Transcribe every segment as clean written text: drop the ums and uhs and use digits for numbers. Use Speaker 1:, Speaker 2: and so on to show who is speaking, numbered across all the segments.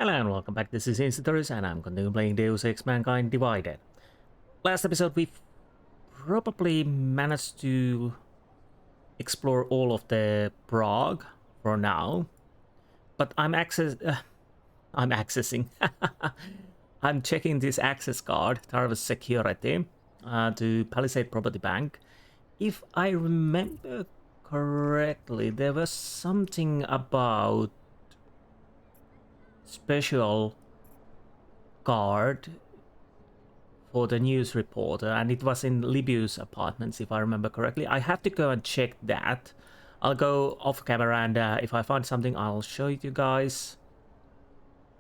Speaker 1: Hello and welcome back, this is Insti and I'm continuing playing Deus Ex Mankind Divided. Last episode we probably managed to explore all of the Prague for now, but I'm accessing. I'm checking this access card, Tarvis Security, to Palisade Property Bank. If I remember correctly, there was something about special card for the news reporter, and it was in Libu's apartments, if I remember correctly. I have to go and check that. I'll go off camera, and if I find something, I'll show it to you guys.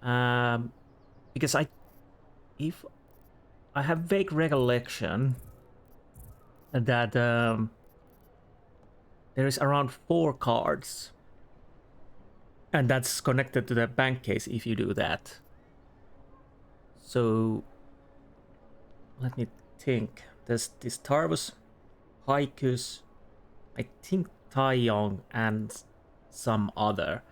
Speaker 1: Because if I have vague recollection that there is around 4 cards, and that's connected to the bank case if you do that. So let me think. There's this Tarvus, Haikus, I think Taeyong, and some other,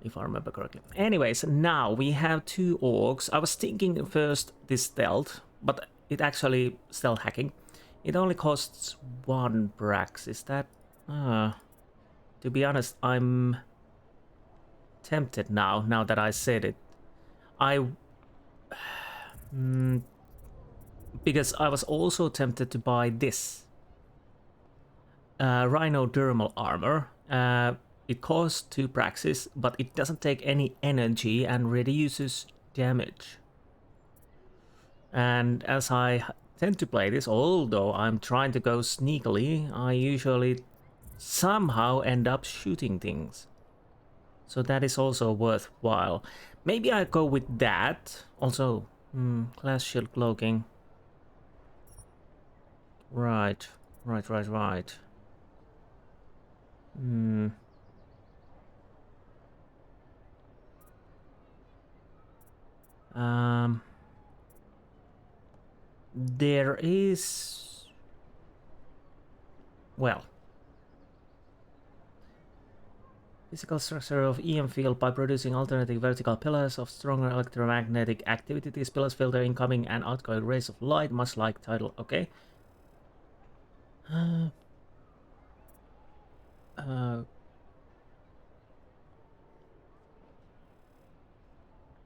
Speaker 1: if I remember correctly. Anyways, now we have 2 orcs. I was thinking first this stealth, but it actually stealth hacking. It only costs 1 Brax. Is that... to be honest, I'm tempted now that I said it. Because I was also tempted to buy this Rhino Dermal Armor. It costs 2 Praxis, but it doesn't take any energy and reduces damage. And as I tend to play this, although I'm trying to go sneakily, I usually somehow end up shooting things. So that is also worthwhile. Maybe I go with that. Also, glass shield cloaking. Right. There is... well... physical structure of EM field by producing alternating vertical pillars of stronger electromagnetic activity. These pillars filter incoming and outgoing rays of light, much like tidal. Okay.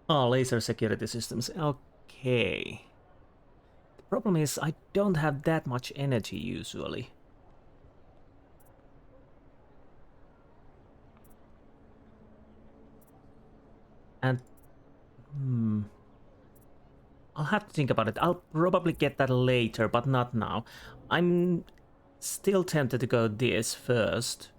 Speaker 1: Laser security systems. Okay. The problem is I don't have that much energy usually. And I'll have to think about it. I'll probably get that later, but not now. I'm still tempted to go this first,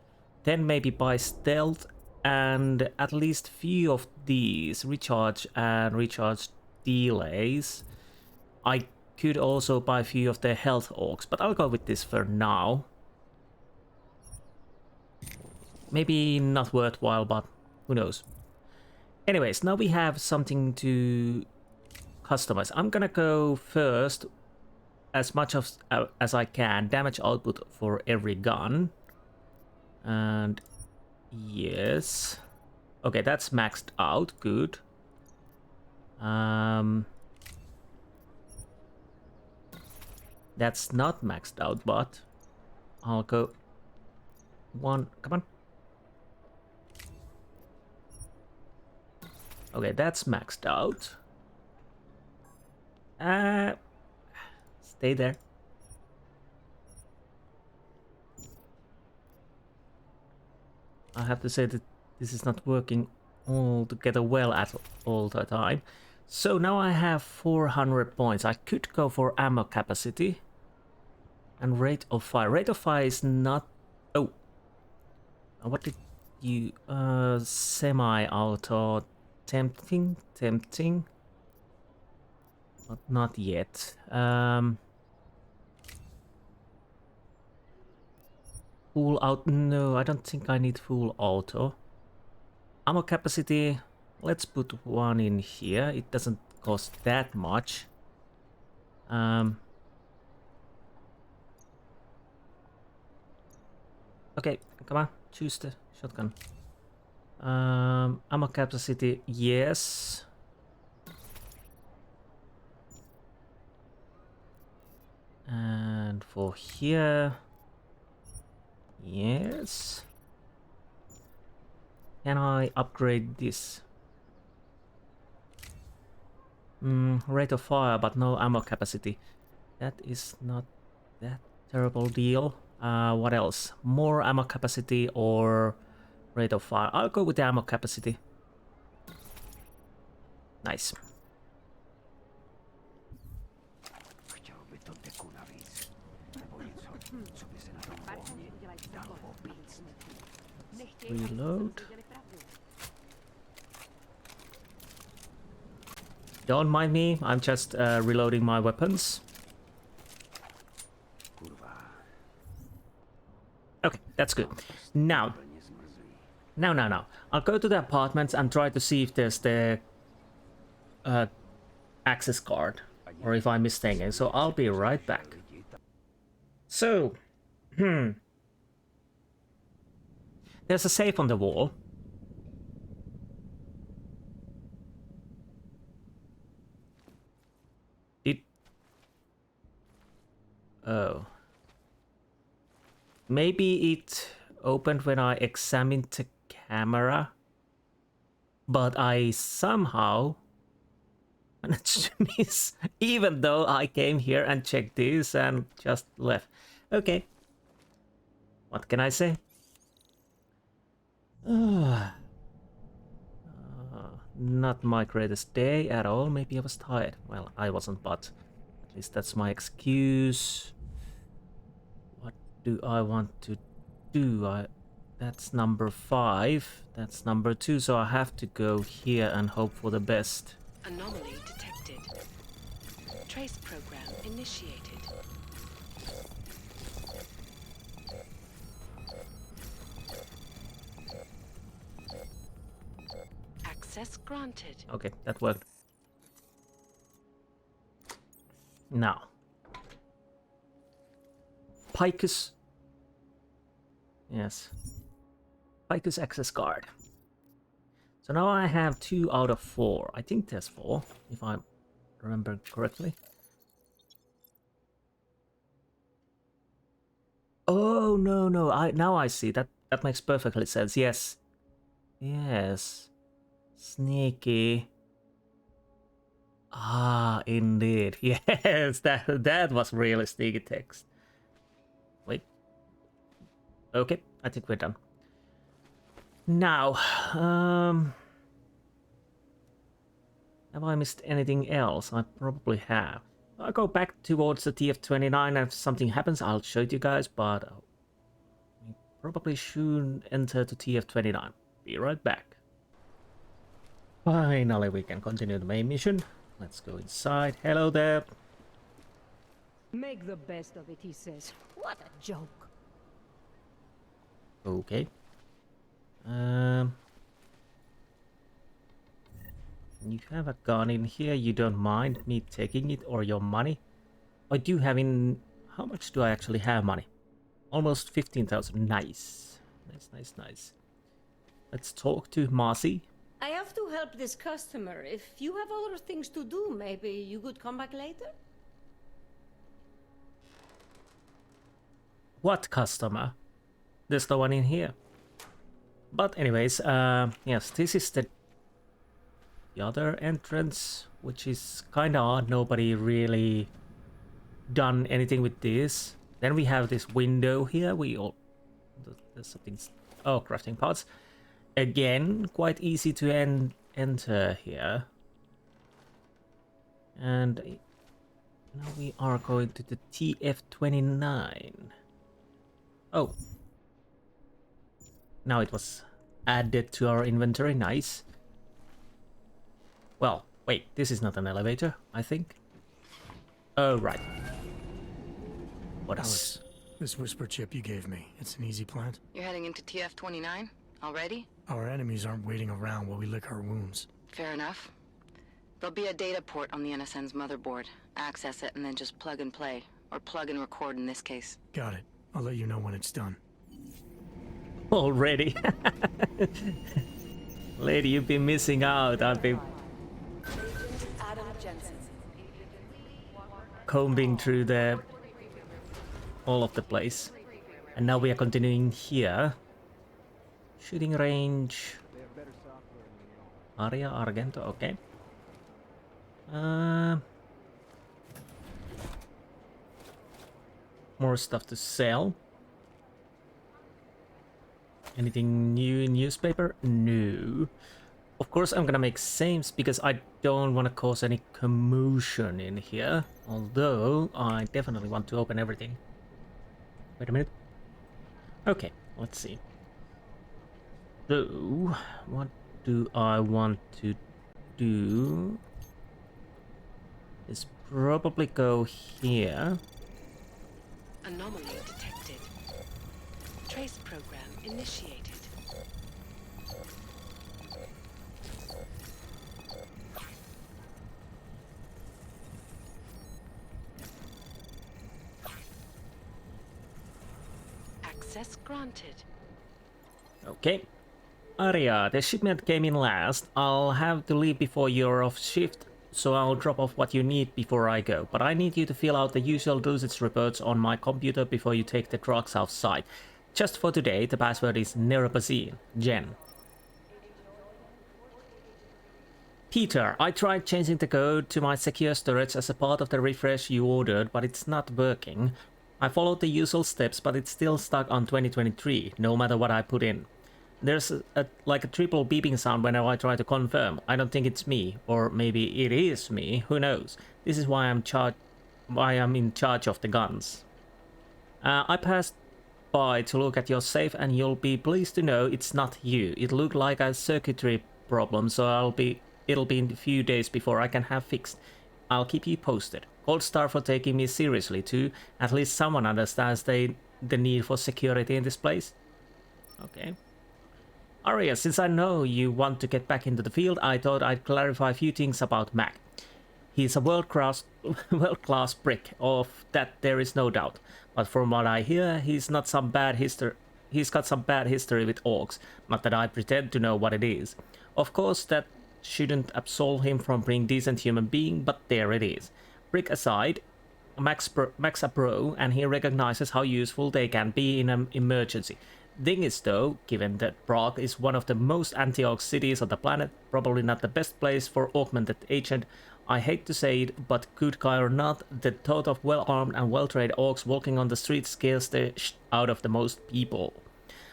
Speaker 1: then maybe buy stealth and at least few of these recharge and recharge delays. I could also buy a few of the health orcs, but I'll go with this for now. Maybe not worthwhile, but who knows. Anyways, now we have something to customize. I'm gonna go first as much as I can. Damage output for every gun. And yes. Okay, that's maxed out. Good. That's not maxed out, but I'll go 1. Come on. Okay, that's maxed out. Stay there. I have to say that this is not working altogether well at all the time. So now I have 400 points. I could go for ammo capacity and rate of fire. Rate of fire is not... oh. What did you... semi-auto... tempting, but not yet. Full out? No, I don't think I need full auto. Ammo capacity, let's put 1 in here. It doesn't cost that much. Okay, come on, choose the shotgun. Ammo capacity, yes. And for here, yes. Can I upgrade this? Rate of fire, but no ammo capacity. That is not that terrible deal. What else? More ammo capacity or rate of fire? I'll go with the ammo capacity. Nice. Reload. Don't mind me, I'm just reloading my weapons. Okay, that's good. Now. I'll go to the apartments and try to see if there's the access card or if I'm mistaken. So I'll be right back. So, there's a safe on the wall. Oh. Maybe it opened when I examined the camera, but I somehow managed to miss, even though I came here and checked this and just left. Okay. What can I say? Not my greatest day at all. Maybe I was tired. Well, I wasn't, but at least that's my excuse. What do I want to do? That's number 5. That's number 2. So I have to go here and hope for the best.
Speaker 2: Anomaly detected. Trace program initiated. Access granted.
Speaker 1: Okay, that worked. Now. Picus. Yes. Picus access card. So now I have 2 out of 4. I think there's 4, if I remember correctly. Oh, no. Now I see. That makes perfectly sense. Yes. Yes. Sneaky. Ah, indeed. Yes, that was really sneaky text. Wait. Okay, I think we're done. Now, have I missed anything else? I probably have. I'll go back towards the TF-29, and if something happens, I'll show it you guys, but we probably should enter the TF-29. Be right back. Finally, we can continue the main mission. Let's go inside. Hello there.
Speaker 3: Make the best of it, he says. What a joke.
Speaker 1: Okay. You have a gun in here. You don't mind me taking it or your money? I do have in... How much do I actually have money? Almost 15,000. Nice. Nice. Let's talk to Marcy.
Speaker 3: I have to help this customer. If you have other things to do, maybe you could come back later?
Speaker 1: What customer? There's no one in here. But anyways, yes, this is the other entrance, which is kinda odd. Nobody really done anything with this. Then we have this window here. There's something... Oh, crafting parts. Again, quite easy to enter here. And now we are going to the TF-29. Oh. Now it was added to our inventory. Nice. Well, wait, this is not an elevator, I think. Oh, right. What else?
Speaker 4: Alex, this whisper chip you gave me, it's an easy plant.
Speaker 2: You're heading into TF-29 already?
Speaker 4: Our enemies aren't waiting around while we lick our wounds.
Speaker 2: Fair enough. There'll be a data port on the NSN's motherboard. Access it and then just plug and play. Or plug and record in this case.
Speaker 4: Got it. I'll let you know when it's done.
Speaker 1: Already. lady, you've been missing out. I've been
Speaker 5: Agent Adam Jensen.
Speaker 1: combing through all of the place. And now we are continuing here. Shooting range. Area Argento, okay. More stuff to sell. Anything new in newspaper? No. Of course I'm gonna make saves because I don't want to cause any commotion in here. Although I definitely want to open everything. Wait a minute. Okay, let's see. So, what do I want to do? Is probably go here.
Speaker 5: Anomaly detected. Trace program initiated. Access granted.
Speaker 1: Okay. Arya, the shipment came in last. I'll have to leave before you're off shift, so I'll drop off what you need before I go. But I need you to fill out the usual dosage reports on my computer before you take the drugs outside. Just for today, the password is Neuropazine. Jen. Peter, I tried changing the code to my secure storage as a part of the refresh you ordered, but it's not working. I followed the usual steps, but it's still stuck on 2023, no matter what I put in. There's like a triple beeping sound whenever I try to confirm. I don't think it's me, or maybe it is me, who knows. This is why I'm in charge of the guns. I passed by to look at your safe and you'll be pleased to know it's not you. It looked like a circuitry problem, so it'll be in a few days before I can have fixed. I'll keep you posted. Gold star for taking me seriously too. At least someone understands the need for security in this place. Okay. Arya, since I know you want to get back into the field, I thought I'd clarify a few things about Mac. He's a world-class prick, of that there is no doubt. But from what I hear, he's got some bad history with orcs. Not that I pretend to know what it is. Of course, that shouldn't absolve him from being decent human being, but there it is. Prick aside, Mac's a pro, and he recognizes how useful they can be in an emergency. Thing is though, given that Prague is one of the most anti-Aug cities on the planet, probably not the best place for augmented agent, I hate to say it, but good guy or not, the thought of well-armed and well-trained Augs walking on the street scares the out of the most people.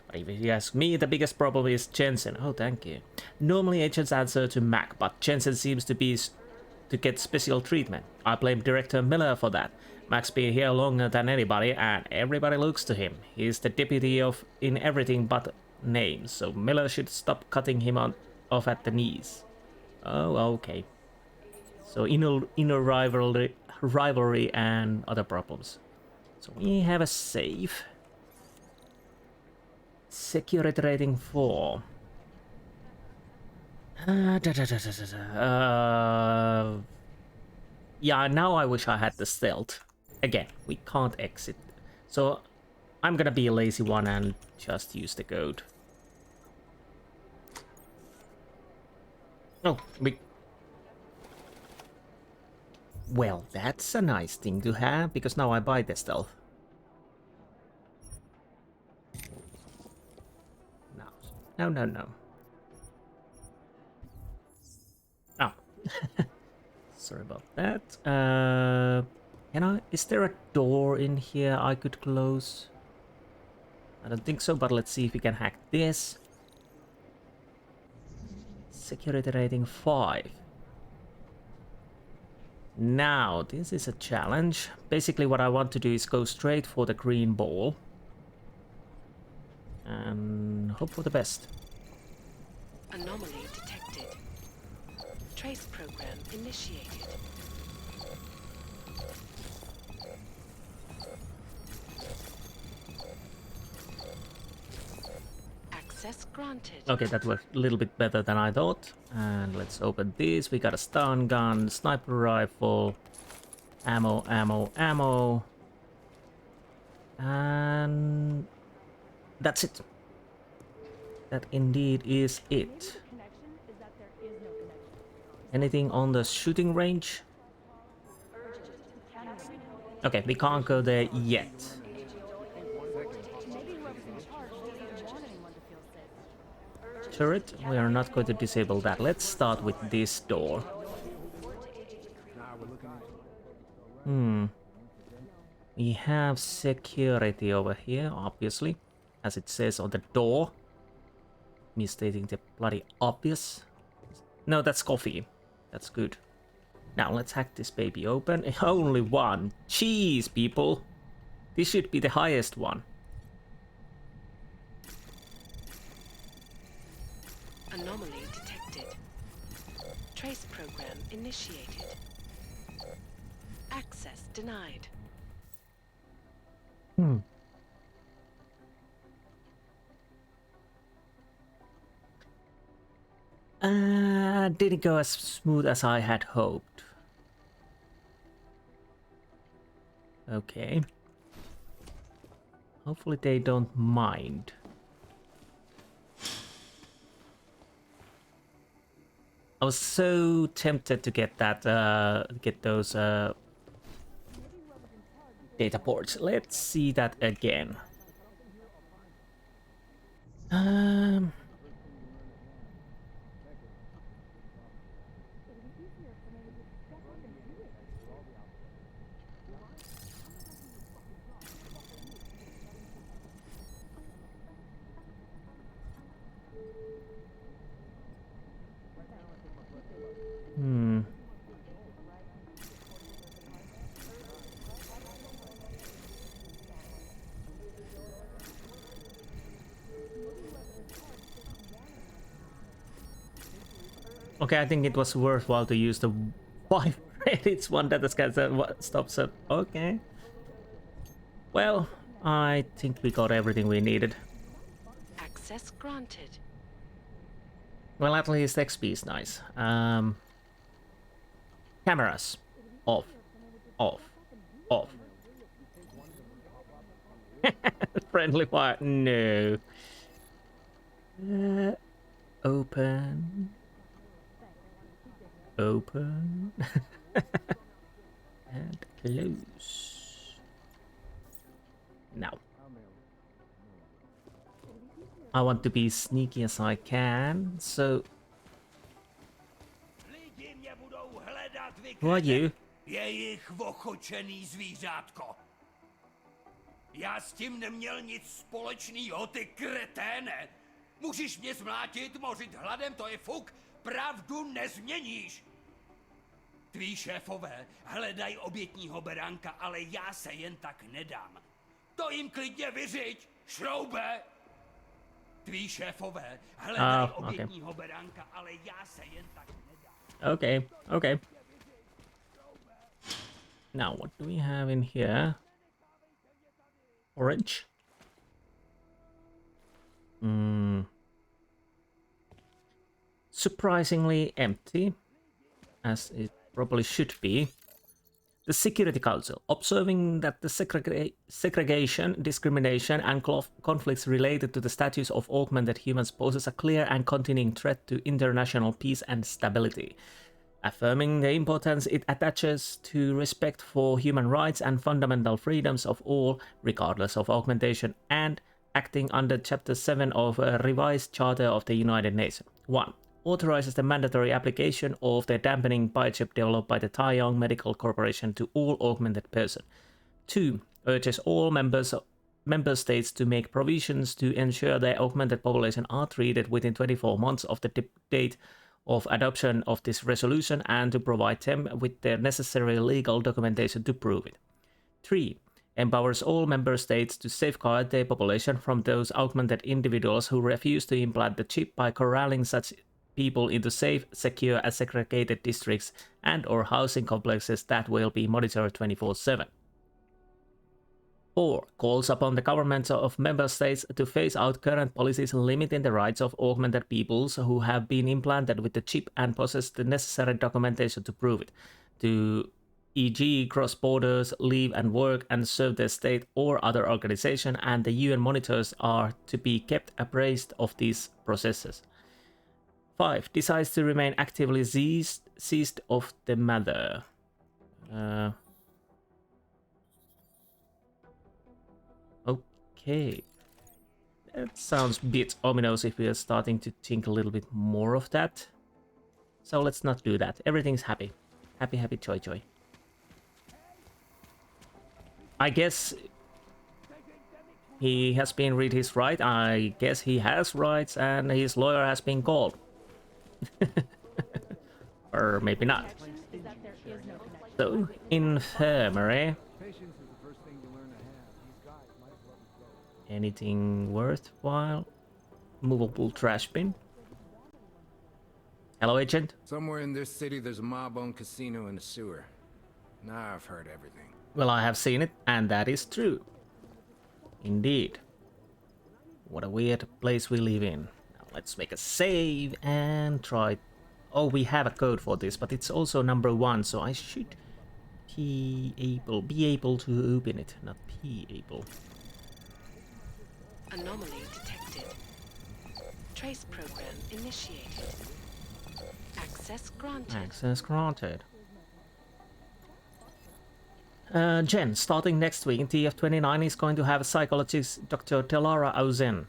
Speaker 1: But if you ask me, the biggest problem is Jensen. Oh, thank you. Normally agents answer to Mac, but Jensen seems to get special treatment. I blame Director Miller for that. Mac's been here longer than anybody, and everybody looks to him. He's the deputy in everything but names, so Miller should stop cutting him off at the knees. Oh, okay. So inner rivalry and other problems. So we have a save. Security rating 4. Yeah, now I wish I had the stealth. Again, we can't exit. So I'm gonna be a lazy one and just use the code. Oh, well, that's a nice thing to have, because now I buy the stealth. No. Oh. Sorry about that. Is there a door in here I could close? I don't think so, but let's see if we can hack this. Security rating 5. Now, this is a challenge. Basically, what I want to do is go straight for the green ball. And hope for the best.
Speaker 5: Anomaly detected. Trace program initiated. Access granted.
Speaker 1: Okay, that worked a little bit better than I thought. And let's open this. We got a stun gun, sniper rifle, ammo. And that's it. That indeed is it. Anything on the shooting range? Okay, we can't go there yet. Turret, we are not going to disable that. Let's start with this door. We have security over here, obviously, as it says on the door. Me stating the bloody obvious. No, that's coffee. That's good. Now let's hack this baby open. Only one. Jeez, people. This should be the highest one.
Speaker 5: Anomaly detected. Trace program initiated. Access denied.
Speaker 1: Didn't go as smooth as I had hoped. Okay. Hopefully they don't mind. I was so tempted to get that, get those data ports. Let's see that again. Okay, I think it was worthwhile to use the 5 credits one that stops it. Okay. Well, I think we got everything we needed.
Speaker 5: Access granted.
Speaker 1: Well, at least XP is nice. Cameras. Off. Off. Off. Friendly fire. No. Open. Open. And close. Now. I want to be sneaky as I can, so... Who are you?
Speaker 6: Jejich ochočený zvířátko. Já s tím neměl nic společného, ty kreténe. Můžeš mě zmlátit, mořit hladem, to je fuk. Pravdu nezměníš. Tví šéfové hledají obětního beránka, ale já se jen tak nedám. To jim klidně vyřiď, šroube. Tví šéfové hledají obětního beránka, ale já se jen tak nedám.
Speaker 1: Okay, okay. Now, what do we have in here? Orange? Surprisingly empty, as it probably should be. The Security Council, observing that the segregation, discrimination, and conflicts related to the status of augmented humans poses a clear and continuing threat to international peace and stability. Affirming the importance it attaches to respect for human rights and fundamental freedoms of all, regardless of augmentation, and acting under Chapter 7 of a revised Charter of the United Nations. 1. Authorizes the mandatory application of the dampening biochip developed by the Taiyang Medical Corporation to all augmented persons. 2. Urges all member states to make provisions to ensure their augmented population are treated within 24 months of the date of adoption of this resolution and to provide them with the necessary legal documentation to prove it. 3. Empowers all member states to safeguard their population from those augmented individuals who refuse to implant the chip by corralling such people into safe, secure and segregated districts and or housing complexes that will be monitored 24/7. 4. Calls upon the governments of member states to phase out current policies limiting the rights of augmented peoples who have been implanted with the chip and possess the necessary documentation to prove it, to e.g. cross borders, live and work and serve their state or other organization, and the UN monitors are to be kept abreast of these processes. 5. Decides to remain actively seized of the mother. Okay. That sounds a bit ominous if we are starting to think a little bit more of that. So let's not do that. Everything's happy. Happy, happy, joy, joy. I guess he has been read his right. I guess he has rights and his lawyer has been called. Or maybe not. So, infirmary. Anything worthwhile? Movable trash bin. Hello, agent.
Speaker 7: Somewhere in this city, there's a mob-owned casino in the sewer. Now I've heard everything.
Speaker 1: Well, I have seen it, and that is true. Indeed. What a weird place we live in. Now let's make a save and try. Oh, we have a code for this, but it's also number 1, so I should be able to open it, not be able.
Speaker 5: Anomaly detected. Trace program initiated. Access granted.
Speaker 1: Access granted. Jen, starting next week, TF29 is going to have a psychologist, Dr. Telara Auzen.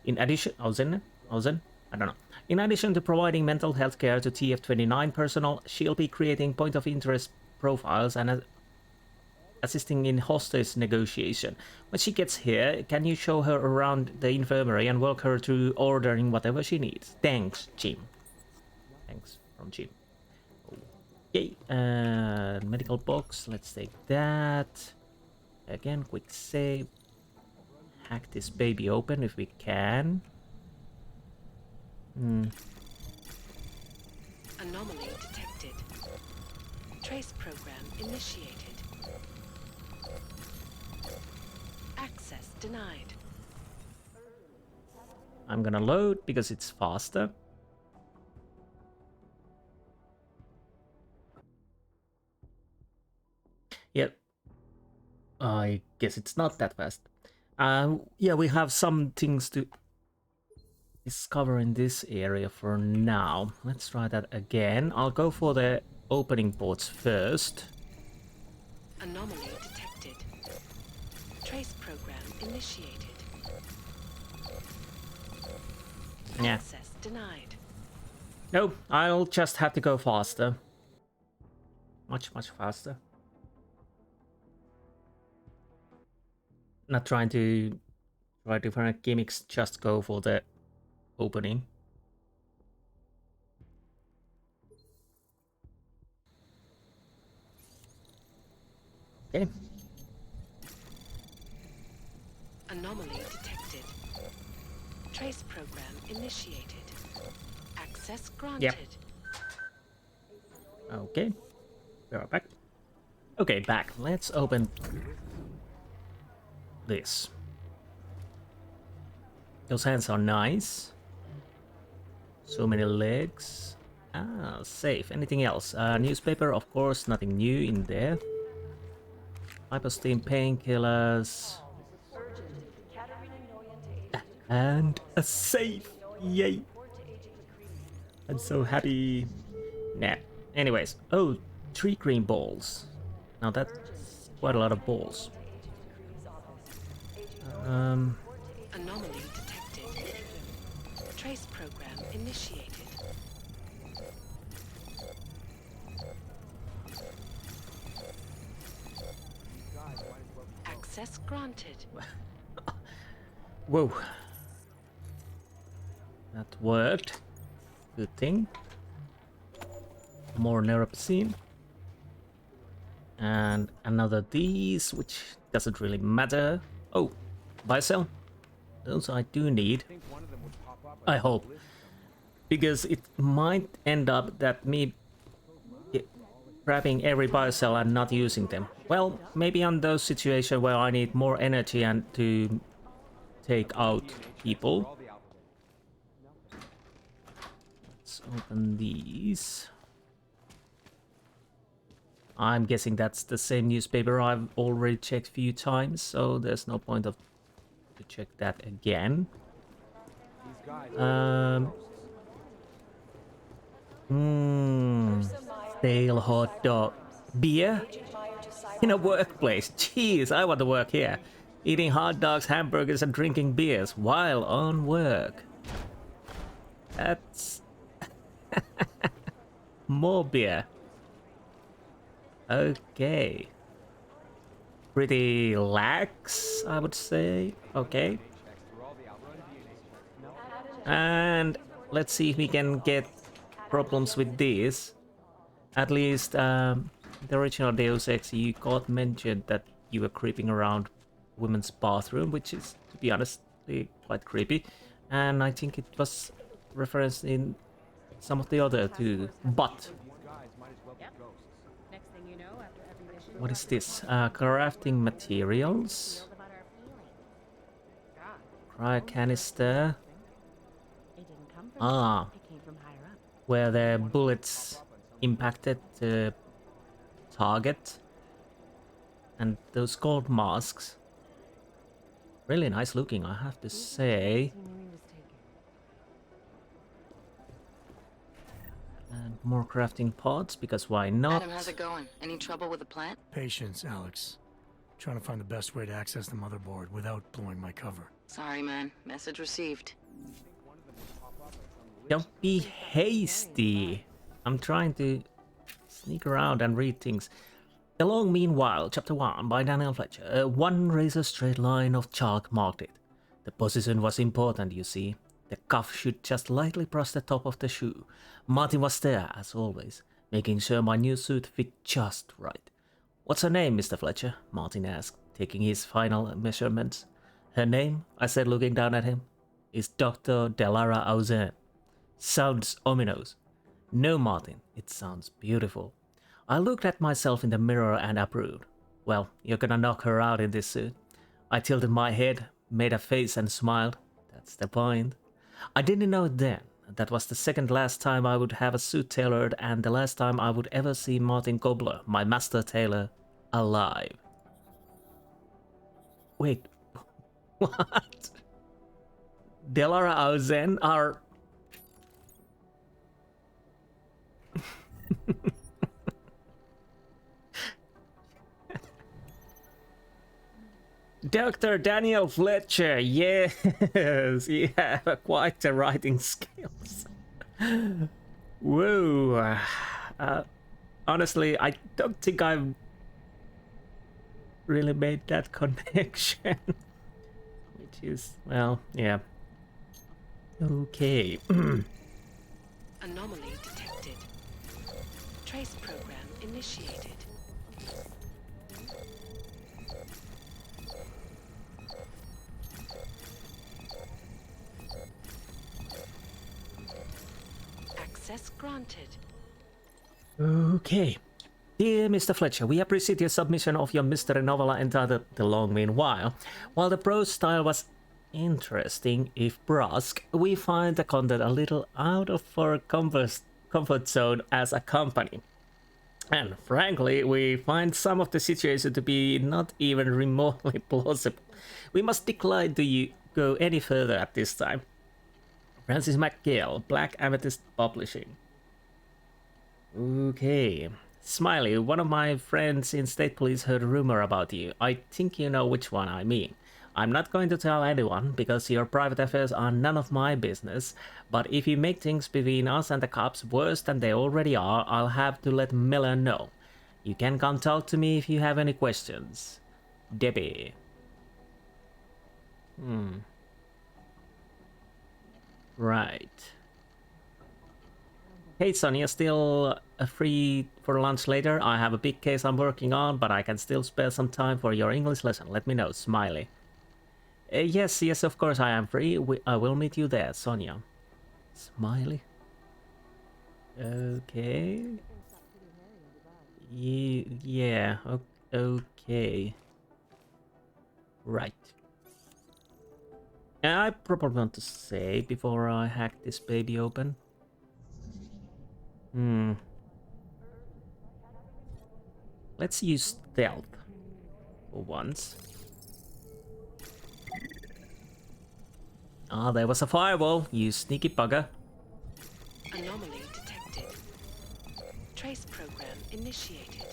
Speaker 1: In addition, Auzen? I don't know. In addition to providing mental health care to TF29 personnel, she'll be creating point of interest profiles and assisting in hostage negotiation. When she gets here, can you show her around the infirmary and walk her through ordering whatever she needs? Thanks, Jim. Thanks from Jim. Okay, medical box, let's take that. Again, quick save. Hack this baby open if we can.
Speaker 5: Anomaly detected. Trace program initiated. Access denied.
Speaker 1: I'm gonna load because it's faster. Yep. I guess it's not that fast. Yeah, we have some things to discover in this area for now. Let's try that again. I'll go for the opening ports first.
Speaker 5: Anomaly detected. Trace program initiated.
Speaker 1: Yeah.
Speaker 5: Access denied.
Speaker 1: No, I'll just have to go faster. Much faster. Not trying to try different gimmicks, just go for the opening. Okay.
Speaker 5: Anomaly detected. Trace program initiated. Access granted.
Speaker 1: Yep. Okay. We are back. Okay, back. Let's open this. Those hands are nice. So many legs. Ah, safe. Anything else? Newspaper, of course, nothing new in there. Hypersteam painkillers. And a safe! Yay! I'm so happy. Nah. Anyways. Oh, 3 green balls. Now that's quite a lot of balls.
Speaker 5: Anomaly detected. Trace program initiated. Access granted.
Speaker 1: Whoa. That worked. Good thing. More neuropsine. And another these, which doesn't really matter. Oh, buy sell. Those I do need. I hope. Because it might end up that me grabbing every buy sell and not using them. Well, maybe on those situations where I need more energy and to take out people. Let's open these. I'm guessing that's the same newspaper I've already checked a few times, so there's no point of to check that again. Stale hot dog. Beer? In a workplace. Jeez, I want to work here. Eating hot dogs, hamburgers, and drinking beers while on work. That's... more beer. Okay. Pretty lax, I would say. Okay. And let's see if we can get problems with this. At least the original Deus Ex, you got mentioned that you were creeping around women's bathroom, which is, to be honest, quite creepy. And I think it was referenced in some of the other too. But what is this? Crafting materials. Cryo canister. Ah, where the bullets impacted the target. And those gold masks. Really nice looking, I have to say. And more crafting pods, because why not?
Speaker 2: Adam, how's it going? Any trouble with the plant?
Speaker 4: Patience, Alex. Trying to find the best way to access the motherboard without blowing my cover.
Speaker 2: Sorry, man. Message received.
Speaker 1: Don't be hasty. I'm trying to sneak around and read things. The Long Meanwhile, Chapter 1 by Daniel Fletcher. One razor straight line of chalk marked it. The position was important, you see. The cuff should just lightly brush the top of the shoe. Martin was there, as always, making sure my new suit fit just right. What's her name, Mr. Fletcher? Martin asked, taking his final measurements. Her name, I said, looking down at him, is Dr. Delara Auzen. Sounds ominous. No, Martin, it sounds beautiful. I looked at myself in the mirror and approved. Well, you're gonna knock her out in this suit. I tilted my head, made a face and smiled. That's the point. I didn't know it then. That was the second last time I would have a suit tailored and the last time I would ever see Martin Gobler, my master tailor, alive. Wait, what? Delara Auzen are... Dr. Daniel Fletcher, yes, you have quite the writing skills. Whoa. Honestly, I don't think I've really made that connection. Which is, well, yeah. Okay.
Speaker 5: Anomaly detected. Trace program initiated. Access granted.
Speaker 1: Okay. Dear Mr. Fletcher, we appreciate your submission of your mystery novella entitled The Long Meanwhile. While the prose style was interesting, if brusque, we find the content a little out of our comfort zone as a company. And frankly, we find some of the situation to be not even remotely plausible. We must decline to go any further at this time. Francis McGill, Black Amethyst Publishing. Okay. Smiley, one of my friends in state police heard a rumor about you. I think you know which one I mean. I'm not going to tell anyone, because your private affairs are none of my business, but if you make things between us and the cops worse than they already are, I'll have to let Miller know. You can come talk to me if you have any questions. Debbie. Right. Hey Sonia, still free for lunch later? I have a big case I'm working on, but I can still spare some time for your English lesson. Let me know, Smiley. Yes, of course I am free. I will meet you there, Sonia. Smiley. Okay. Yeah, okay. Right. I probably want to say before I hack this baby open. Let's use stealth for once. Ah, there was a firewall, you sneaky bugger.
Speaker 5: Anomaly detected. Trace program initiated.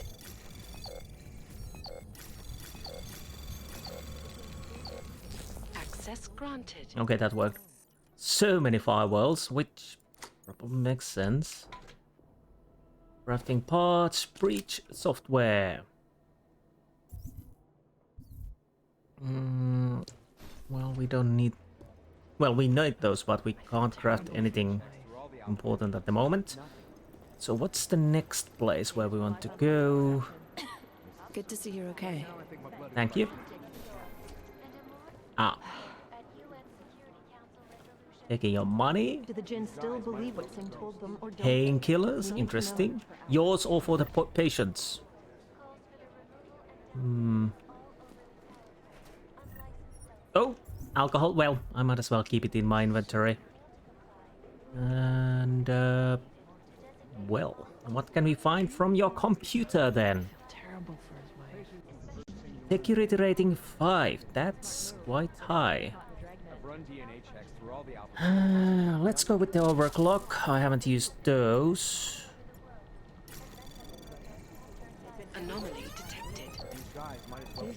Speaker 5: Access granted.
Speaker 1: Okay, that worked. So many firewalls, which probably makes sense. Crafting parts, breach software. Well, we don't need... Well, we need those, but we can't craft anything important at the moment. So what's the next place where we want to go?
Speaker 8: Good to see you're okay.
Speaker 1: Thank you. Ah. Taking your money.
Speaker 9: Do the Jinn still believe what Singh told them, or don't?
Speaker 1: Painkillers, interesting. Yours or for the patients? Oh, alcohol. Well, I might as well keep it in my inventory. And, well, what can we find from your computer then?
Speaker 8: Terrible for his wife.
Speaker 1: Security rating 5. That's quite high. Let's go with the overclock. I haven't used those.
Speaker 5: Anomaly detected.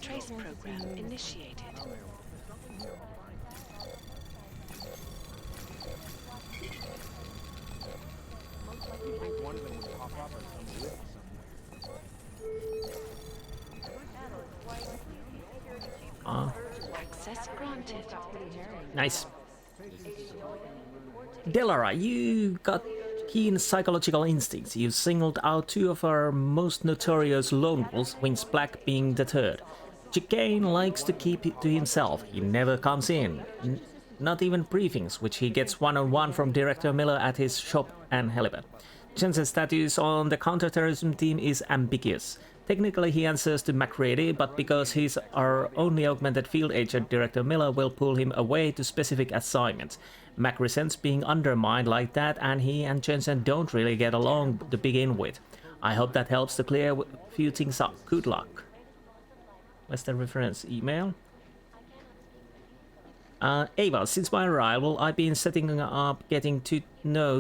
Speaker 5: Trace program initiated. Access granted.
Speaker 1: Nice. Delara, you got keen psychological instincts. You singled out two of our most notorious lone wolves, Wings Black being the third. Chicane likes to keep it to himself. He never comes in. Not even briefings, which he gets one-on-one from Director Miller at his shop and helipad. Jensen's status on the counterterrorism team is ambiguous. Technically he answers to MacReady, but because he's our only augmented field agent, Director Miller will pull him away to specific assignments. Mac resents being undermined like that, and he and Jensen don't really get along to begin with. I hope that helps to clear a few things up. Good luck. What's the reference email? Ava, since my arrival, I've been setting up getting to know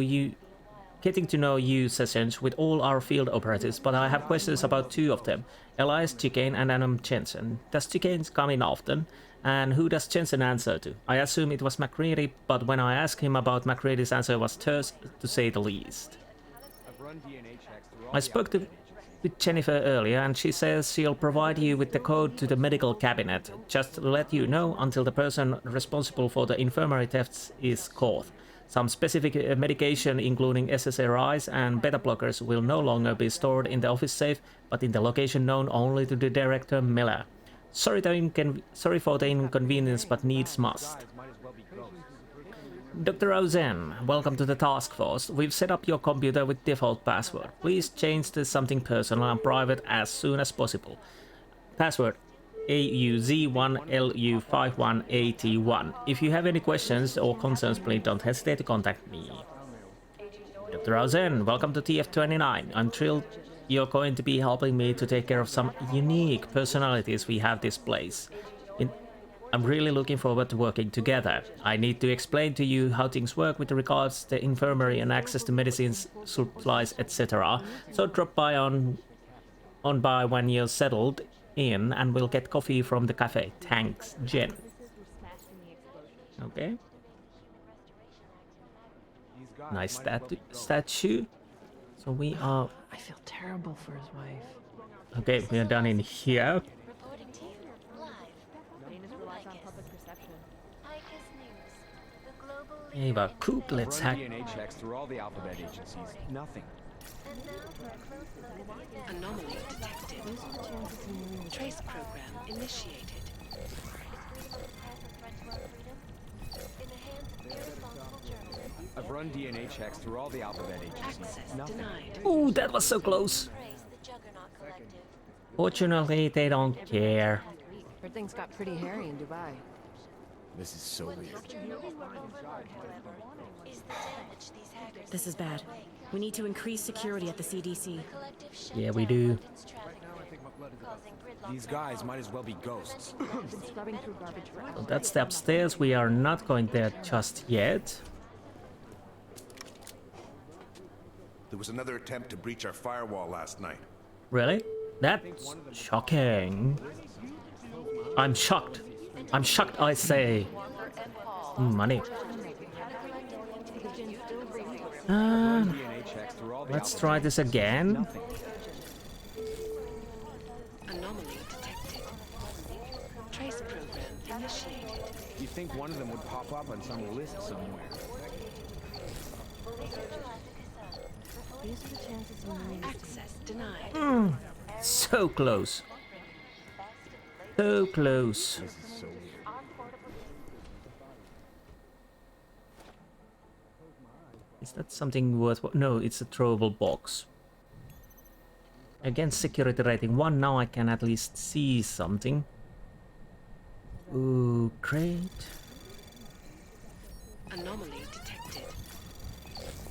Speaker 1: you sessions with all our field operatives, but I have questions about two of them, Elias Chicane and Adam Jensen. Does Chicane come in often? And who does Jensen answer to? I assume it was MacReady, but when I asked him about MacReady's answer was terse, to say the least. I spoke with Jennifer earlier, and she says she'll provide you with the code to the medical cabinet, just to let you know until the person responsible for the infirmary thefts is caught. Some specific medication, including SSRIs and beta blockers, will no longer be stored in the office safe, but in the location known only to the Director Miller. Sorry for the inconvenience, but needs must. Dr. Rosen, welcome to the task force. We've set up your computer with default password. Please change to something personal and private as soon as possible. Password AUZ1LU51AT1. If you have any questions or concerns, please don't hesitate to contact me. Dr. Rosen, welcome to TF29. I'm thrilled you're going to be helping me to take care of some unique personalities we have this place. I'm really looking forward to working together. I need to explain to you how things work with regards to the infirmary and access to medicines, supplies, etc. So drop by on by when you're settled in, and we'll get coffee from the cafe. Thanks, Jen. Okay. Nice statue. So we are...
Speaker 8: I feel terrible for his wife.
Speaker 1: Okay, we are done in here.
Speaker 10: Reporting to you live.
Speaker 1: Ava, Coop, let's hack.
Speaker 11: DNA checks through all the alphabet agencies. Nothing.
Speaker 5: Anomaly detected. Trace program initiated.
Speaker 11: I've run DNA checks through all the alphabet agencies.
Speaker 5: Access
Speaker 11: Nothing.
Speaker 5: denied.
Speaker 1: Ooh, that was so close. Fortunately, they don't care.
Speaker 8: Heard things got pretty hairy in Dubai.
Speaker 11: This is so weird.
Speaker 12: This is bad. We need to increase security at the CDC.
Speaker 1: Yeah, we do.
Speaker 11: These guys might as well be ghosts.
Speaker 1: So that's the upstairs. We are not going there just yet.
Speaker 13: There was another attempt to breach our firewall last night.
Speaker 1: Really? That's shocking. I'm shocked. I'm shocked, I say. Money. Let's try this again.
Speaker 5: Anomaly detected. Trace program initiated.
Speaker 11: You think one of them would pop up on some list somewhere?
Speaker 8: These are the chances of
Speaker 5: Access denied.
Speaker 1: So close. So close.
Speaker 11: This is so weird.
Speaker 1: Is that something worth? No, it's a throwable box. Again, security rating 1. Now I can at least see something. Ooh, great.
Speaker 5: Anomaly detected.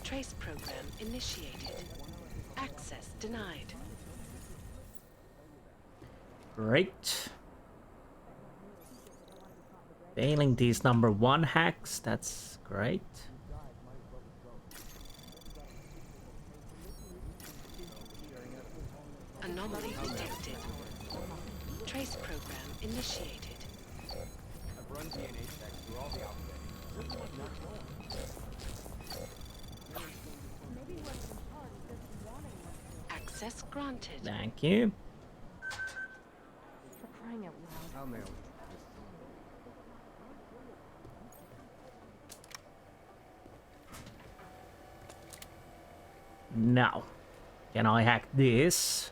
Speaker 5: Trace program initiated. Access denied.
Speaker 1: Great. Failing these number 1 hacks. That's great.
Speaker 5: Anomaly detected. Trace program initiated.
Speaker 11: I've run DNA checks through all the alphabet.
Speaker 5: Access granted.
Speaker 1: Thank you.
Speaker 8: For crying out loud.
Speaker 7: I'll nail it.
Speaker 1: Now, can I hack this?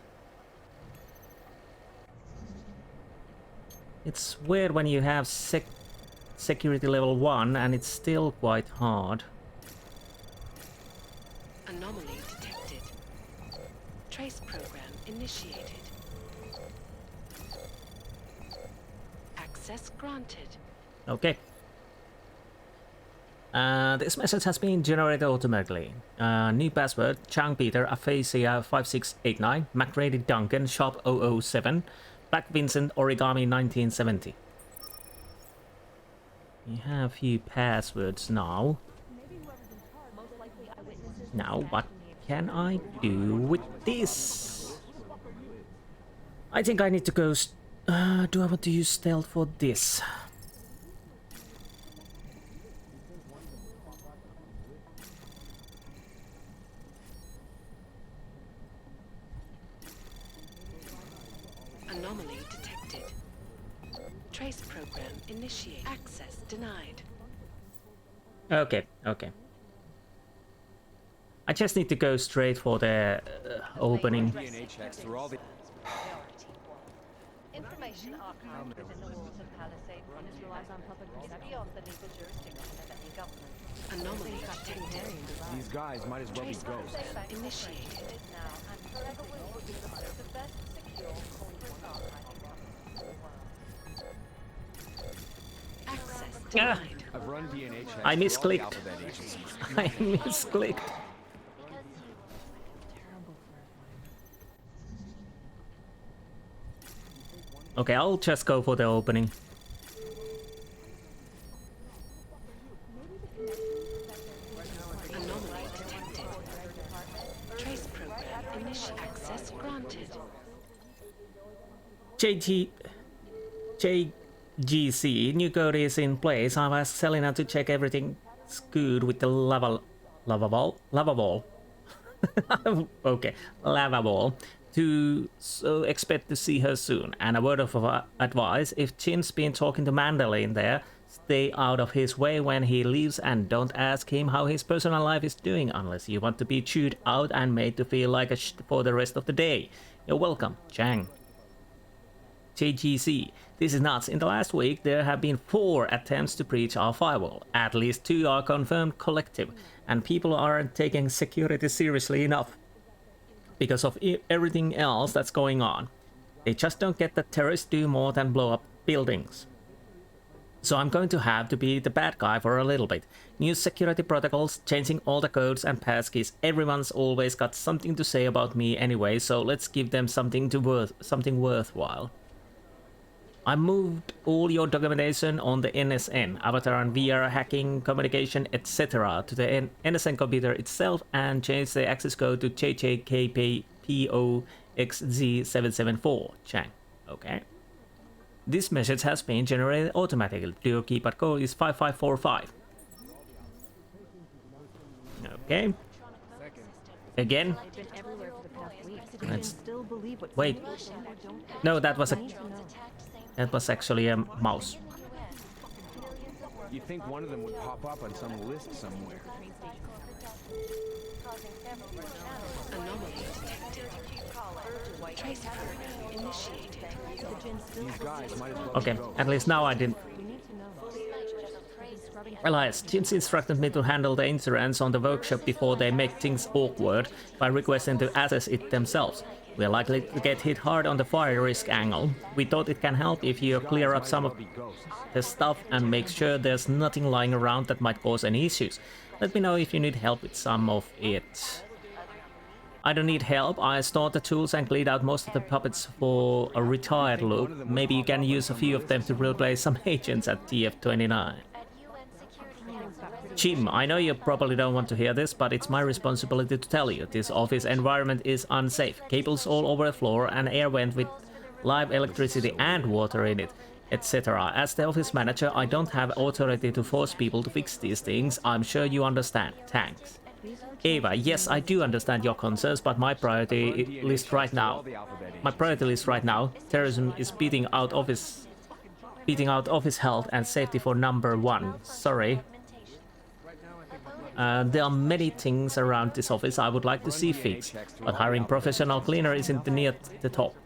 Speaker 1: It's weird when you have security level 1 and it's still quite hard.
Speaker 5: Anomaly detected. Trace program initiated. Access granted.
Speaker 1: Okay. This message has been generated automatically. New password, Chang Peter, Aphasia 5689, MacRady Duncan, Shop 007, Black Vincent, Origami 1970. We have a few passwords now. Now, what can I do with this? I think I need to go... do I want to use stealth for this?
Speaker 5: Anomaly detected. Trace program initiate. Access denied.
Speaker 1: Okay, okay. I just need to go straight for the opening.
Speaker 11: DNA checks through all the...
Speaker 9: Information archived within the walls of Palisade is relies on public perception beyond the legal jurisdiction of any government.
Speaker 5: Anomaly detected.
Speaker 11: These guys might as well be ghosts.
Speaker 5: Initiated.
Speaker 9: Now and forever will be the best secure corporate archiving company in the world.
Speaker 5: Access
Speaker 1: Ah.
Speaker 5: denied.
Speaker 11: I've run DNA checks
Speaker 1: I
Speaker 11: through all the
Speaker 1: misclicked.
Speaker 11: alphabet agencies.
Speaker 1: I misclicked.
Speaker 8: Terrible for his wife.
Speaker 1: Okay, I'll just go for the opening.
Speaker 5: Anomaly detected. Trace program initiate. Access granted.
Speaker 1: JGC, new code is in place. I've asked Selena to check everything's good with the lava ball. Okay, lava ball. So expect to see her soon. And a word of advice, if Chin's been talking to Mandalay there, stay out of his way when he leaves and don't ask him how his personal life is doing unless you want to be chewed out and made to feel like a for the rest of the day. You're welcome, Chang. JGC, this is nuts. In the last week, there have been 4 attempts to breach our firewall. At least 2 are confirmed collective, and people aren't taking security seriously enough because of everything else that's going on. They just don't get that terrorists do more than blow up buildings. So I'm going to have to be the bad guy for a little bit. New security protocols, changing all the codes and passkeys. Everyone's always got something to say about me anyway, so let's give them something worthwhile. I moved all your documentation on the NSN, avatar and VR hacking, communication, etc. to the NSN computer itself and changed the access code to JJKPPOXZ774. Chang. Okay. This message has been generated automatically. Your keypad code is 5545. Okay. Again. Let's wait. No, that was actually a mouse.
Speaker 11: You think one of them would pop up on some list somewhere?
Speaker 5: Anomaly detected. Trace program initiated.
Speaker 11: These guys might as well
Speaker 1: Okay,
Speaker 11: go.
Speaker 1: at least now I didn't. Elias, Jins instructed me to handle the insurance on the workshop before they make things awkward by requesting to assess it themselves. We're likely to get hit hard on the fire risk angle. We thought it can help if you clear up some of the stuff and make sure there's nothing lying around that might cause any issues. Let me know if you need help with some of it. I don't need help. I stored the tools and cleaned out most of the puppets for a retired look. Maybe you can use a few of them to replace some agents at TF-29. Jim, I know you probably don't want to hear this, but it's my responsibility to tell you. This office environment is unsafe. Cables all over the floor and air vent with live electricity and water in it, etc. As the office manager, I don't have authority to force people to fix these things. I'm sure you understand. Thanks. Ava, yes, I do understand your concerns, but my priority list right now, terrorism is beating out office health and safety for #1. Sorry. There are many things around this office I would like to see fixed, but hiring professional cleaner isn't near the top.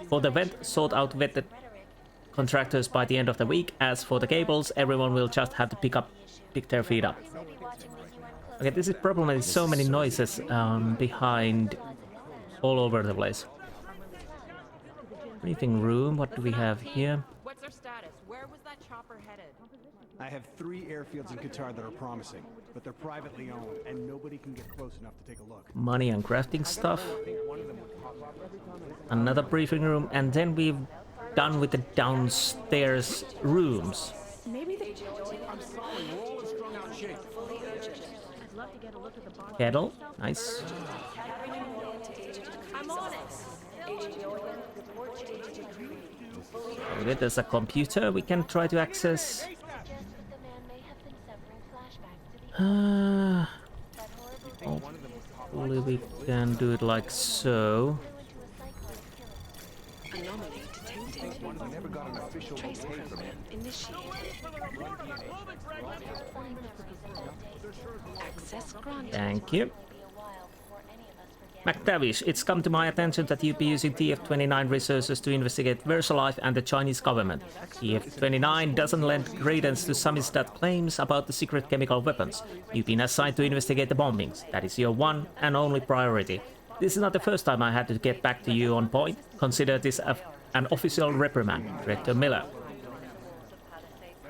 Speaker 1: For the vent, sort out vetted contractors by the end of the week. As for the cables, everyone will just have to pick their feet up. Okay, this is problem. There's so many noises behind all over the place. Briefing room, what do we have here?
Speaker 14: What's our status? Where was that chopper headed?
Speaker 15: I have 3 airfields in Qatar that are promising, but they're privately owned, and nobody can get close enough to take a look.
Speaker 1: Money and crafting stuff. Another briefing room, and then we've done with the downstairs rooms.
Speaker 15: Maybe they... I'm sorry, we're all in strung out shape.
Speaker 8: I'd love to get a look at the box.
Speaker 1: Kettle, nice.
Speaker 14: I'm on it.
Speaker 1: Okay, there's a computer we can try to access. Hopefully we can do it like so.
Speaker 5: Anomaly detected. Trace program initiated. Access granted.
Speaker 1: Thank you. McTavish, it's come to my attention that you'd be using TF-29 resources to investigate VersaLife and the Chinese government. TF-29 doesn't lend credence to Samizdat claims about the secret chemical weapons. You've been assigned to investigate the bombings. That is your one and only priority. This is not the first time I had to get back to you on point. Consider this an official reprimand, Director Miller.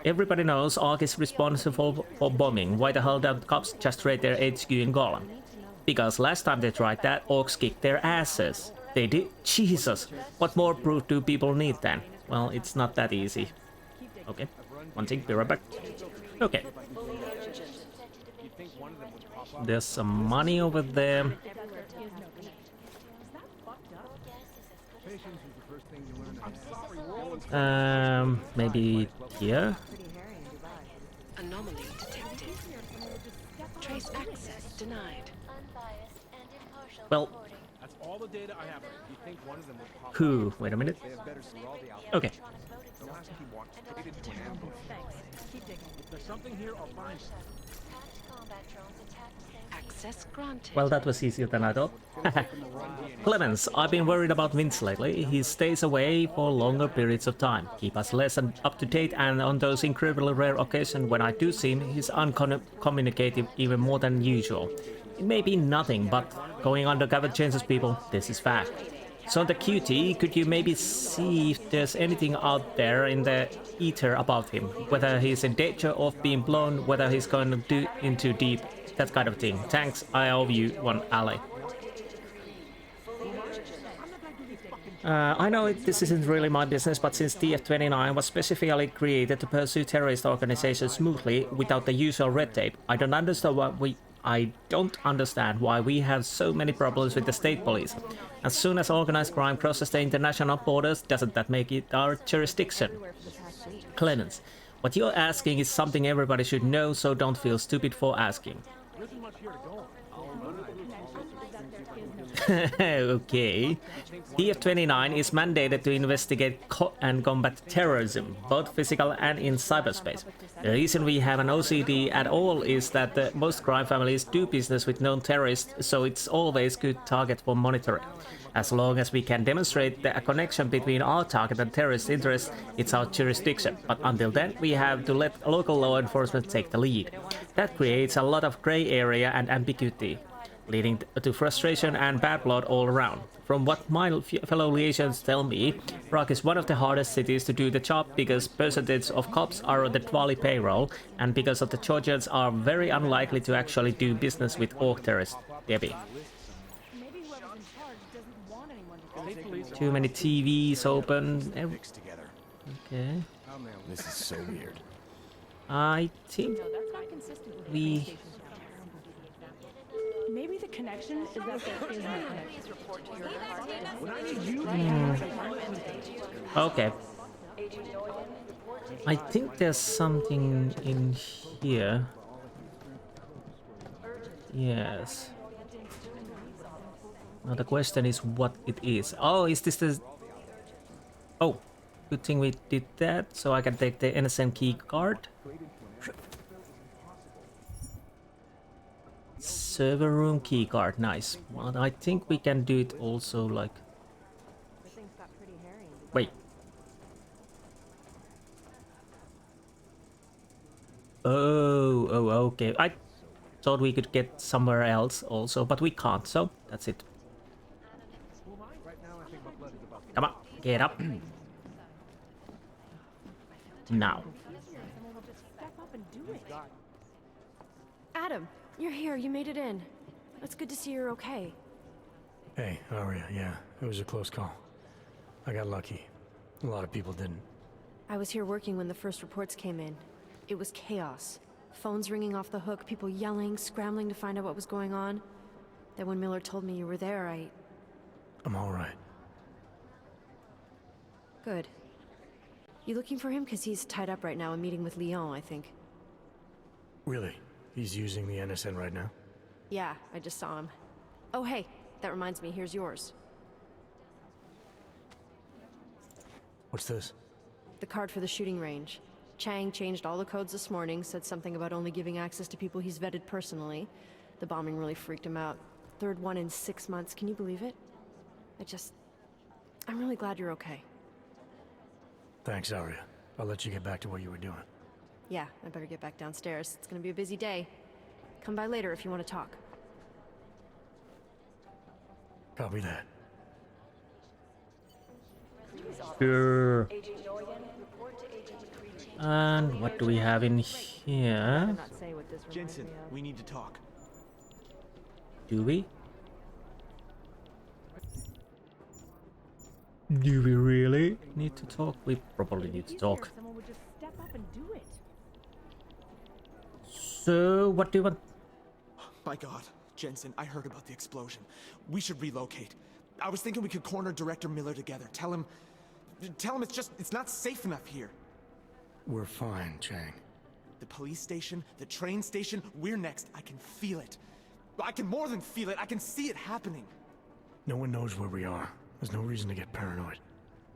Speaker 1: Everybody knows Aug is responsible for bombing. Why the hell don't cops just raid their HQ in Golan? Because last time they tried that, Orcs kicked their asses. They did? Jesus! What more proof do people need then? Well, it's not that easy. Okay, one thing, be right back. Okay. There's some money over there. Maybe here?
Speaker 5: Anomaly detected. Trace access denied.
Speaker 1: Well,
Speaker 15: That's all the data I have. You think one of them would pop
Speaker 1: who? Wait a minute. Okay.
Speaker 15: If there's something here, I'll find it.
Speaker 5: Access granted.
Speaker 1: Well, that was easier than I thought. Clemens, I've been worried about Vince lately. He stays away for longer periods of time. Keep us less up to date, and on those incredibly rare occasions when I do see him, he's uncommunicative even more than usual. It may be nothing, but going undercover changes people. This is fact. So the QT, could you maybe see if there's anything out there in the ether about him? Whether he's in danger of being blown, whether he's going to do in too deep, that kind of thing. Thanks, I owe you one, Ali. I know this isn't really my business, but since TF-29 was specifically created to pursue terrorist organizations smoothly without the usual red tape, I don't understand why we have so many problems with the state police. As soon as organized crime crosses the international borders, doesn't that make it our jurisdiction? Clemens, what you're asking is something everybody should know, so don't feel stupid for asking. Okay. TF-29 is mandated to investigate and combat terrorism, both physical and in cyberspace. The reason we have an OCD at all is that most crime families do business with known terrorists, so it's always good target for monitoring. As long as we can demonstrate a connection between our target and terrorist interests, it's our jurisdiction. But until then, we have to let local law enforcement take the lead. That creates a lot of gray area and ambiguity, leading to frustration and bad blood all around. From what my fellow liaisons tell me, Prague is one of the hardest cities to do the job because percentage of cops are on the Dvali payroll, and because of the Georgians are very unlikely to actually do business with Aug terrorists. Debbie. Too many TVs open. Okay.
Speaker 11: This is so weird.
Speaker 1: I think we...
Speaker 8: Maybe the connection is that there is no connection.
Speaker 1: Okay. I think there's something in here. Yes. Now the question is what it is. Oh, is this the... Oh, good thing we did that, so I can take the NSN key card. Server room key card, nice. Well, I think we can do it also like... Wait. Oh, okay. I thought we could get somewhere else also, but we can't, so that's it. Come on, get up. Now.
Speaker 12: Adam, you're here. You made it in. It's good to see you're okay.
Speaker 4: Hey, Aria, yeah, it was a close call. I got lucky. A lot of people didn't.
Speaker 12: I was here working when the first reports came in. It was chaos. Phones ringing off the hook, people yelling, scrambling to find out what was going on. Then when Miller told me you were there,
Speaker 4: I'm all right.
Speaker 12: Good. You looking for him? Because he's tied up right now and meeting with Leon, I think.
Speaker 4: Really? He's using the NSN right now?
Speaker 12: Yeah, I just saw him. Oh, hey, that reminds me, here's yours.
Speaker 4: What's this?
Speaker 12: The card for the shooting range. Chang changed all the codes this morning, said something about only giving access to people he's vetted personally. The bombing really freaked him out. Third one in 6 months, can you believe it? I'm really glad you're okay.
Speaker 4: Thanks, Aria. I'll let you get back to what you were doing.
Speaker 12: Yeah, I better get back downstairs. It's gonna be a busy day. Come by later if you want to talk.
Speaker 4: Copy that.
Speaker 1: Sure. And what do we have in here?
Speaker 15: Jensen, we need to talk.
Speaker 1: Do we? Do we really need to talk? We probably need to talk. So, what do you want?
Speaker 16: My God, Jensen, I heard about the explosion. We should relocate. I was thinking we could corner Director Miller together. Tell him it's not safe enough here.
Speaker 4: We're fine, Chang.
Speaker 16: The police station, the train station, we're next. I can feel it. I can more than feel it. I can see it happening.
Speaker 4: No one knows where we are. There's no reason to get paranoid.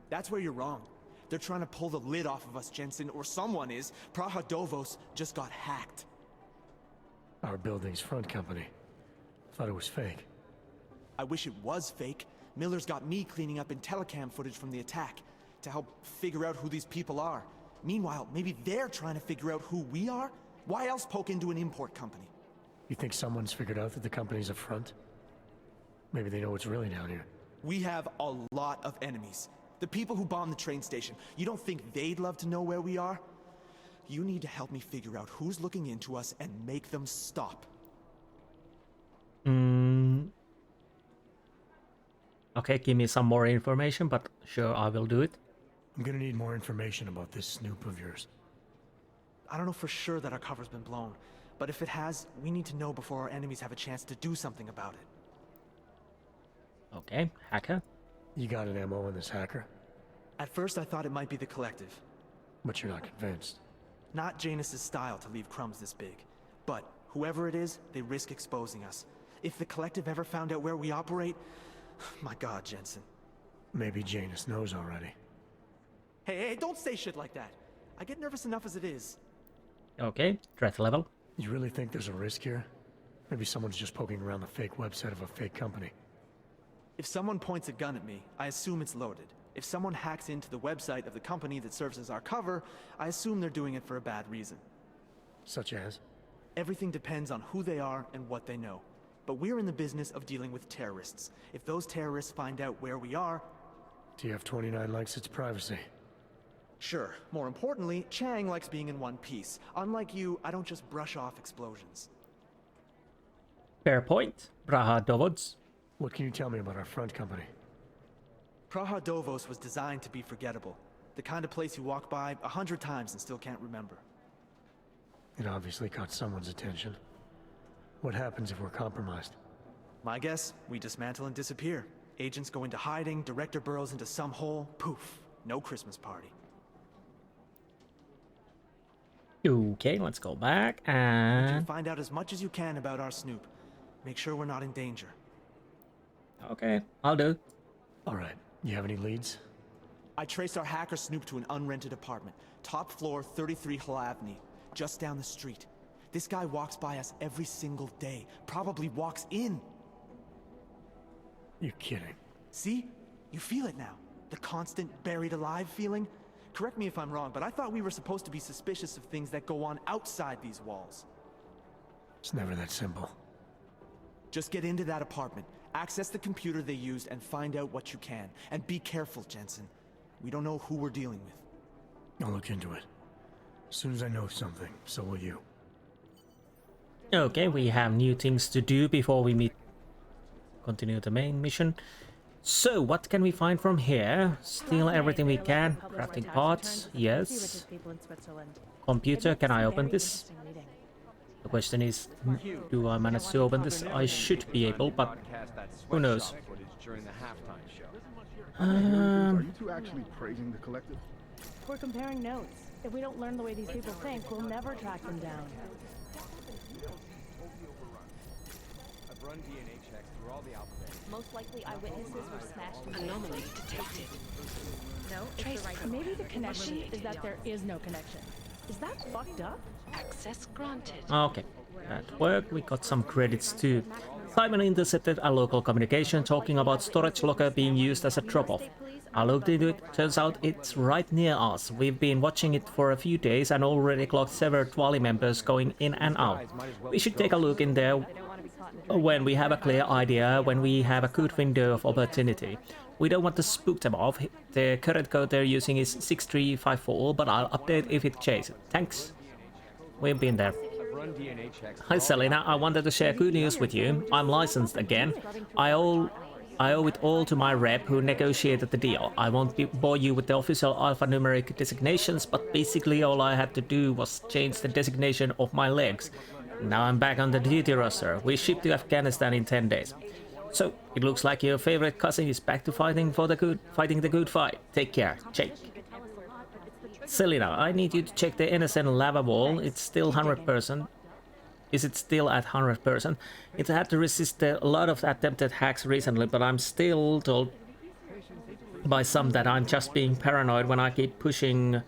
Speaker 16: That's where you're wrong. They're trying to pull the lid off of us, Jensen, or someone is. Praha just got hacked.
Speaker 4: Our building's front company. Thought it was fake.
Speaker 16: I wish it was fake. Miller's got me cleaning up IntelliCam footage from the attack to help figure out who these people are. Meanwhile, maybe they're trying to figure out who we are? Why else poke into an import company?
Speaker 4: You think someone's figured out that the company's a front? Maybe they know what's really down here.
Speaker 16: We have a lot of enemies. The people who bombed the train station. You don't think they'd love to know where we are? You need to help me figure out who's looking into us and make them stop.
Speaker 1: Okay, give me some more information, but sure, I will do it.
Speaker 4: I'm gonna need more information about this snoop of yours.
Speaker 16: I don't know for sure that our cover's been blown, but if it has, we need to know before our enemies have a chance to do something about it.
Speaker 1: Okay, hacker.
Speaker 4: You got an MO in this hacker?
Speaker 16: At first I thought it might be the Collective.
Speaker 4: But you're not convinced.
Speaker 16: Not Janus's style to leave crumbs this big. But whoever it is, they risk exposing us. If the Collective ever found out where we operate... My God, Jensen.
Speaker 4: Maybe Janus knows already.
Speaker 16: Hey, don't say shit like that. I get nervous enough as it is.
Speaker 1: Okay, threat level.
Speaker 4: You really think there's a risk here? Maybe someone's just poking around the fake website of a fake company.
Speaker 16: If someone points a gun at me, I assume it's loaded. If someone hacks into the website of the company that serves as our cover, I assume they're doing it for a bad reason.
Speaker 4: Such as?
Speaker 16: Everything depends on who they are and what they know. But we're in the business of dealing with terrorists. If those terrorists find out where we are...
Speaker 4: TF-29 likes its privacy.
Speaker 16: Sure. More importantly, Chang likes being in one piece. Unlike you, I don't just brush off explosions.
Speaker 1: Fair point. Praha Dovods.
Speaker 4: What can you tell me about our front company?
Speaker 16: Praha Dovos was designed to be forgettable. The kind of place you walk by 100 times and still can't remember.
Speaker 4: It obviously caught someone's attention. What happens if we're compromised?
Speaker 16: My guess, we dismantle and disappear. Agents go into hiding, director burrows into some hole, poof, no Christmas party.
Speaker 1: Okay, let's go back and...
Speaker 16: Find out as much as you can about our snoop. Make sure we're not in danger.
Speaker 1: Okay, I'll do.
Speaker 4: Alright, you have any leads?
Speaker 16: I traced our hacker snoop to an unrented apartment. Top floor, 33 Hlavny, just down the street. This guy walks by us every single day. Probably walks in.
Speaker 4: You're kidding.
Speaker 16: See? You feel it now. The constant buried alive feeling. Correct me if I'm wrong, but I thought we were supposed to be suspicious of things that go on outside these walls.
Speaker 4: It's never that simple.
Speaker 16: Just get into that apartment, access the computer they used, and find out what you can. And be careful, Jensen. We don't know who we're dealing with.
Speaker 4: I'll look into it. As soon as I know something, so will you.
Speaker 1: Okay, we have new things to do before we continue the main mission. So, what can we find from here? Steal everything we can. Crafting parts, yes. Computer, can I open this? The question is, do I manage to open this? I should be able, but who knows?
Speaker 17: Are you two actually praising the Collective?
Speaker 8: We're comparing notes. If we don't learn the way these people think, we'll never track them down.
Speaker 11: I've run DNA checks through all the alphabet.
Speaker 9: Most likely eyewitnesses were smashed.
Speaker 5: Anomaly detected.
Speaker 9: No,
Speaker 5: Trace
Speaker 9: it's the right.
Speaker 8: Maybe the connection is that there is no connection. Is that fucked up?
Speaker 5: Access granted.
Speaker 1: Okay, at work we got some credits too. Simon intercepted a local communication talking about storage locker being used as a drop-off. I looked into it, turns out it's right near us. We've been watching it for a few days and already clocked several Twali members going in and out. We should take a look in there when we have a clear idea, when we have a good window of opportunity. We don't want to spook them off. The current code they're using is 6354, but I'll update if it changes. Thanks. We've been there. Hi Selena, I wanted to share good news with you. I'm licensed again. I owe it all to my rep who negotiated the deal. I won't bore you with the official alphanumeric designations, but basically all I had to do was change the designation of my legs. Now I'm back on the duty roster. We ship to Afghanistan in 10 days. So, it looks like your favorite cousin is back to fighting the good fight. Take care, Jake. Selena, I need you to check the NSN lava wall. It's still 100%. Is it still at 100%? It had to resist a lot of attempted hacks recently, but I'm still told by some that I'm just being paranoid when I keep pushing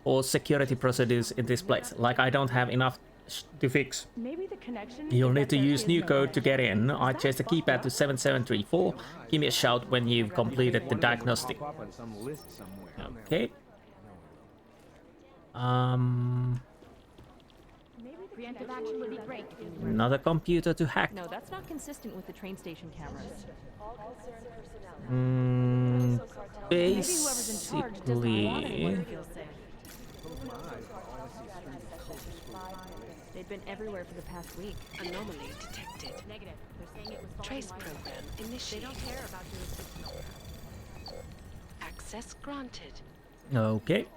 Speaker 1: for security procedures in this place. Like I don't have enough to fix.
Speaker 8: Maybe the connection.
Speaker 1: You'll need to use new code to get in. I changed the keypad to 7734. Give me a shout when you've completed the diagnostic. Okay.
Speaker 8: Preemptive action would be great.
Speaker 1: Another computer to hack.
Speaker 9: No, that's not consistent with the train station cameras.
Speaker 1: Basically,
Speaker 12: They'd been everywhere for the past week.
Speaker 5: Anomaly detected.
Speaker 12: Negative. They're saying it was
Speaker 5: Trace program initiated.
Speaker 12: They don't care about jurisdictional.
Speaker 5: Access granted.
Speaker 1: Okay.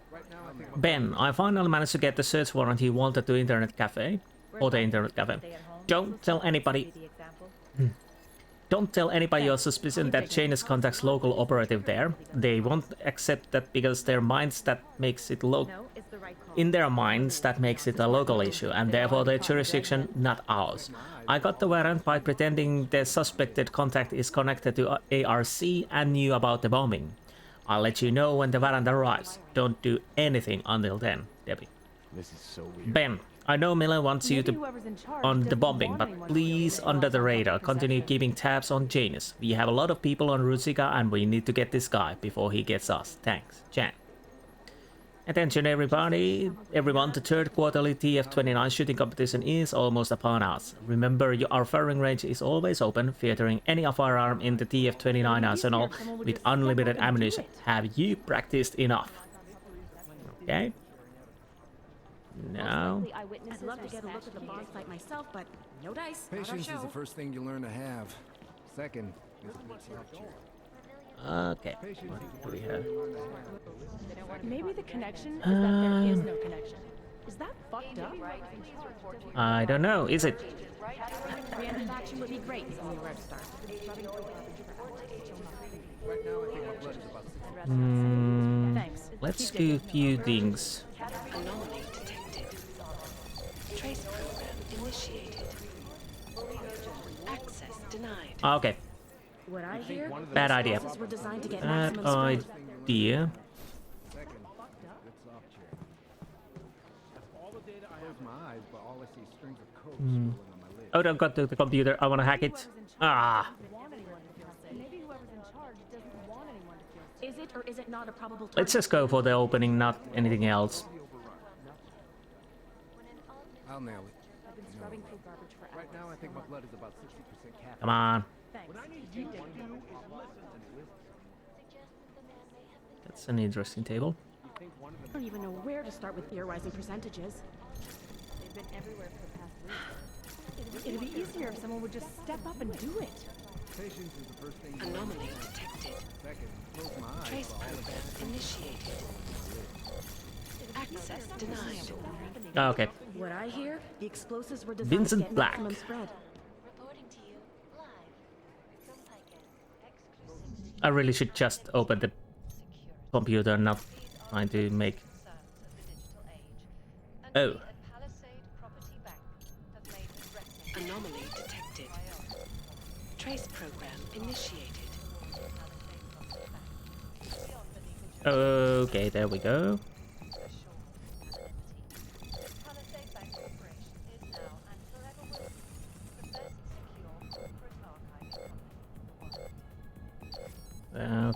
Speaker 1: Ben, I finally managed to get the search warrant you wanted to Internet Cafe. Or the Internet Cafe. Don't tell anybody. Don't tell anybody your suspicion that Janus contacts local operative there. They won't accept that because their minds that makes it in their minds that makes it a local issue, and therefore their jurisdiction, not ours. I got the warrant by pretending the suspected contact is connected to ARC and knew about the bombing. I'll let you know when the warrant arrives. Don't do anything until then, Debbie.
Speaker 11: This is so weird.
Speaker 1: Ben, I know Miller wants you to on the bombing, but please, under the radar, continue keeping tabs on Janus. We have a lot of people on Ruzica and we need to get this guy before he gets us. Thanks, Jan. Attention everyone, the third quarterly TF-29 shooting competition is almost upon us. Remember, our firing range is always open, featuring any firearm in the TF-29 arsenal with unlimited ammunition. Have you practiced enough? Okay. No.
Speaker 12: I'd love to get a look at the boss fight myself, but no dice.
Speaker 7: Patience is the first thing you learn to have. Second is a good structure.
Speaker 1: Okay. What do we have?
Speaker 8: Maybe the connection is that there is no connection. Is that fucked up?
Speaker 1: I don't know. Is it?
Speaker 12: Reanimaction would be great on your red star.
Speaker 1: Let's do a few things.
Speaker 5: Anomaly detected. Trace program initiated. Access denied.
Speaker 1: Okay.
Speaker 12: What I hear,
Speaker 1: bad idea. Bad idea. Oh, don't got to the computer. I want to hack it. Ah.
Speaker 12: Is it or is it not a probable target?
Speaker 1: Let's just go for the opening, not anything else.
Speaker 7: I'll nail it. I've been scrubbing through garbage for hours. Right now, I think my blood is about 60% caffeine.
Speaker 1: Come on. That's an interesting table.
Speaker 12: I don't even know where to start with theorizing percentages. They've been everywhere for the past week.
Speaker 8: It'd be easier if someone would just step up and do it.
Speaker 7: Patience is the first thing you
Speaker 5: Anomaly detected.
Speaker 7: Second, close my eyes.
Speaker 5: Trace program initiated. Access denied.
Speaker 1: Okay.
Speaker 12: What I hear, the explosives were designed
Speaker 1: Vincent
Speaker 12: to get
Speaker 1: Black.
Speaker 12: maximum spread.
Speaker 1: I really should just open the computer, not trying to make. Oh.
Speaker 5: Anomaly detected. Trace program initiated.
Speaker 1: Okay, there we go.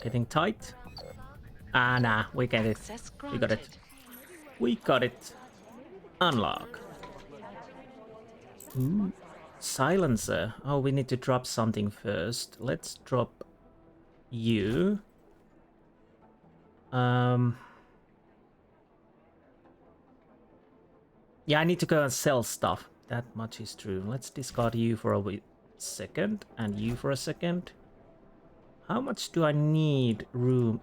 Speaker 1: Getting tight. Ah, nah, we get it. We got it. We got it. Unlock. Ooh. Silencer. Oh, we need to drop something first. Let's drop you. Yeah, I need to go and sell stuff. That much is true. Let's discard you for a second and you for a second. How much do I need room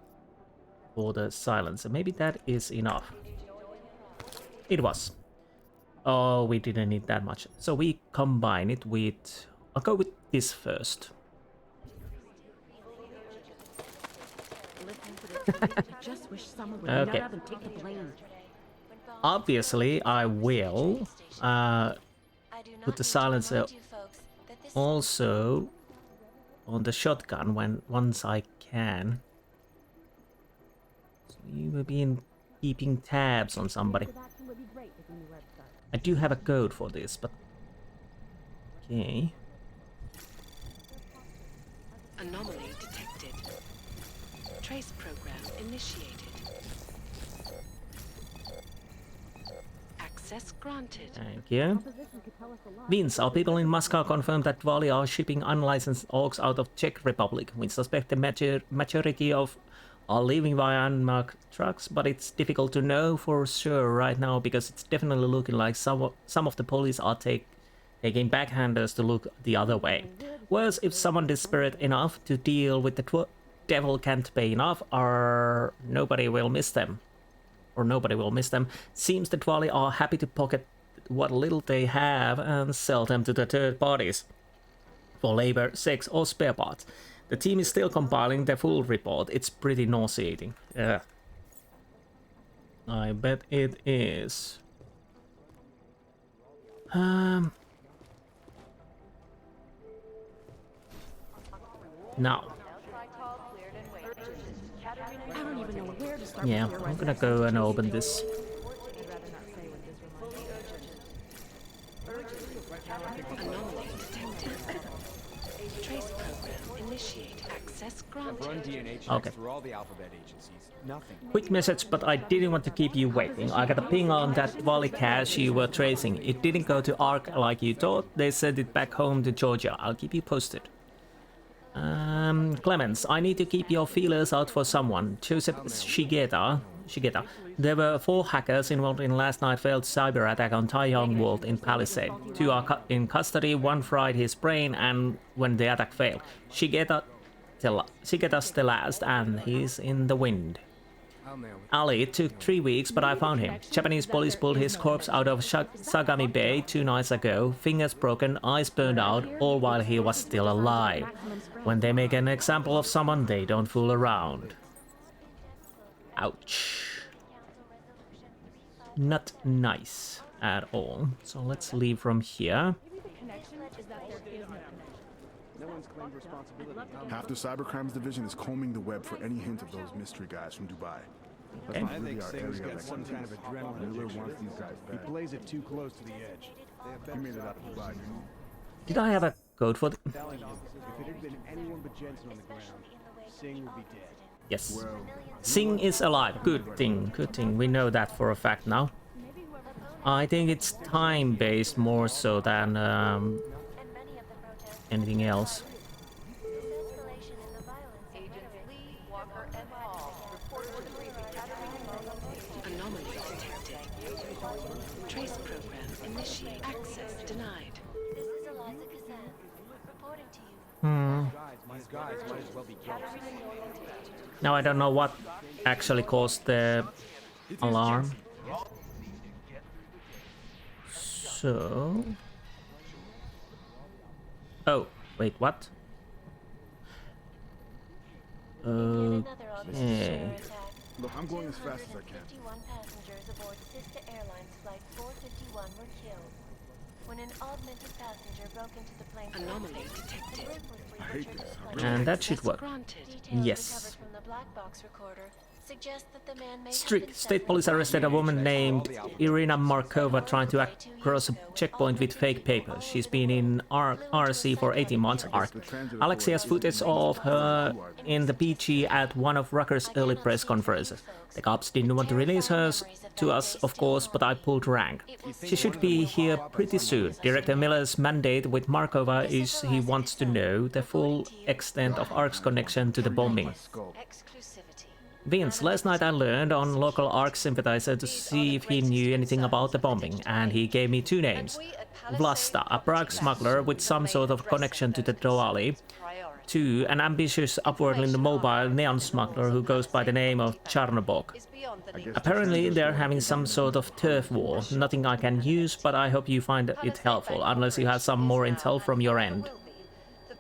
Speaker 1: for the silencer? Maybe that is enough. It was. Oh, we didn't need that much. So we combine it with... I'll go with this first.
Speaker 12: Just wish someone would
Speaker 1: Okay.
Speaker 12: nut up and take the blame.
Speaker 1: Obviously, I will put the silencer also on the shotgun once I can. So you will be keeping tabs on somebody. I do have a code for this, but okay.
Speaker 5: Anomaly detected. Trace program initiated. Access granted.
Speaker 1: Thank you. Vince, our people in Moscow confirmed that Vali are shipping unlicensed orcs out of Czech Republic. We suspect the majority of are leaving via unmarked trucks, but it's difficult to know for sure right now because it's definitely looking like some of the police are taking backhanders to look the other way. Whereas if someone desperate enough to deal with the devil can't pay enough, or nobody will miss them. Seems the Dwali are happy to pocket what little they have and sell them to the third parties for labor, sex or spare parts. The team is still compiling the full report. It's pretty nauseating. Yeah. I bet it is. Now.
Speaker 8: I don't even know where to start.
Speaker 1: Yeah, I'm gonna go and open this.
Speaker 5: Anomaly detected. Trace program initiate. Access granted.
Speaker 11: Run DNA checks
Speaker 1: Okay.
Speaker 11: through all the alphabet agencies. Nothing.
Speaker 1: Quick message, but I didn't want to keep you waiting. I got a ping on that Valley cache you were tracing. It didn't go to Ark like you thought. They sent it back home to Georgia. I'll keep you posted. Clemens, I need to keep your feelers out for someone. Joseph Shigeta. There were 4 hackers involved in last night's failed cyber attack on Taiyang Vault in Palisade. 2 are in custody, 1 fried his brain and when the attack failed. Shigeta's the last and he's in the wind. Ali, it took 3 weeks, but I found him. Japanese police pulled his corpse out of Sagami Bay 2 nights ago. Fingers broken, eyes burned out, all while he was still alive. When they make an example of someone, they don't fool around. Ouch. Not nice at all. So let's leave from here.
Speaker 17: Half the Cybercrimes Division is combing the web for any hint of those mystery guys from Dubai. That's
Speaker 1: Okay.
Speaker 17: not
Speaker 15: I
Speaker 17: really
Speaker 15: think
Speaker 17: our
Speaker 15: Singh's
Speaker 17: area
Speaker 15: got
Speaker 17: of
Speaker 15: some kind of
Speaker 17: expertise.
Speaker 15: adrenaline
Speaker 17: Miller
Speaker 15: addiction.
Speaker 17: wants these guys
Speaker 15: He
Speaker 17: back.
Speaker 15: plays it too close to the edge.
Speaker 17: He made it out of Dubai, you know.
Speaker 1: Did I have a code for
Speaker 15: Telling you, if it had been anyone but Jensen on the ground, Singh would be dead.
Speaker 1: Yes. Singh is alive. Good thing. Good thing. We know that for a fact now. I think it's time-based more so than anything else.
Speaker 5: Anomaly detected. Trace program initiate. Access denied.
Speaker 10: This is Eliza Kazan, reporting to you.
Speaker 11: These guys might as well be ghosts.
Speaker 1: Now I don't know what actually caused the alarm. So... Oh, wait, what? Okay.
Speaker 17: Look, I'm going as fast as I can.
Speaker 10: 51 passengers aboard Sister Airlines Flight 451 were killed when an augmented passenger broke into the plane's
Speaker 5: Anomaly detected.
Speaker 17: I hate this.
Speaker 1: And that should work.
Speaker 5: Granted.
Speaker 10: Details
Speaker 1: Yes.
Speaker 10: recovered from the black box recorder suggest that the man may have
Speaker 1: Strict.
Speaker 10: been
Speaker 1: State police arrested a woman named Irina Markova trying to cross a checkpoint with fake papers. She's been in RC for 18 months. Alexei has footage of her in the PG at one of Rucker's early press conferences. The cops didn't want to release her to us, of course, but I pulled rank. She should be here pretty soon. Director Miller's mandate with Markova is he wants to know the full extent of ARC's connection to the bombing. Vince, last night I learned on local ARC sympathizer to see if he knew anything about the bombing, and he gave me 2 names. Vlasta, a Prague smuggler with some sort of connection to the Dwali. 2, an ambitious, upwardly mobile neon smuggler who goes by the name of Charnobog. Apparently they're having some sort of turf war. Nothing I can use, but I hope you find it helpful, unless you have some more intel from your end.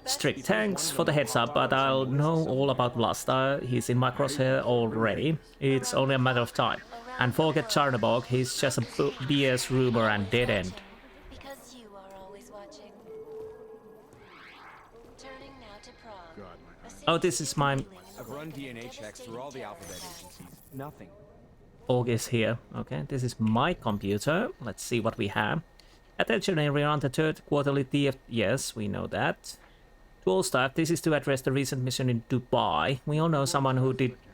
Speaker 1: Strict, thanks for the heads up, but I'll know all about Vlasta. He's in my crosshair already. It's only a matter of time. And forget Charnobog, he's just a BS rumor and dead end.
Speaker 10: Because you are always watching. Turning now to Prague.
Speaker 1: Oh, this is my...
Speaker 11: I've run DNA checks through all the alphabet agencies. Nothing.
Speaker 1: Aug is here. Okay, this is my computer. Let's see what we have. Attention everyone, the 3rd quarterly DF... Yes, we know that. To all staff, this is to address the recent mission in Dubai. We all know someone who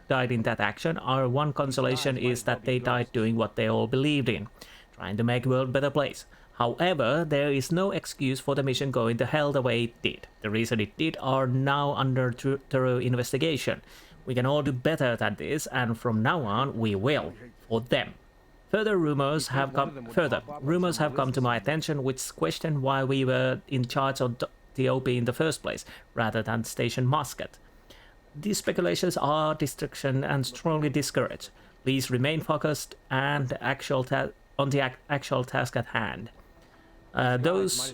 Speaker 1: died in that action. Our one consolation is that they died doing what they all believed in, trying to make the world a better place. However, there is no excuse for the mission going to hell the way it did. The reason it did are now under thorough investigation. We can all do better than this, and from now on, we will. For them. Further rumors have come to my attention which question why we were in charge of the OP in the first place, rather than Station Muscat. These speculations are distraction and strongly discouraged. Please remain focused and on the actual task at hand. Those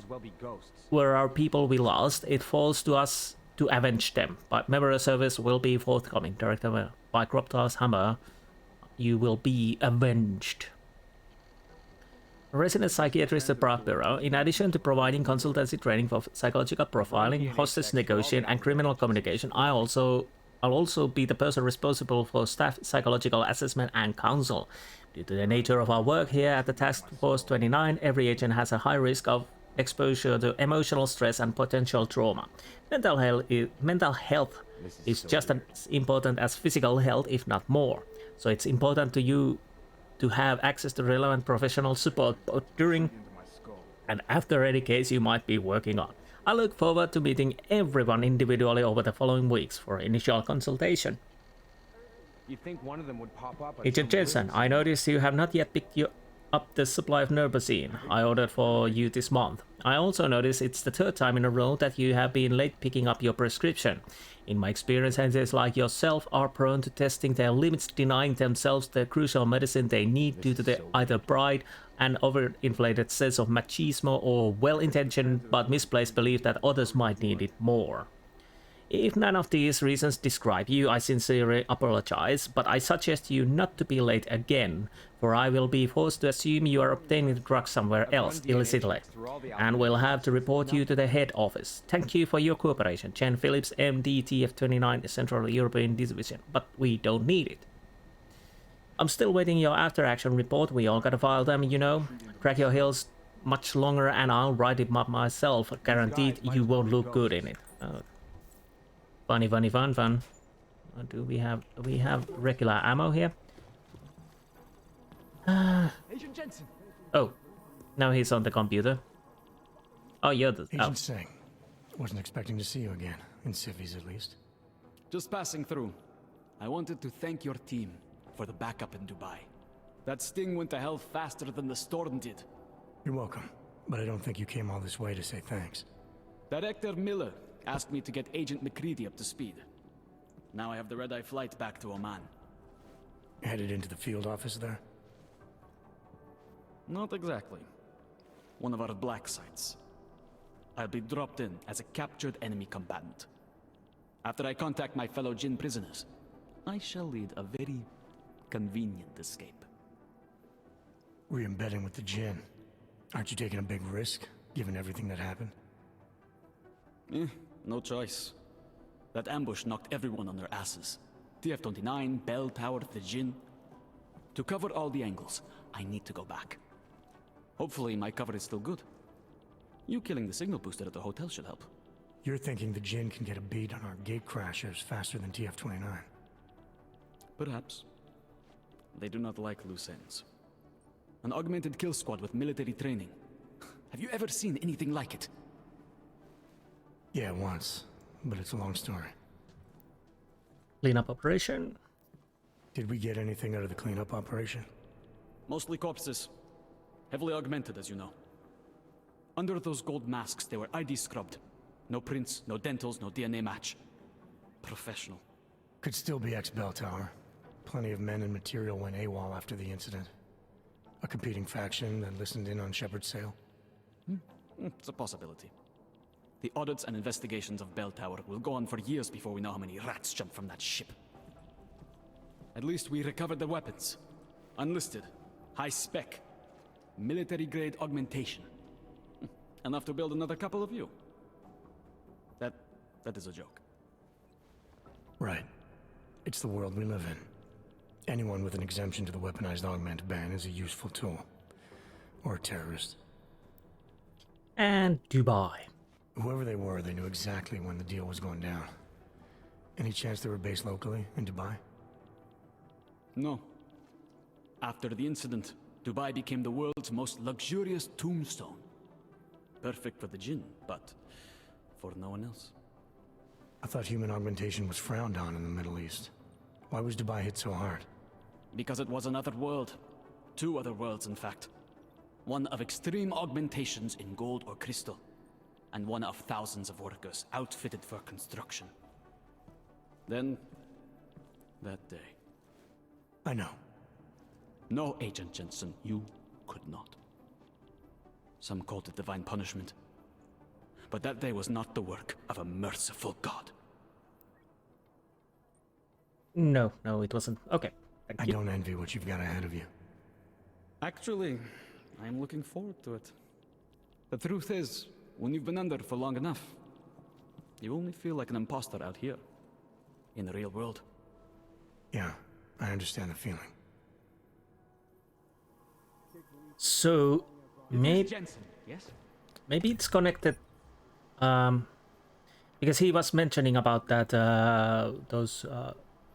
Speaker 1: were our people we lost. It falls to us to avenge them, but memorial service will be forthcoming. Directed by Kropta's Hammer, you will be avenged. Resident psychiatrist at Prague Bureau, in addition to providing consultancy training for psychological profiling, hostage negotiation, and criminal communication, I'll also be the person responsible for staff psychological assessment and counsel. Due to the nature of our work here at the Task Force 29, every agent has a high risk of exposure to emotional stress and potential trauma. Mental health is just as important as physical health, if not more. So it's important to you to have access to relevant professional support both during and after any case you might be working on. I look forward to meeting everyone individually over the following weeks for initial consultation.
Speaker 11: You think one of them would pop up?
Speaker 1: Agent Jensen, I noticed you have not yet picked up the supply of Nurbazine I ordered for you this month. I also noticed it's the third time in a row that you have been late picking up your prescription. In my experience, agents like yourself are prone to testing their limits, denying themselves the crucial medicine they need due to the either pride and overinflated sense of machismo or well-intentioned but misplaced belief that others might need it more. If none of these reasons describe you, I sincerely apologize, but I suggest you not to be late again, for I will be forced to assume you are obtaining the drug somewhere else, illicitly, and will have to report you to the head office. Thank you for your cooperation, Chen Phillips, MD, TF-29, Central European Division, but we don't need it. I'm still waiting your after-action report. We all gotta file them, you know. Drag your heels much longer and I'll write it up myself. Guaranteed you won't look good in it. Funny. Do we have regular ammo here?
Speaker 15: Agent Jensen.
Speaker 1: Oh, now he's on the computer. Oh, you're the...
Speaker 4: Agent Singh. Wasn't expecting to see you again. In civvies, at least.
Speaker 18: Just passing through. I wanted to thank your team for the backup in Dubai. That sting went to hell faster than the storm did.
Speaker 4: You're welcome. But I don't think you came all this way to say thanks.
Speaker 18: Director Miller asked me to get Agent McCready up to speed. Now I have the red-eye flight back to Oman.
Speaker 4: Headed into the field office there?
Speaker 18: Not exactly. One of our black sites. I'll be dropped in as a captured enemy combatant. After I contact my fellow Jinn prisoners, I shall lead a very convenient escape.
Speaker 4: Re-embedding with the Jinn. Aren't you taking a big risk, given everything that happened?
Speaker 18: No choice. That ambush knocked everyone on their asses. TF-29, Bell Tower, the Jinn. To cover all the angles, I need to go back. Hopefully my cover is still good. You killing the signal booster at the hotel should help.
Speaker 4: You're thinking the Jinn can get a beat on our gate crashers faster than TF-29?
Speaker 18: Perhaps. They do not like loose ends. An augmented kill squad with military training. Have you ever seen anything like it?
Speaker 4: Yeah, once. But it's a long story.
Speaker 1: Cleanup operation?
Speaker 4: Did we get anything out of the cleanup operation?
Speaker 18: Mostly corpses. Heavily augmented, as you know. Under those gold masks, they were ID scrubbed. No prints, no dentals, no DNA match. Professional.
Speaker 4: Could still be ex-Bell Tower. Plenty of men and material went AWOL after the incident. A competing faction that listened in on Shepard's sale.
Speaker 18: It's a possibility. The audits and investigations of Bell Tower will go on for years before we know how many rats jumped from that ship. At least we recovered their weapons. Unlisted. High spec. Military-grade augmentation. Enough to build another couple of you. That is a joke.
Speaker 4: Right. It's the world we live in. Anyone with an exemption to the weaponized augment ban is a useful tool. Or a terrorist.
Speaker 1: And Dubai.
Speaker 4: Whoever they were, they knew exactly when the deal was going down. Any chance they were based locally in Dubai?
Speaker 18: No. After the incident, Dubai became the world's most luxurious tombstone. Perfect for the Jinn, but for no one else.
Speaker 4: I thought human augmentation was frowned on in the Middle East. Why was Dubai hit so hard?
Speaker 18: Because it was another world. 2 other worlds, in fact. One of extreme augmentations in gold or crystal, and one of thousands of workers outfitted for construction. Then, that day.
Speaker 4: I know.
Speaker 18: No, Agent Jensen, you could not. Some called it divine punishment. But that day was not the work of a merciful God.
Speaker 1: No, it wasn't. Okay.
Speaker 4: I don't envy what you've got ahead of you.
Speaker 18: Actually, I'm looking forward to it. The truth is, when you've been under for long enough, you only feel like an imposter out here, in the real world.
Speaker 4: Yeah, I understand the feeling.
Speaker 1: So, maybe
Speaker 11: Jensen, yes?
Speaker 1: Maybe it's connected, because he was mentioning about that those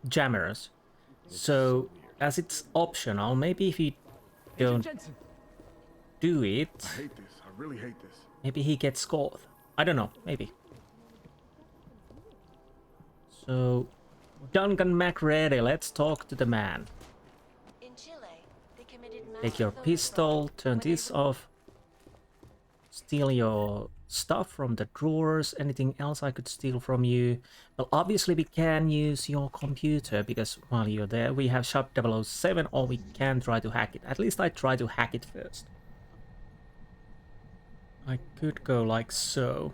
Speaker 1: jammers. So, as it's optional, maybe if you don't do it,
Speaker 17: I hate this. I really hate this.
Speaker 1: maybe he gets scored. I don't know. Maybe. So, Duncan MacReady, let's talk to the man.
Speaker 10: In Chile, they committed mass
Speaker 1: Take your
Speaker 10: voter
Speaker 1: pistol,
Speaker 10: fraud
Speaker 1: turn
Speaker 10: when they
Speaker 1: this off. Steal your stuff from the drawers. Anything else I could steal from you? Well, obviously we can use your computer because while you're there we have Shop 007, or we can try to hack it. At least I try to hack it first. I could go like so.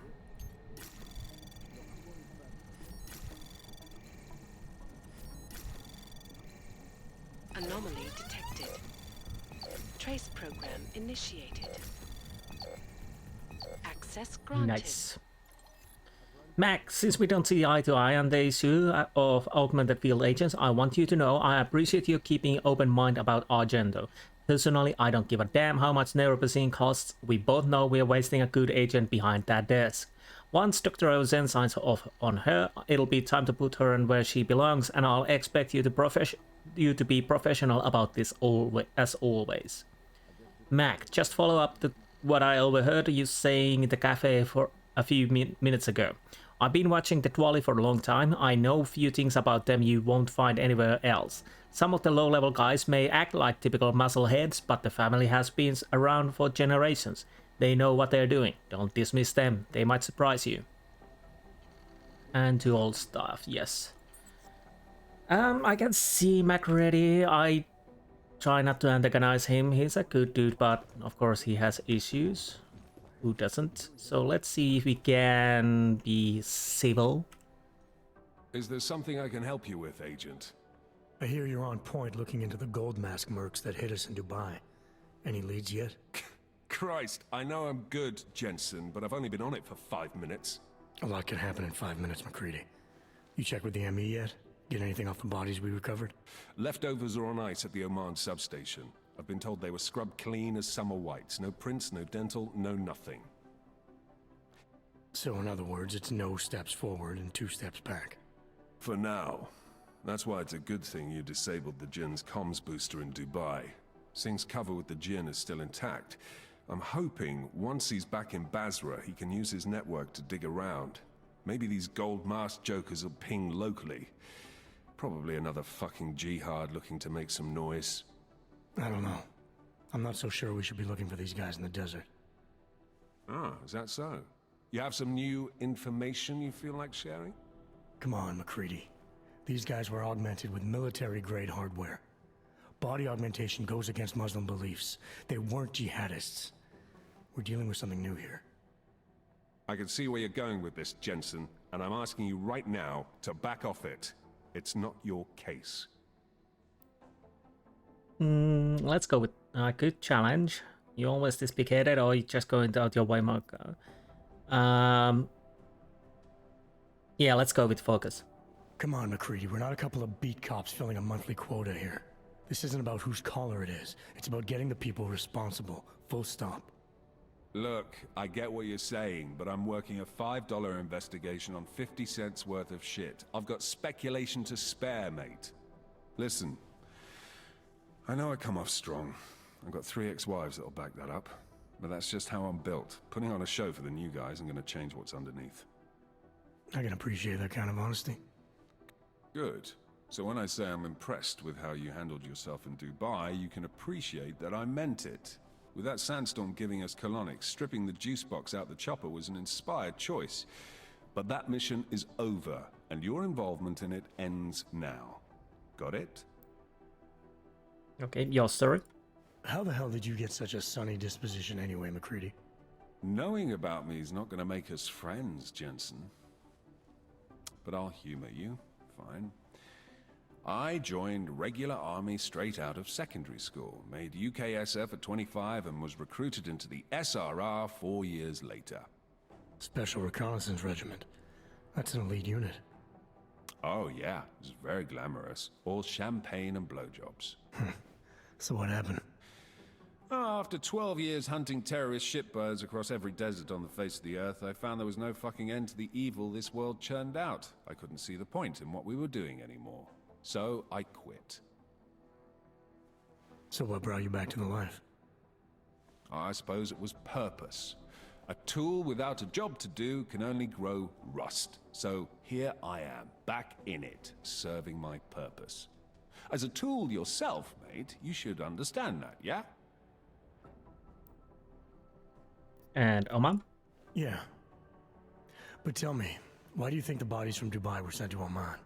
Speaker 5: Anomaly detected. Trace program initiated. Access granted.
Speaker 1: Nice. Max, since we don't see eye to eye on the issue of augmented field agents, I want you to know I appreciate you keeping open mind about our agenda. Personally, I don't give a damn how much neuropozyne costs. We both know we're wasting a good agent behind that desk. Once Dr. Ozen signs off on her, it'll be time to put her in where she belongs, and I'll expect you to be professional about this as always. Mac, just follow up to what I overheard you saying in the cafe for a few minutes ago. I've been watching the Twali for a long time. I know a few things about them you won't find anywhere else. Some of the low-level guys may act like typical muscleheads, but the family has been around for generations. They know what they're doing. Don't dismiss them. They might surprise you. And to old stuff, yes. I can see MacReady. I try not to antagonize him. He's a good dude, but of course he has issues. Who doesn't? So let's see if we can be civil.
Speaker 13: Is there something I can help you with, Agent?
Speaker 4: I hear you're on point looking into the gold mask mercs that hit us in Dubai. Any leads yet?
Speaker 13: Christ, I know I'm good, Jensen, but I've only been on it for 5 minutes.
Speaker 4: A lot can happen in 5 minutes, MacReady. You checked with the ME yet? Get anything off the bodies we recovered?
Speaker 13: Leftovers are on ice at the Oman substation. I've been told they were scrubbed clean as summer whites. No prints, no dental, no nothing.
Speaker 4: So in other words, it's no steps forward and 2 steps back.
Speaker 13: For now. That's why it's a good thing you disabled the Jinn's comms booster in Dubai. Singh's cover with the Jinn is still intact. I'm hoping once he's back in Basra, he can use his network to dig around. Maybe these gold masked jokers will ping locally. Probably another fucking jihad looking to make some noise.
Speaker 4: I don't know. I'm not so sure we should be looking for these guys in the desert.
Speaker 13: Ah, is that so? You have some new information you feel like sharing?
Speaker 4: Come on, MacReady. These guys were augmented with military-grade hardware. Body augmentation goes against Muslim beliefs. They weren't jihadists. We're dealing with something new here.
Speaker 13: I can see where you're going with this, Jensen, and I'm asking you right now to back off it. It's not your case.
Speaker 1: Let's go with a good challenge. You always this big-headed, or you just going out your way, Mark? Yeah, let's go with focus.
Speaker 4: Come on, MacReady. We're not a couple of beat cops filling a monthly quota here. This isn't about whose collar it is. It's about getting the people responsible. Full stop.
Speaker 13: Look, I get what you're saying, but I'm working a $5 investigation on 50 cents worth of shit. I've got speculation to spare, mate. Listen, I know I come off strong. I've got 3 ex-wives that'll back that up. But that's just how I'm built. Putting on a show for the new guys and gonna change what's underneath.
Speaker 4: I can appreciate that kind of honesty.
Speaker 13: Good. So when I say I'm impressed with how you handled yourself in Dubai, you can appreciate that I meant it. With that sandstorm giving us colonics, stripping the juice box out the chopper was an inspired choice. But that mission is over, and your involvement in it ends now. Got it?
Speaker 1: Okay, your story.
Speaker 4: How the hell did you get such a sunny disposition anyway, McCready?
Speaker 13: Knowing about me is not going to make us friends, Jensen. But I'll humor you. Fine. I joined regular army straight out of secondary school, made UKSF at 25 and was recruited into the SRR 4 years later.
Speaker 4: Special Reconnaissance Regiment. That's an elite unit.
Speaker 13: Oh yeah, it's very glamorous. All champagne and blowjobs.
Speaker 4: So what happened?
Speaker 13: After 12 years hunting terrorist shitbirds across every desert on the face of the earth, I found there was no fucking end to the evil this world churned out. I couldn't see the point in what we were doing anymore. So I quit.
Speaker 4: So what brought you back to the life?
Speaker 13: I suppose it was purpose. A tool without a job to do can only grow rust. So here I am, back in it, serving my purpose. As a tool yourself, mate, you should understand that, yeah?
Speaker 1: And Oman?
Speaker 4: Yeah. But tell me, why do you think the bodies from Dubai were sent to Oman?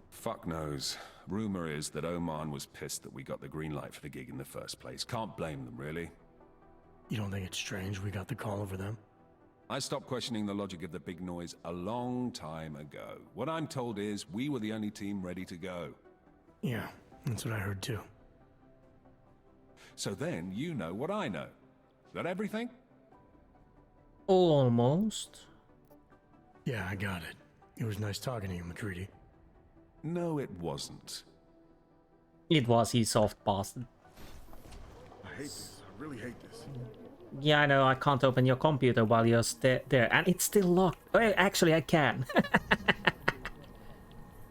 Speaker 13: Fuck knows. Rumor is that Oman was pissed that we got the green light for the gig in the first place. Can't blame them, really.
Speaker 4: You don't think it's strange we got the call over them?
Speaker 13: I stopped questioning the logic of the big noise a long time ago. What I'm told is we were the only team ready to go.
Speaker 4: Yeah, that's what I heard too.
Speaker 13: So then you know what I know. Is that everything?
Speaker 1: Almost.
Speaker 4: Yeah, I got it. It was nice talking to you, McCready.
Speaker 13: No, it wasn't.
Speaker 1: It was, you soft bastard.
Speaker 17: I hate this. I really hate this.
Speaker 1: Yeah, I know, I can't open your computer while you're there, and it's still locked. Oh, actually, I can.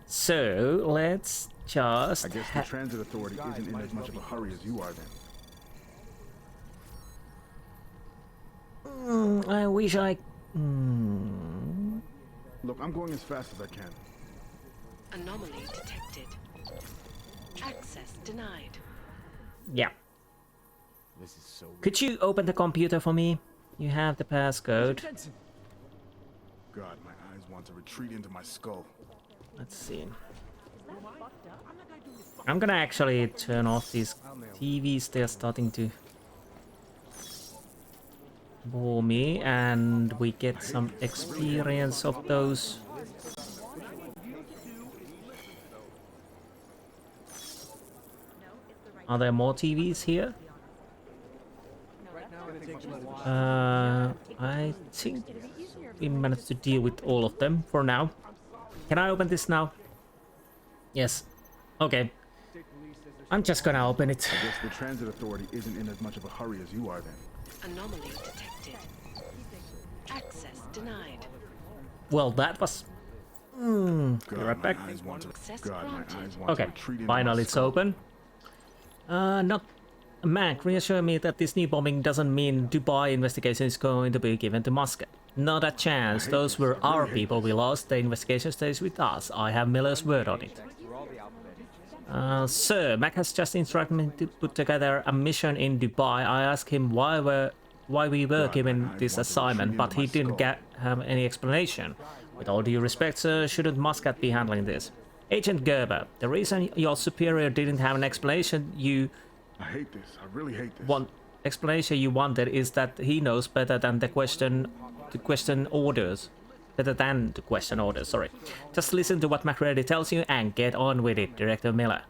Speaker 1: So, let's just...
Speaker 17: I guess the transit authority isn't in as much of a hurry as you are then.
Speaker 1: I wish I...
Speaker 17: Look, I'm going as fast as I can.
Speaker 5: Anomaly detected. Access denied.
Speaker 1: Yeah.
Speaker 11: This is so weird.
Speaker 1: Could you open the computer for me? You have the passcode.
Speaker 17: God, my eyes want to retreat into my skull.
Speaker 1: Let's see. I'm gonna actually turn off these TVs. They're starting to bore me, and we get some experience of those. Are there more TVs here? I think we managed to deal with all of them for now. Can I open this now? Yes. Okay. I'm just gonna open it.
Speaker 17: I guess the transit authority isn't in as much of a hurry as you are then.
Speaker 5: Anomaly detected. Access denied.
Speaker 1: Well, that was... be right back. Okay, finally it's open. Not... Mac, reassure me that this new bombing doesn't mean Dubai investigation is going to be given to Muscat. Not a chance. Those were our people we lost. The investigation stays with us. I have Miller's word on it. Sir, Mac has just instructed me to put together a mission in Dubai. I asked him why we were given this assignment, but he didn't have any explanation. With all due respect, sir, shouldn't Muscat be handling this? Agent Gerber, the reason your superior didn't have an explanation
Speaker 17: I hate this. I really hate this.
Speaker 1: One explanation you wanted is that he knows better than to question orders. Better than to question orders, sorry. Just listen to what McCready tells you and get on with it, Director Miller.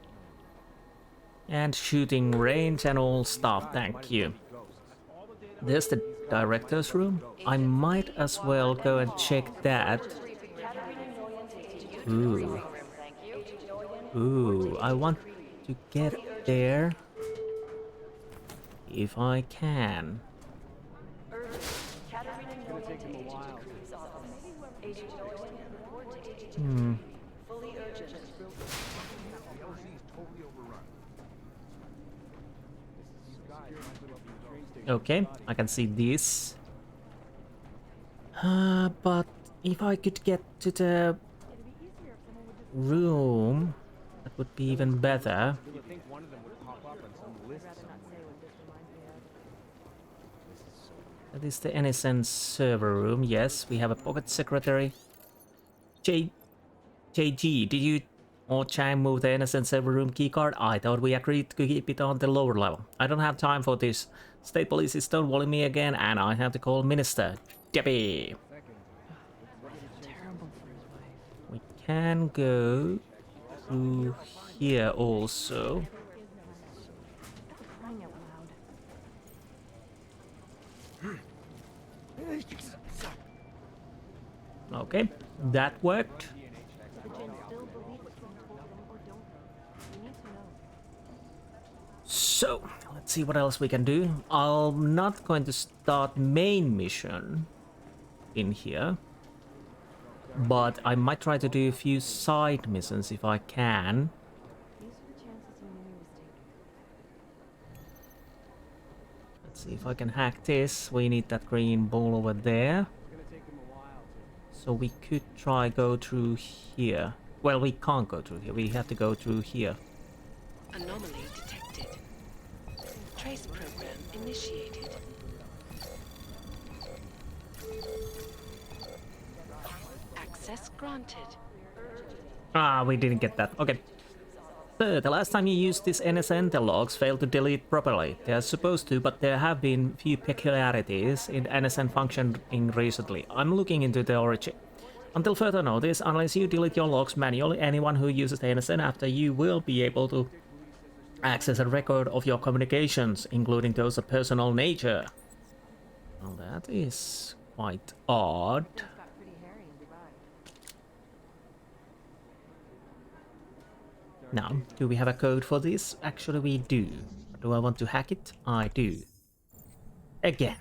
Speaker 1: And shooting range and all stuff, thank you. There's the director's room. I might as well go and check that. Ooh. Ooh, I want to get there. If I can. Okay, I can see this. But if I could get to the room That would be even better.
Speaker 11: You would think one of them would pop up on some list somewhere.
Speaker 1: That is the NSN server room. Yes, we have a pocket secretary. JG, did you or Chang move the NSN server room keycard? I thought we agreed to keep it on the lower level. I don't have time for this. State police is stonewalling me again, and I have to call Minister Debbie. We can go through here also. Okay, that worked. So, let's see what else we can do. I'm not going to start main mission in here, but I might try to do a few side missions if I can. Let's see if I can hack this. We need that green ball over there. So we could try go through here. Well, we can't go through here. We have to go through here.
Speaker 5: Anomaly detected. Trace program initiated. Access granted.
Speaker 1: Ah, we didn't get that. Okay. So, the last time you used this NSN, the logs failed to delete properly. They are supposed to, but there have been few peculiarities in NSN functioning recently. I'm looking into the origin. Until further notice, unless you delete your logs manually, anyone who uses the NSN after you will be able to access a record of your communications, including those of personal nature. Well, that is quite odd. Now, do we have a code for this? Actually, we do. Do I want to hack it? I do. Again.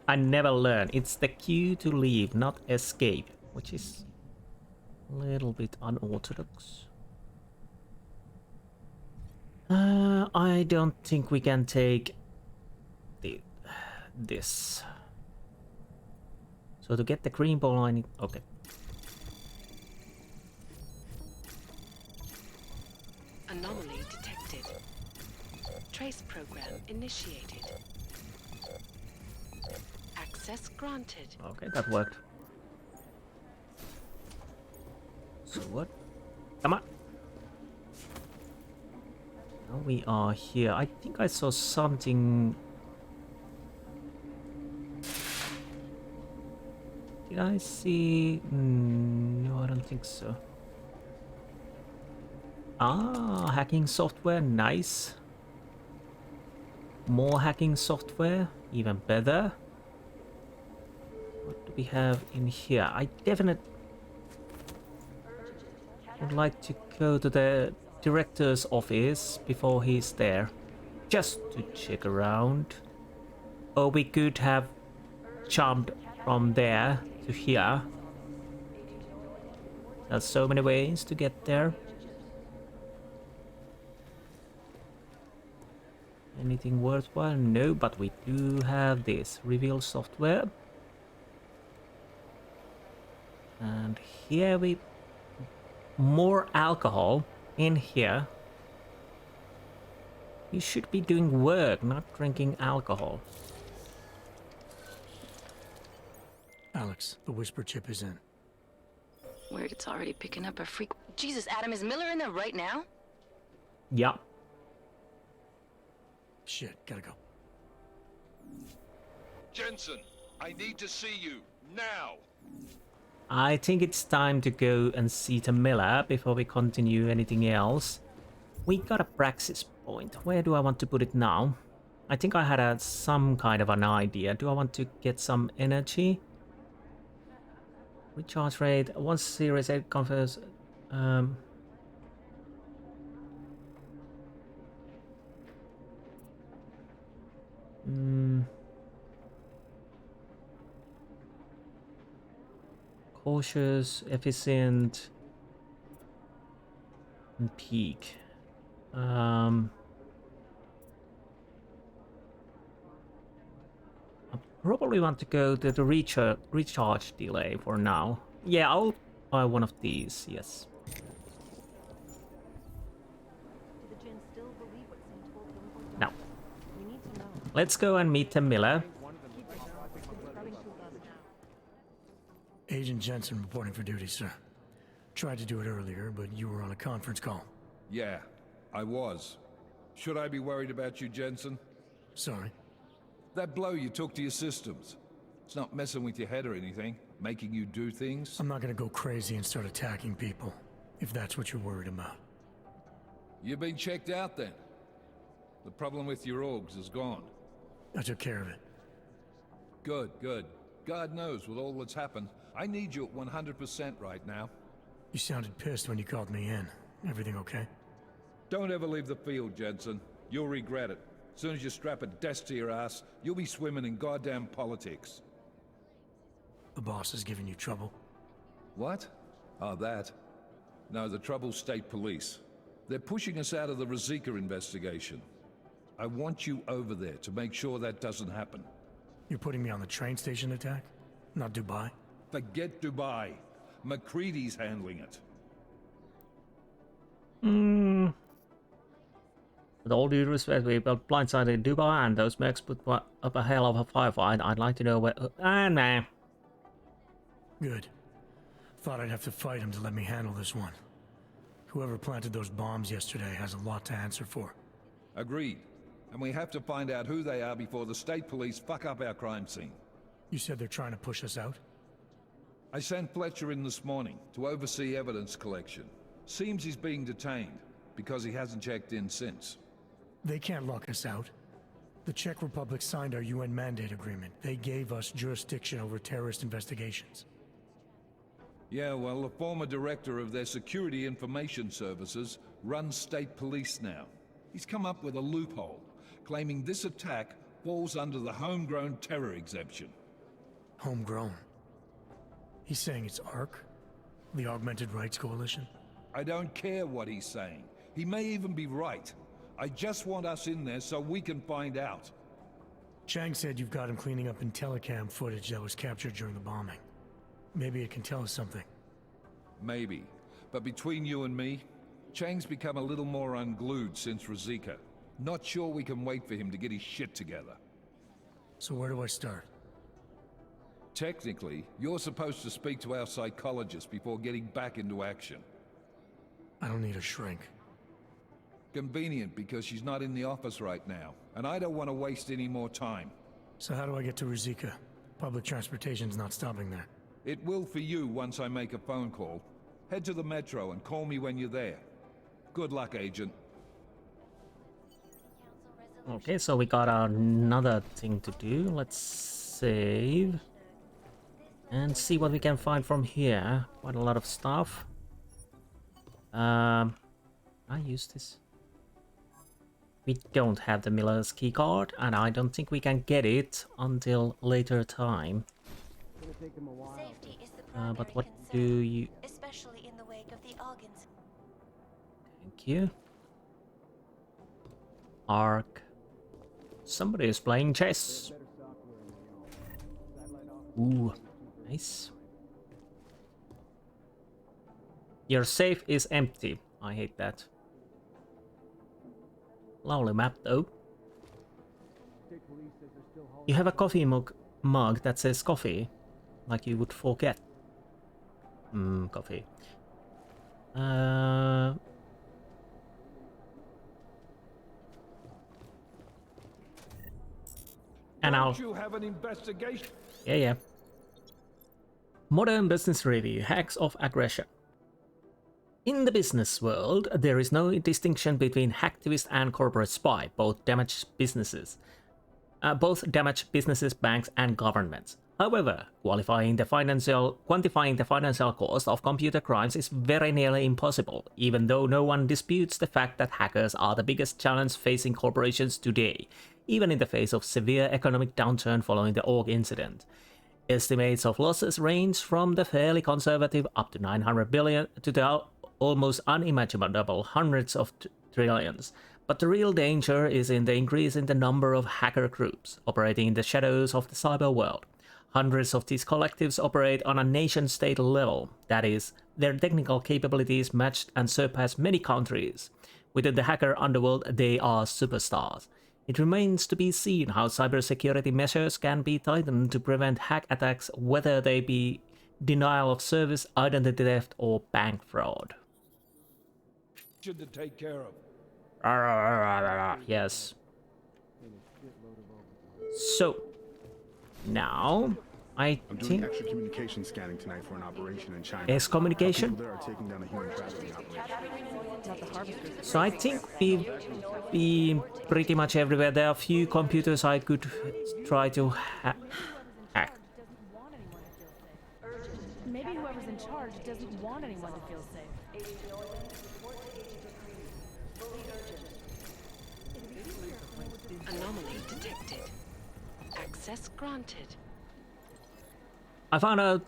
Speaker 1: I never learn. It's the cue to leave, not escape, which is a little bit unorthodox. I don't think we can take this. So to get the green ball, I need... Okay.
Speaker 5: Anomaly detected. Trace program initiated. Access granted.
Speaker 1: Okay, that worked. So what? Come on. Now we are here. I think I saw something. Did I see? No, I don't think so. Ah, hacking software, nice. More hacking software, even better. What do we have in here? I definitely would like to go to the director's office before he's there, just to check around. Or we could have jumped from there to here. There's so many ways to get there. Anything worthwhile? No, but we do have this reveal software. And here we... more alcohol in here. You should be doing work, not drinking alcohol.
Speaker 4: Alex, the whisper chip is in.
Speaker 2: Weird, it's already picking up a freak. Jesus, Adam, is Miller in there right now?
Speaker 1: Yeah.
Speaker 4: Shit, gotta go.
Speaker 19: Jensen, I need to see you, now!
Speaker 1: I think it's time to go and see the Miller before we continue anything else. We got a praxis point. Where do I want to put it now? I think I had some kind of an idea. Do I want to get some energy? Recharge rate. Once Series 8 confers... Cautious, efficient, and peak. I probably want to go to the recharge delay for now. Yeah, I'll buy one of these, yes. Let's go and meet Tim Miller.
Speaker 4: Agent Jensen reporting for duty, sir. Tried to do it earlier, but you were on a conference call.
Speaker 19: Yeah, I was. Should I be worried about you, Jensen?
Speaker 4: Sorry.
Speaker 19: That blow you took to your systems. It's not messing with your head or anything, making you do things.
Speaker 4: I'm not gonna go crazy and start attacking people, if that's what you're worried about.
Speaker 19: You've been checked out then. The problem with your augs is gone.
Speaker 4: I took care of it.
Speaker 19: Good, good. God knows with all that's happened, I need you at 100% right now.
Speaker 4: You sounded pissed when you called me in. Everything okay?
Speaker 19: Don't ever leave the field, Jensen. You'll regret it. As soon as you strap a desk to your ass, you'll be swimming in goddamn politics.
Speaker 4: The boss is giving you trouble?
Speaker 19: What? Oh, that? No, the trouble's state police. They're pushing us out of the Ruzicka investigation. I want you over there to make sure that doesn't happen.
Speaker 4: You're putting me on the train station attack? Not Dubai?
Speaker 19: Forget Dubai. McCready's handling it.
Speaker 1: With all due respect, we built blindsided in Dubai and those mercs put up a hell of a firefight. I'd like to know where... nah.
Speaker 4: Good. Thought I'd have to fight him to let me handle this one. Whoever planted those bombs yesterday has a lot to answer for.
Speaker 19: Agreed. And we have to find out who they are before the state police fuck up our crime scene.
Speaker 4: You said they're trying to push us out?
Speaker 19: I sent Fletcher in this morning to oversee evidence collection. Seems he's being detained, because he hasn't checked in since.
Speaker 4: They can't lock us out. The Czech Republic signed our UN mandate agreement. They gave us jurisdiction over terrorist investigations.
Speaker 19: Yeah, well, the former director of their security information services runs state police now. He's come up with a loophole, claiming this attack falls under the homegrown terror exemption.
Speaker 4: Homegrown? He's saying it's ARC? The Augmented Rights Coalition?
Speaker 19: I don't care what he's saying. He may even be right. I just want us in there so we can find out.
Speaker 4: Chang said you've got him cleaning up Intellicam footage that was captured during the bombing. Maybe it can tell us something.
Speaker 19: Maybe. But between you and me, Chang's become a little more unglued since Ruzicka. Not sure we can wait for him to get his shit together.
Speaker 4: So where do I start?
Speaker 19: Technically, you're supposed to speak to our psychologist before getting back into action.
Speaker 4: I don't need a shrink.
Speaker 19: Convenient, because she's not in the office right now, and I don't want to waste any more time.
Speaker 4: So how do I get to Ruzicka? Public transportation's not stopping there.
Speaker 19: It will for you once I make a phone call. Head to the metro and call me when you're there. Good luck, Agent.
Speaker 1: Okay, so we got another thing to do. Let's save. And see what we can find from here. Quite a lot of stuff. I use this. We don't have the Miller's keycard, and I don't think we can get it until later time.
Speaker 10: Safety is the
Speaker 1: But what do you...
Speaker 10: especially in the wake of the Aug Incident.
Speaker 1: Thank you. Arc. Somebody is playing chess. Ooh, nice. Your safe is empty. I hate that. Lovely map though. You have a coffee mug that says coffee. Like you would forget. Coffee. And
Speaker 19: Don't you have an investigation?
Speaker 1: Yeah. Modern business review. Hacks of aggression. In the business world, there is no distinction between hacktivist and corporate spy. Both damage businesses, banks, and governments. However, quantifying the financial cost of computer crimes is very nearly impossible, even though no one disputes the fact that hackers are the biggest challenge facing corporations today, even in the face of severe economic downturn following the Aug Incident. Estimates of losses range from the fairly conservative up to 900 billion to the almost unimaginable hundreds of trillions. But the real danger is in the increase in the number of hacker groups operating in the shadows of the cyber world. Hundreds of these collectives operate on a nation-state level, that is, their technical capabilities match and surpass many countries. Within the hacker underworld, they are superstars. It remains to be seen how cybersecurity measures can be tightened to prevent hack attacks, whether they be denial of service, identity theft, or bank fraud.
Speaker 19: To take care of.
Speaker 1: Yes. So, now, I'm
Speaker 17: doing extra communication scanning tonight for an operation in China.
Speaker 1: Excommunication?
Speaker 17: People there are taking down a human trafficking operation.
Speaker 1: So I think we've been pretty much everywhere. There are a few computers I could try to hack.
Speaker 8: Maybe whoever's in charge doesn't want anyone to feel safe.
Speaker 5: Anomaly detected. Access granted.
Speaker 1: I found out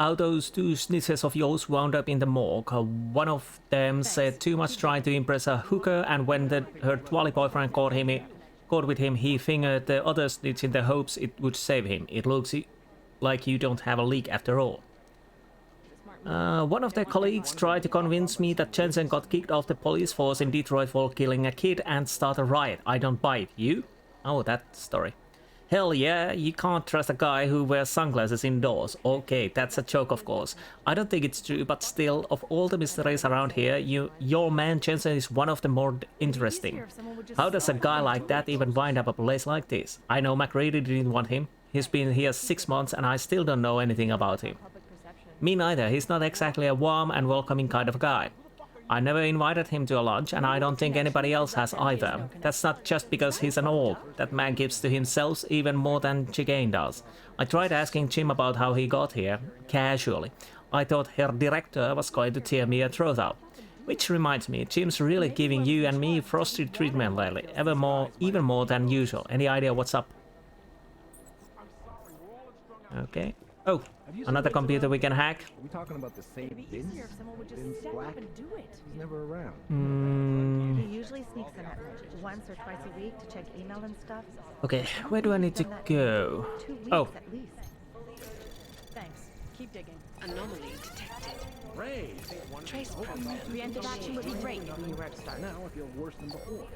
Speaker 1: how those two snitches of yours wound up in the morgue. One of them said too much trying to impress a hooker, and when her twally boyfriend caught with him, he fingered the other snitch in the hopes it would save him. It looks like you don't have a leak after all. One of their colleagues tried to convince me that Jensen got kicked off the police force in Detroit for killing a kid and start a riot. I don't buy it. You? Oh, that story. Hell yeah, you can't trust a guy who wears sunglasses indoors. Okay, that's a joke, of course. I don't think it's true, but still, of all the mysteries around here, your man Jensen is one of the more interesting. How does a guy like that even wind up a place like this? I know MacReady didn't want him. He's been here 6 months and I still don't know anything about him. Me neither. He's not exactly a warm and welcoming kind of guy. I never invited him to a lunch, and I don't think anybody else has either. That's not just because he's an orc. That man gives to himself even more than Chicane does. I tried asking Jim about how he got here, casually. I thought her director was going to tear me a throat out. Which reminds me, Jim's really giving you and me frosty treatment lately, even more than usual. Any idea what's up? Okay. Oh, another computer we can hack.
Speaker 11: Are we talking about the same Vince? Vince Black? He's never around.
Speaker 9: He usually sneaks in at once or twice a week to check email and stuff.
Speaker 1: Okay, where do I need to go?
Speaker 9: 2 weeks
Speaker 1: Oh.
Speaker 9: at least.
Speaker 8: Thanks. Keep digging.
Speaker 5: Anomaly detected.
Speaker 11: Ray!
Speaker 5: Trace program.
Speaker 8: Preemptive action would be great if we knew where to start.
Speaker 11: Now I feel worse than before.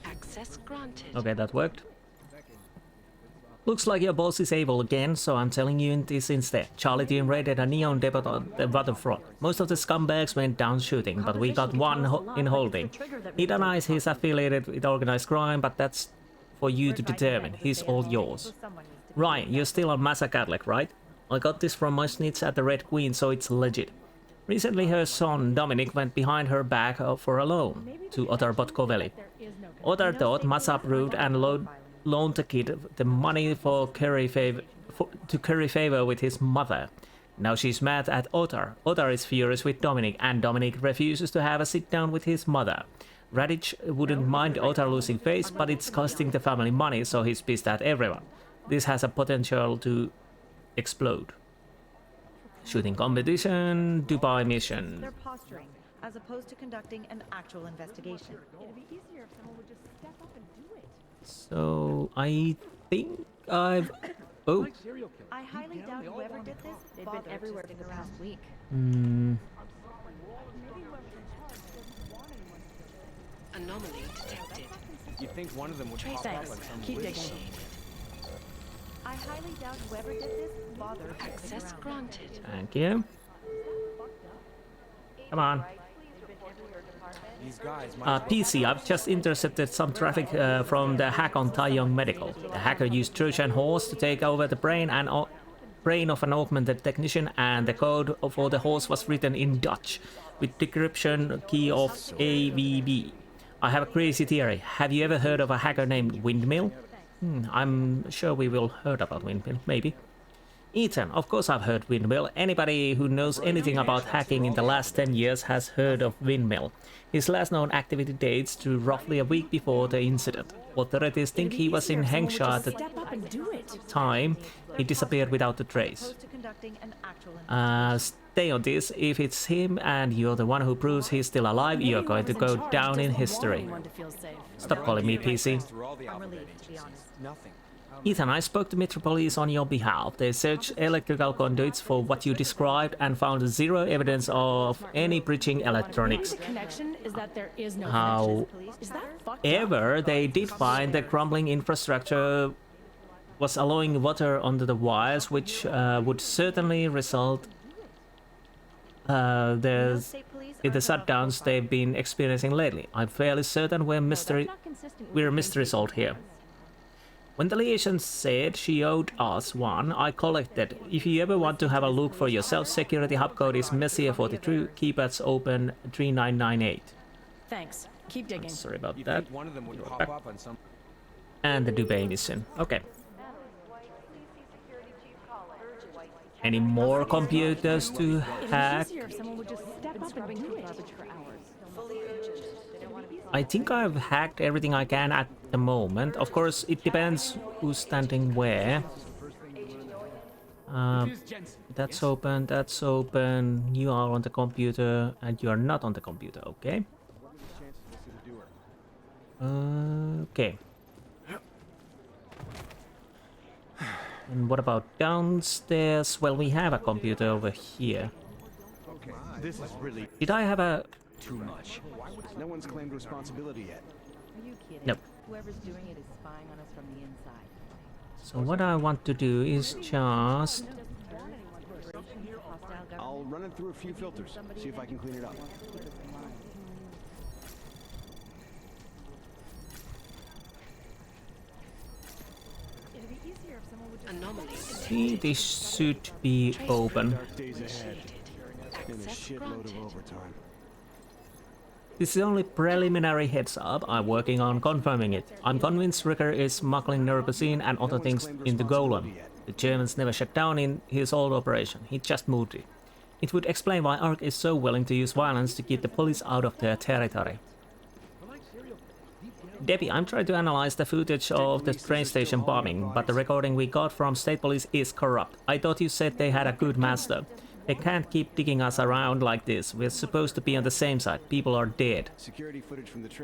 Speaker 5: Access granted.
Speaker 1: Okay, that worked. Looks like your boss is evil again, so I'm telling you this instead. Charlie team raided a neon depot on the waterfront. Most of the scumbags went down shooting, but we got one in holding. He denies he's affiliated with organized crime, but that's for you to determine. He's all yours. Ryan, you're still on Massa Catholic, right? I got this from my snitch at the Red Queen, so it's legit. Recently her son, Dominic, went behind her back for a loan to Otar Botkovelli. Otar thought Massa approved and loaned the kid the money to curry favor with his mother. Now she's mad at Otar. Otar is furious with Dominic, and Dominic refuses to have a sit-down with his mother. Radich wouldn't mind Otar losing face, but it's costing the family money, so he's pissed at everyone. This has a potential to explode. Shooting competition, Dubai mission.
Speaker 9: They're posturing, as opposed to conducting an actual investigation.
Speaker 8: It'd be easier if someone would just step up and do it.
Speaker 1: So I think I've... Oh.
Speaker 9: I highly doubt whoever did this. They've been everywhere for the past week.
Speaker 5: Anomaly detected.
Speaker 11: You'd think one of them would pop
Speaker 8: Thanks.
Speaker 11: up on some
Speaker 8: Keep
Speaker 11: list.
Speaker 8: digging.
Speaker 9: I highly doubt whoever did this bothered.
Speaker 5: Access granted.
Speaker 1: Thank you. Come on.
Speaker 11: These guys might
Speaker 1: PC, I've just intercepted some traffic from the hack on Taeyong Medical. The hacker used Trojan horse to take over the brain of an augmented technician, and the code for the horse was written in Dutch with decryption key of AVB. I have a crazy theory. Have you ever heard of a hacker named Windmill? I'm sure we will heard about Windmill, maybe. Ethan, of course I've heard Windmill. Anybody who knows anything about hacking in the last 10 years has heard of Windmill. His last known activity dates to roughly a week before the incident. Authorities think he was in Hengshire at the time. He disappeared without a trace. Stay on this. If it's him and you're the one who proves he's still alive, you're going to go down in history. Stop calling me PC.
Speaker 11: I'm relieved, to be honest. Nothing.
Speaker 1: Ethan, I spoke to Metro Police on your behalf. They searched electrical conduits for what you described and found zero evidence of any breaching electronics.
Speaker 8: Maybe the connection is that there is no connection. Is that fucked up?
Speaker 1: However, they did find the crumbling infrastructure was allowing water under the wires, which would certainly result in the shutdowns they've been experiencing lately. I'm fairly certain we're mystery solved here. When the liaison said she owed us one, I collected. If you ever want to have a look for yourself, security hub code is Messier42, keypads open 3998.
Speaker 8: Thanks. Keep digging.
Speaker 1: Sorry about that.
Speaker 11: One of them would pop up on some.
Speaker 1: And the Dubai mission. Okay. Any more computers to hack? I think I've hacked everything I can at the moment. Of course, it depends who's standing where. That's open, that's open. You are on the computer and you are not on the computer, okay? Okay. And what about downstairs? Well, we have a computer over here.
Speaker 15: Okay, this is really
Speaker 1: Did I have a...
Speaker 15: too much. No one's claimed responsibility yet.
Speaker 9: Are you kidding?
Speaker 1: Nope.
Speaker 9: Whoever's doing it is spying on us from the inside.
Speaker 1: So what I want to do is just...
Speaker 15: I'll run it through a few filters, see if I can clean it up.
Speaker 5: Anomaly
Speaker 1: See, this should be open.
Speaker 15: Dark days ahead. And a shitload of overtime.
Speaker 1: This is only preliminary heads up. I'm working on confirming it. I'm convinced Ricker is smuggling Neuropozyne and other things into Golem. The Germans never shut down in his old operation. He just moved it. It would explain why Aug is so willing to use violence to keep the police out of their territory. Debbie, I'm trying to analyze the footage of the train station bombing, but the recording we got from state police is corrupt. I thought you said they had a good master. They can't keep digging us around like this. We're supposed to be on the same side. People are dead.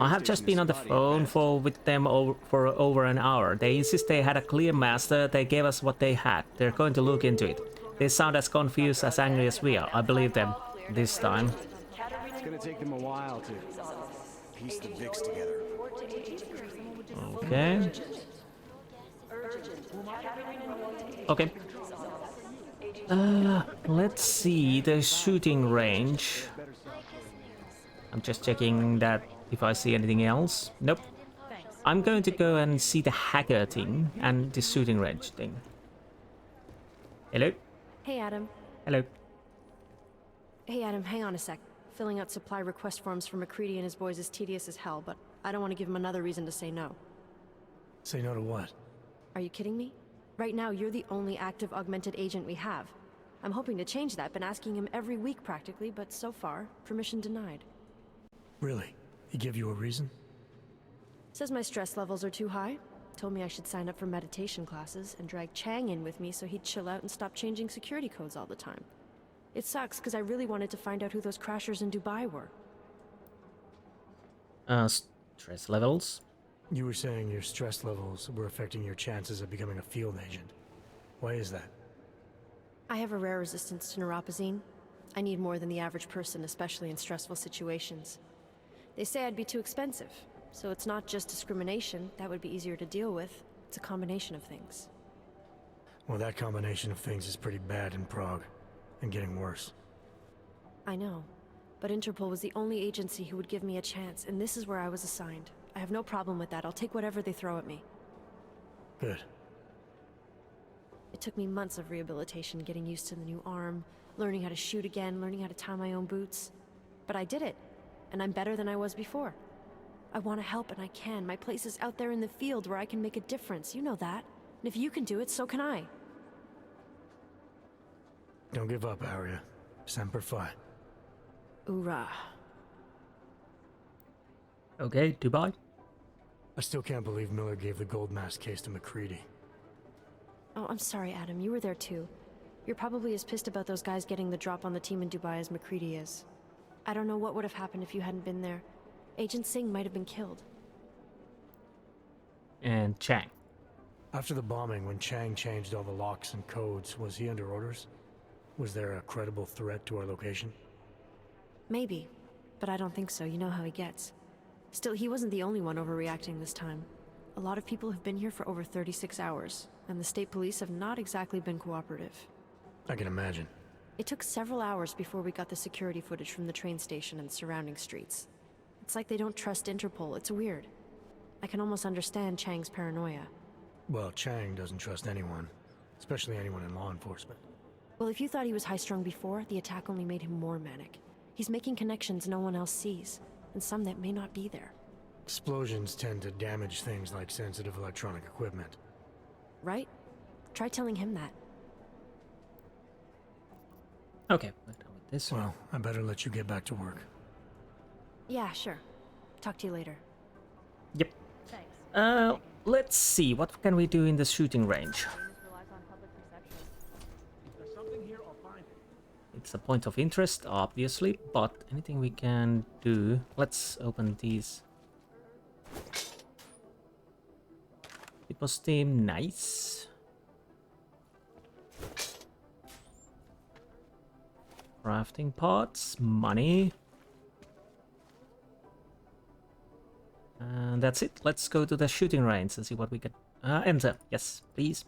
Speaker 1: I have just been on the phone with them for over an hour. They insist they had a clear master. They gave us what they had. They're going to look into it. They sound as confused, as angry as we are. I believe them. This time.
Speaker 15: It's gonna take them a while to piece the VIX together.
Speaker 1: Okay. Okay. Let's see the shooting range. I'm just checking that if I see anything else. Nope. I'm going to go and see the hacker thing and the shooting range thing. Hello?
Speaker 12: Hey, Adam.
Speaker 1: Hello.
Speaker 12: Hey, Adam, hang on a sec. Filling out supply request forms for McCready and his boys is tedious as hell, but I don't want to give him another reason to say no.
Speaker 4: Say no to what?
Speaker 12: Are you kidding me? Right now, you're the only active augmented agent we have. I'm hoping to change that, been asking him every week practically, but so far, permission denied.
Speaker 4: Really? He give you a reason?
Speaker 12: Says my stress levels are too high. Told me I should sign up for meditation classes and drag Chang in with me so he'd chill out and stop changing security codes all the time. It sucks, because I really wanted to find out who those crashers in Dubai were.
Speaker 1: Stress levels?
Speaker 4: You were saying your stress levels were affecting your chances of becoming a field agent. Why is that?
Speaker 12: I have a rare resistance to neuropozyne. I need more than the average person, especially in stressful situations. They say I'd be too expensive, so it's not just discrimination. That would be easier to deal with. It's a combination of things.
Speaker 4: Well, that combination of things is pretty bad in Prague, and getting worse.
Speaker 12: I know, but Interpol was the only agency who would give me a chance, and this is where I was assigned. I have no problem with that. I'll take whatever they throw at me.
Speaker 4: Good.
Speaker 12: It took me months of rehabilitation, getting used to the new arm, learning how to shoot again, learning how to tie my own boots. But I did it, and I'm better than I was before. I want to help, and I can. My place is out there in the field where I can make a difference. You know that. And if you can do it, so can I.
Speaker 4: Don't give up, Arya. Semper Fi.
Speaker 12: Hoorah.
Speaker 1: Okay, Dubai.
Speaker 4: I still can't believe Miller gave the gold mask case to McCready.
Speaker 12: Oh, I'm sorry, Adam. You were there too. You're probably as pissed about those guys getting the drop on the team in Dubai as McCready is. I don't know what would have happened if you hadn't been there. Agent Singh might have been killed.
Speaker 1: And Chang.
Speaker 4: After the bombing, when Chang changed all the locks and codes, was he under orders? Was there a credible threat to our location?
Speaker 12: Maybe, but I don't think so. You know how he gets. Still, he wasn't the only one overreacting this time. A lot of people have been here for over 36 hours, and the state police have not exactly been cooperative.
Speaker 4: I can imagine.
Speaker 12: It took several hours before we got the security footage from the train station and surrounding streets. It's like they don't trust Interpol. It's weird. I can almost understand Chang's paranoia.
Speaker 4: Well, Chang doesn't trust anyone, especially anyone in law enforcement.
Speaker 12: Well, if you thought he was high-strung before, the attack only made him more manic. He's making connections no one else sees, and some that may not be there.
Speaker 4: Explosions tend to damage things like sensitive electronic equipment.
Speaker 12: Right? Try telling him that.
Speaker 1: Okay, we're done with this.
Speaker 4: Well, I better let you get back to work.
Speaker 12: Yeah, sure. Talk to you later.
Speaker 1: Yep. Let's see, what can we do in the shooting range? It's a point of interest, obviously, but anything we can do... Let's open these. People steam, nice. Crafting pots, money. And that's it. Let's go to the shooting range and see what we can enter. Yes, please.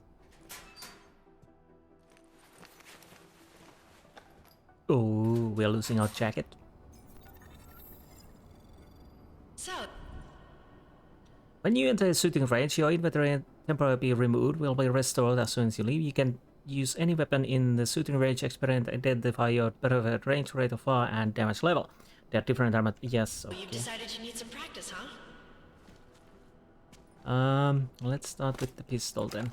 Speaker 1: Oh, we're losing our jacket.
Speaker 2: So,
Speaker 1: when you enter a shooting range, your inventory temporarily removed will be restored as soon as you leave. You can use any weapon in the shooting range experiment, identify your perfect range, rate of fire, and damage level. There are different armor. Yes, okay.
Speaker 2: you've decided you need some practice, huh?
Speaker 1: Let's start with the pistol then.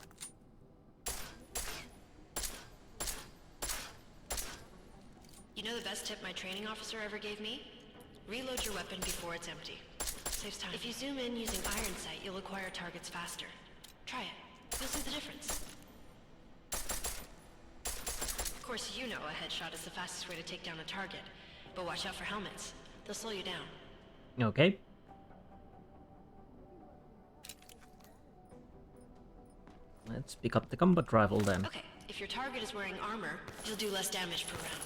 Speaker 2: You know the best tip my training officer ever gave me? Reload your weapon before it's empty. Saves time. If you zoom in using iron sight, you'll acquire targets faster. Try it. You'll see the difference. Of course, you know a headshot is the fastest way to take down a target. But watch out for helmets. They'll slow you down.
Speaker 1: Okay. Let's pick up the combat rifle then.
Speaker 2: Okay, if your target is wearing armor, you'll do less damage per round.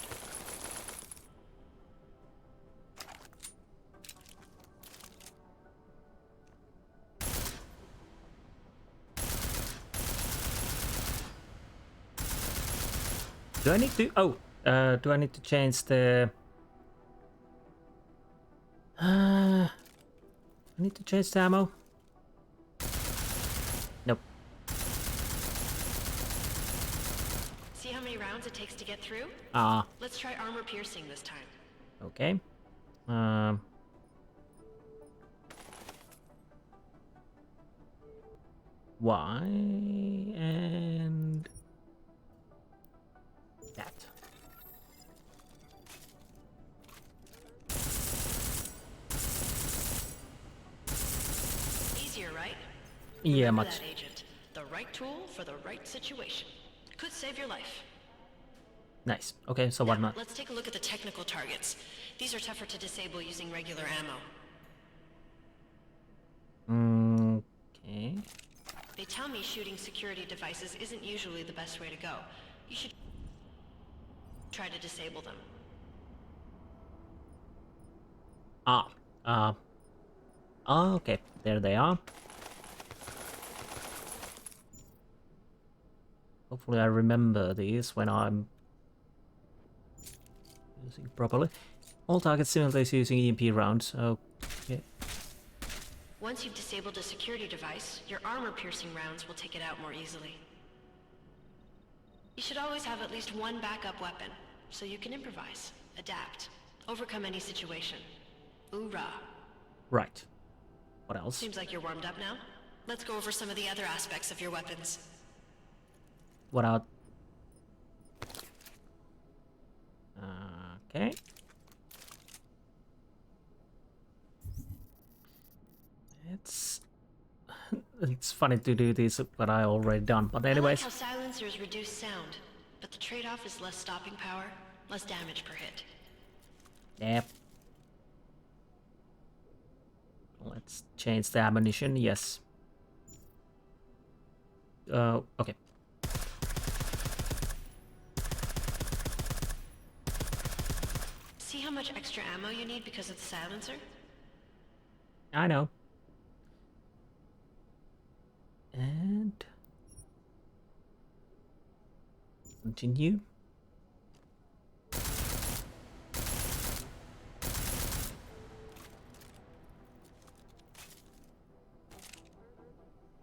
Speaker 1: Do I need to... Oh, do I need to change the... I need to change the ammo? Nope.
Speaker 2: See how many rounds it takes to get through?
Speaker 1: Ah.
Speaker 2: Let's try armor piercing this time.
Speaker 1: Okay. Y and that.
Speaker 2: Easier, right?
Speaker 1: Yeah,
Speaker 2: Remember
Speaker 1: much.
Speaker 2: that, Agent. The right tool for the right situation. Could save your life.
Speaker 1: Nice. Okay, so what not?
Speaker 2: Let's take a look at the technical targets. These are tougher to disable using regular ammo.
Speaker 1: Okay.
Speaker 2: They tell me shooting security devices isn't usually the best way to go. You should try to disable them.
Speaker 1: Okay, there they are. Hopefully I remember these when I'm using properly. All targets simultaneously using EMP rounds. Okay.
Speaker 2: Once you've disabled a security device, your armor-piercing rounds will take it out more easily. You should always have at least one backup weapon, so you can improvise, adapt, overcome any situation. Hoorah!
Speaker 1: Right. What else?
Speaker 2: Seems like you're warmed up now. Let's go over some of the other aspects of your weapons.
Speaker 1: What out? Okay. It's funny to do this, but I already done. But anyways.
Speaker 2: I like how silencers reduce sound, but the trade-off is less stopping power, less damage per hit.
Speaker 1: Yep. Let's change the ammunition. Yes. Okay.
Speaker 2: See how much extra ammo you need because of the silencer?
Speaker 1: I know. And continue.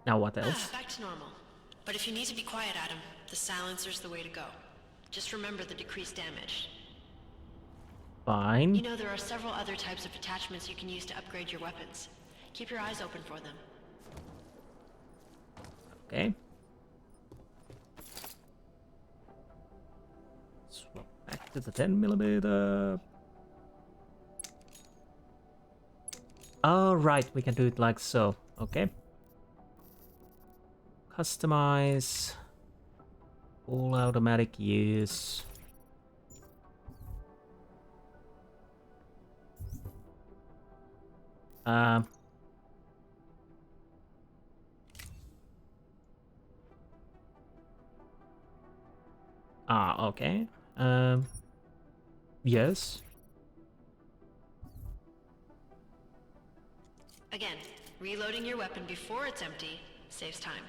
Speaker 1: Now what else?
Speaker 2: Back to normal. But if you need to be quiet, Adam, the silencer's the way to go. Just remember the decreased damage.
Speaker 1: Fine.
Speaker 2: You know there are several other types of attachments you can use to upgrade your weapons. Keep your eyes open for them.
Speaker 1: Okay. Swap back to the 10mm. Oh, right, we can do it like so. Okay. Customize. All automatic use. Okay. Yes.
Speaker 2: Again, reloading your weapon before it's empty saves time.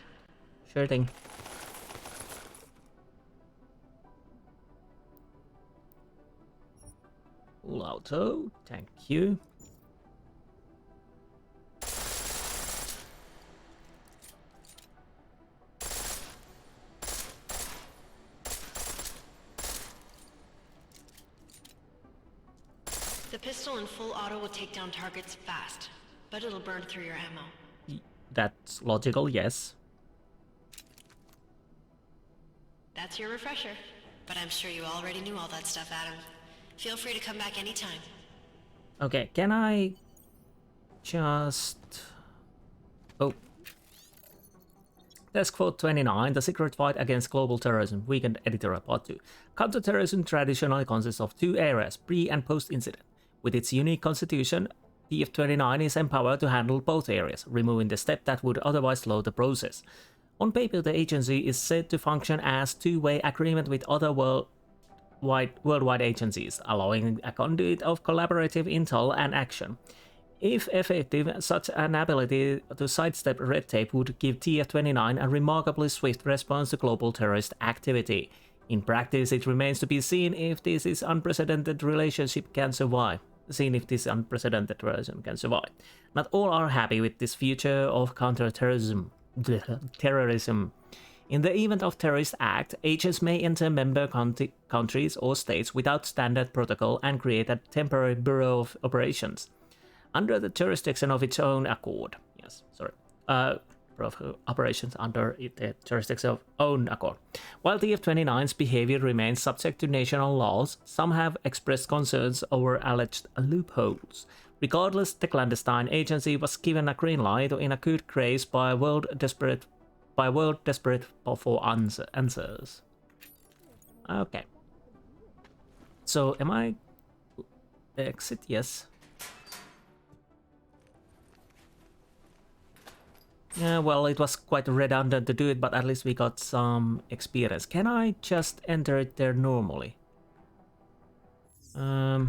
Speaker 1: Sure thing. Full auto, thank you.
Speaker 2: The pistol in full auto will take down targets fast, but it'll burn through your ammo.
Speaker 1: That's logical, yes.
Speaker 2: That's your refresher. But I'm sure you already knew all that stuff, Adam. Feel free to come back anytime.
Speaker 1: Okay, can I just... Oh. Desk Quote 29, The Secret Fight Against Global Terrorism, Weekend Editorial Part 2. Counterterrorism traditionally consists of two areas, pre- and post-incident. With its unique constitution, TF-29 is empowered to handle both areas, removing the step that would otherwise slow the process. On paper, the agency is said to function as two-way agreement with other worldwide agencies, allowing a conduit of collaborative intel and action. If effective, such an ability to sidestep red tape would give TF-29 a remarkably swift response to global terrorist activity. In practice, it remains to be seen if this unprecedented relationship can survive. Not all are happy with this future of counterterrorism. In the event of terrorist act, agents may enter member countries or states without standard protocol and create a temporary bureau of operations under the jurisdiction of its own accord. Operations under the jurisdiction of own accord. While TF-29's behavior remains subject to national laws, some have expressed concerns over alleged loopholes. Regardless, the clandestine agency was given a green light in a good grace by world desperate for answers. Okay. So am I exit? Yes. Yeah, well, it was quite redundant to do it, but at least we got some experience. Can I just enter it there normally? Nah.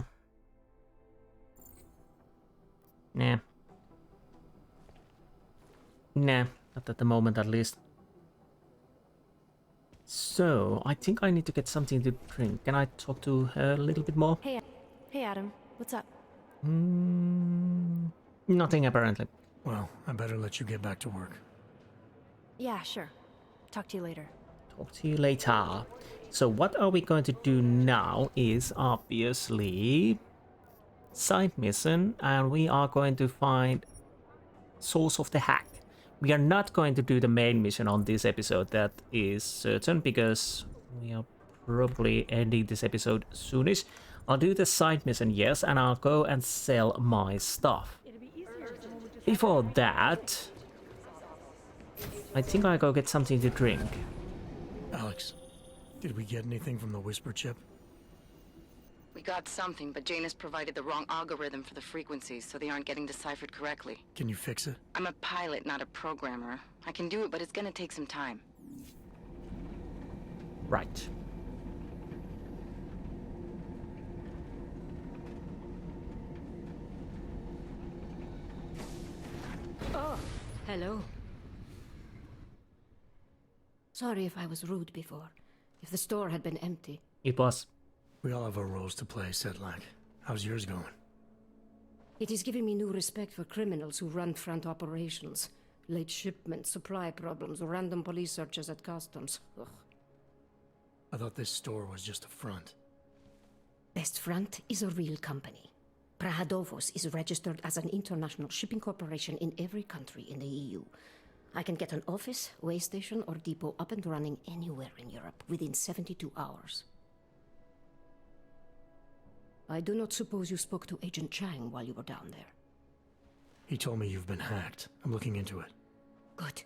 Speaker 1: Nah, not at the moment at least. So, I think I need to get something to drink. Can I talk to her a little bit more?
Speaker 12: Hey Adam, what's up?
Speaker 1: Nothing apparently.
Speaker 4: Well, I better let you get back to work.
Speaker 12: Yeah, sure. Talk to you later.
Speaker 1: Talk to you later. So what are we going to do now is obviously side mission, and we are going to find source of the hack. We are not going to do the main mission on this episode, that is certain, because we are probably ending this episode soonish. I'll do the side mission, yes, and I'll go and sell my stuff. Before that, I think I'll go get something to drink.
Speaker 4: Alex, did we get anything from the Whisper chip?
Speaker 20: We got something, but Janus provided the wrong algorithm for the frequencies, so they aren't getting deciphered correctly.
Speaker 4: Can you fix it?
Speaker 20: I'm a pilot, not a programmer. I can do it, but it's gonna take some time.
Speaker 1: Right.
Speaker 3: Oh, hello. Sorry if I was rude before. If the store had been empty.
Speaker 1: It was.
Speaker 4: We all have our roles to play, Sedlak. How's yours going?
Speaker 3: It is giving me new respect for criminals who run front operations. Late shipments, supply problems, random police searches at customs. Ugh.
Speaker 4: I thought this store was just a front.
Speaker 3: Best Front is a real company. Prahadovos is registered as an international shipping corporation in every country in the EU. I can get an office, way station, or depot up and running anywhere in Europe within 72 hours. I do not suppose you spoke to Agent Chang while you were down there.
Speaker 4: He told me you've been hacked. I'm looking into it.
Speaker 3: Good.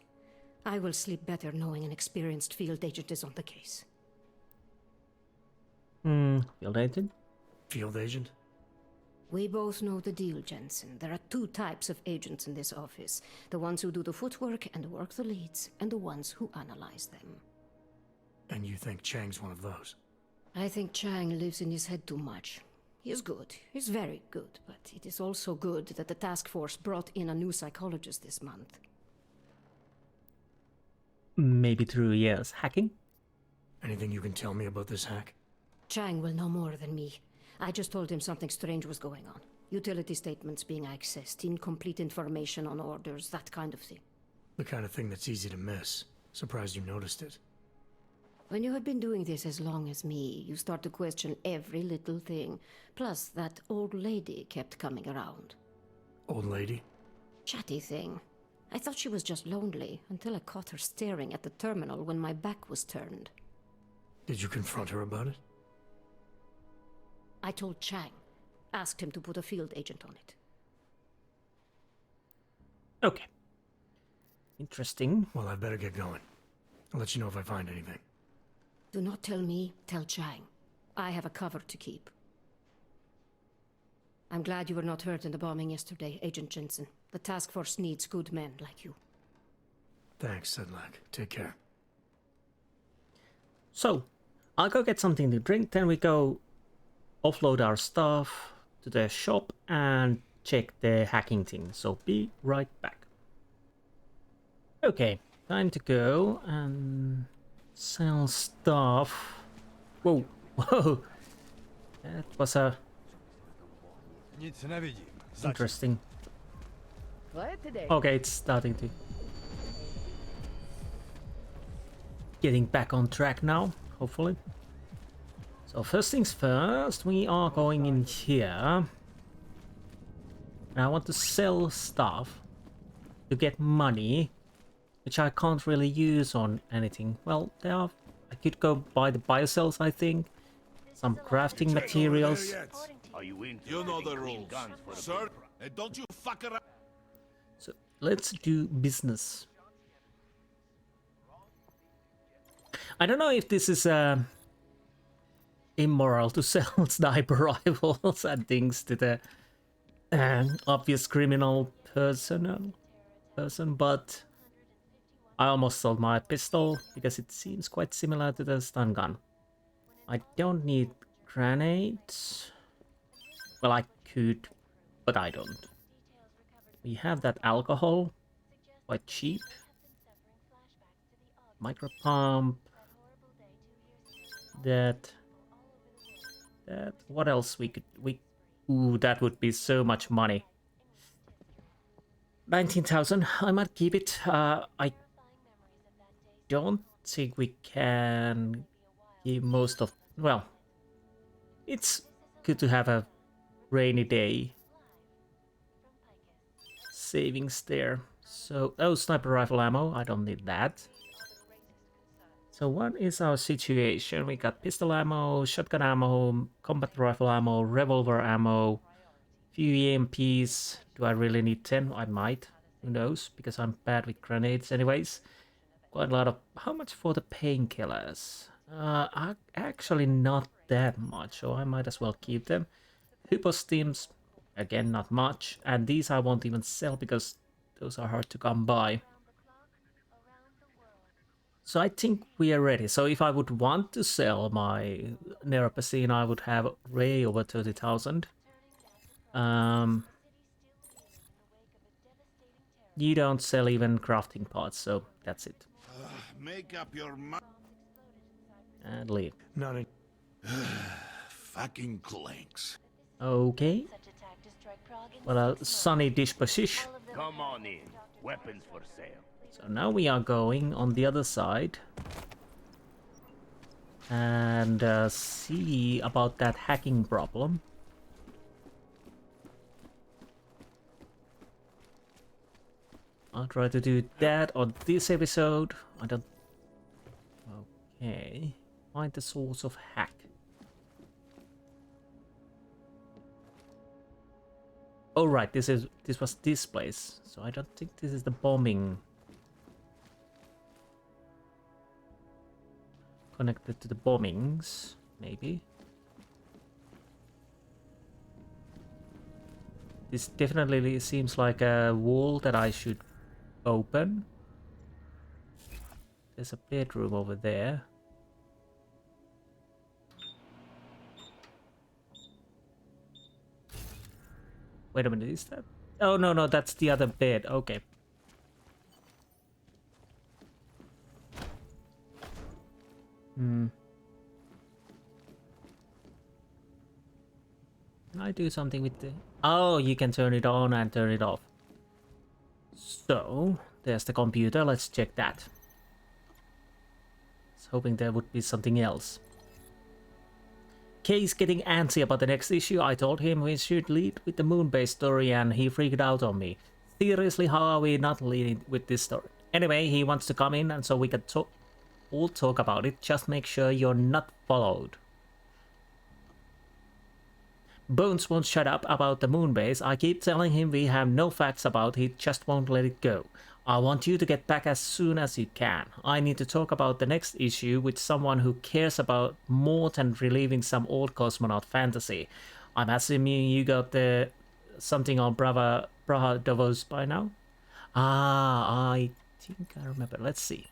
Speaker 3: I will sleep better knowing an experienced field agent is on the case.
Speaker 1: Field agent?
Speaker 4: Field agent?
Speaker 3: We both know the deal, Jensen. There are two types of agents in this office. The ones who do the footwork and work the leads, and the ones who analyze them.
Speaker 4: And you think Chang's one of those?
Speaker 3: I think Chang lives in his head too much. He is good. He's very good, but it is also good that the task force brought in a new psychologist this month.
Speaker 1: Maybe through years hacking?
Speaker 4: Anything you can tell me about this hack?
Speaker 3: Chang will know more than me. I just told him something strange was going on. Utility statements being accessed, incomplete information on orders, that kind of thing.
Speaker 4: The kind of thing that's easy to miss. Surprised you noticed it.
Speaker 3: When you have been doing this as long as me, you start to question every little thing. Plus, that old lady kept coming around.
Speaker 4: Old lady?
Speaker 3: Chatty thing. I thought she was just lonely, until I caught her staring at the terminal when my back was turned.
Speaker 4: Did you confront her about it?
Speaker 3: I told Chang. Asked him to put a field agent on it.
Speaker 1: Okay. Interesting.
Speaker 4: Well, I better get going. I'll let you know if I find anything.
Speaker 3: Do not tell me, tell Chang. I have a cover to keep. I'm glad you were not hurt in the bombing yesterday, Agent Jensen. The task force needs good men like you.
Speaker 4: Thanks, Sedlak. Take care.
Speaker 1: So, I'll go get something to drink, then we go offload our stuff to the shop and check the hacking thing. So be right back. Okay, time to go and sell stuff. Whoa, whoa. That was a interesting. Okay, it's starting to getting back on track now, hopefully. So first things first, we are going in here. I want to sell stuff to get money, which I can't really use on anything. Well, there are. I could go buy the biocells, I think. Some crafting materials.
Speaker 21: You know the rules, sir. And don't you fuck around.
Speaker 1: So let's do business. I don't know if this is immoral to sell sniper rifles and things to the obvious criminal person, but I almost sold my pistol because it seems quite similar to the stun gun. I don't need grenades. Well, I could, but I don't. We have that alcohol, quite cheap. Micro pump. That. What else we could ooh, that would be so much money. 19,000. I might keep it. I don't think we can give most of. Well, it's good to have a rainy day savings there. So, oh, sniper rifle ammo. I don't need that. So what is our situation? We got pistol ammo, shotgun ammo, combat rifle ammo, revolver ammo, few EMPs. Do I really need 10? I might. Who knows? Because I'm bad with grenades anyways. Quite a lot of... How much for the painkillers? Actually not that much, so I might as well keep them. Hypostims, again not much. And these I won't even sell because those are hard to come by. So I think we are ready. So if I would want to sell my Neuropacine, I would have way over 30,000. You don't sell even crafting parts, so that's it.
Speaker 21: Make up your mind.
Speaker 1: And leave.
Speaker 4: Not a...
Speaker 21: Fucking clanks.
Speaker 1: Okay. Well, sunny disposition.
Speaker 6: Come on in. Weapons for sale.
Speaker 1: So now we are going on the other side. And see about that hacking problem. I'll try to do that on this episode. I don't... Okay. Find the source of hack. Oh right, this was this place. So I don't think this is the bombing. Connected to the bombings, maybe. This definitely seems like a wall that I should open. There's a bedroom over there. Wait a minute, is that? Oh no, that's the other bed. Okay. Can I do something with the... Oh, you can turn it on and turn it off. So, there's the computer. Let's check that. I was hoping there would be something else. Kay's getting antsy about the next issue. I told him we should lead with the moon-based story and he freaked out on me. Seriously, how are we not leading with this story? Anyway, he wants to come in and so we can all talk about it. Just make sure you're not followed. Bones won't shut up about the moon base. I keep telling him we have no facts about it, just won't let it go. I want you to get back as soon as you can. I need to talk about the next issue with someone who cares about more than reliving some old cosmonaut fantasy. I'm assuming you got the something on Praha Davos by now? Ah, I think I remember. Let's see.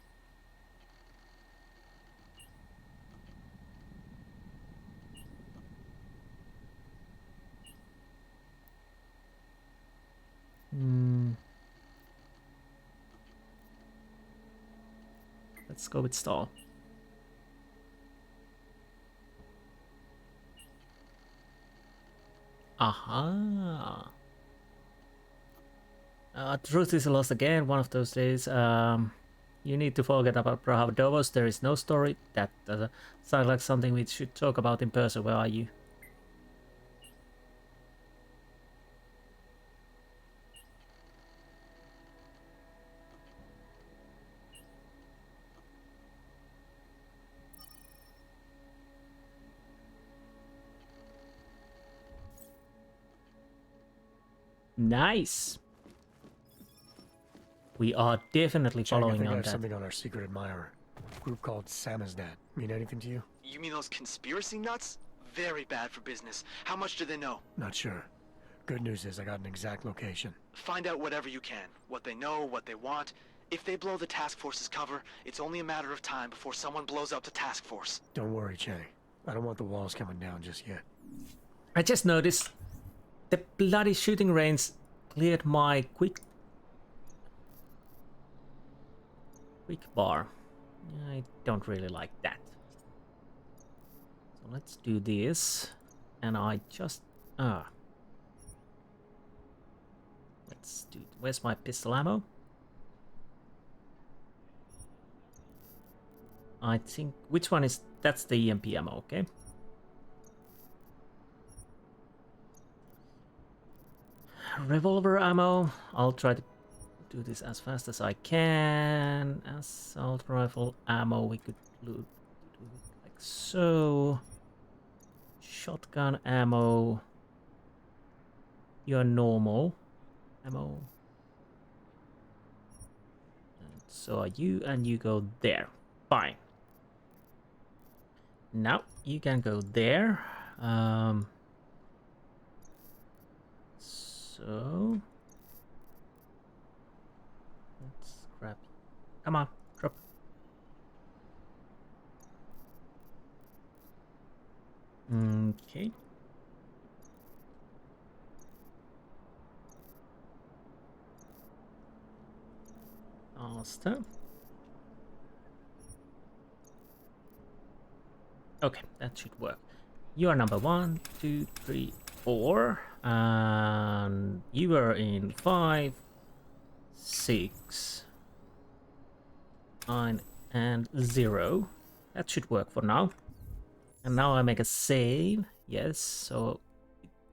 Speaker 1: Let's go with stall. Aha. Truth is lost again. One of those days. You need to forget about Praha Davos. There is no story. That sounds like something we should talk about in person. Where are you? Nice. We are definitely following on that.
Speaker 4: Something on our secret admirer. A group called Samizdat. Mean anything to you?
Speaker 16: You mean those conspiracy nuts? Very bad for business. How much do they know?
Speaker 4: Not sure. Good news is I got an exact location.
Speaker 16: Find out whatever you can. What they know, what they want. If they blow the task force's cover, it's only a matter of time before someone blows up the task force.
Speaker 4: Don't worry, Che. I don't want the walls coming down just yet.
Speaker 1: I just noticed the bloody shooting range cleared my quick bar. I don't really like that. So let's do this. And I just... Let's do... Where's my pistol ammo? I think... Which one is... That's the EMP ammo, okay? Revolver ammo. I'll try to do this as fast as I can. Assault rifle ammo. We could do it like so. Shotgun ammo. Your normal ammo. And so are you, and you go there. Fine. Now you can go there. So let's grab. Come on, drop. Okay. Faster. Okay, that should work. You are number 1, 2, 3, 4, and you are in 5, 6, 9, and 0. That should work for now. And now I make a save. Yes, so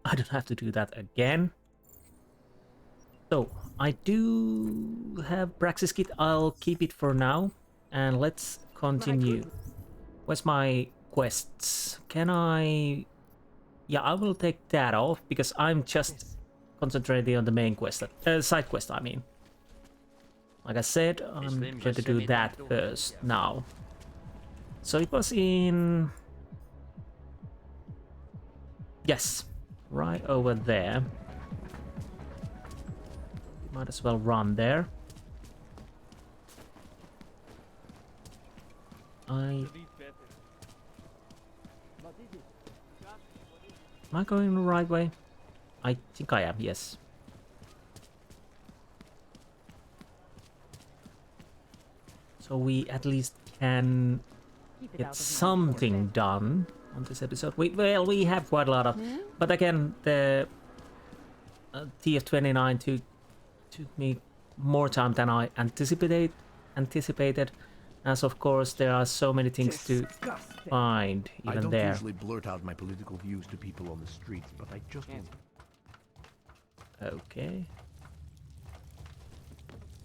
Speaker 1: I don't have to do that again. So I do have Praxis kit. I'll keep it for now, and let's continue. Where's my quests? Can I? Yeah, I will take that off because I'm just concentrating on the main quest, side quest. I mean, like I said, I'm going to do that first now. So it was in, yes, right over there. Might as well run there. Am I going the right way? I think I am, yes. So we at least can get something done on this episode. Well, we have quite a lot of, but again, the TF29 took me more time than I anticipated, as of course there are so many things to find even
Speaker 6: I don't
Speaker 1: there.
Speaker 6: usually blurt out my political views to people on the streets, but I just won't.
Speaker 1: Okay.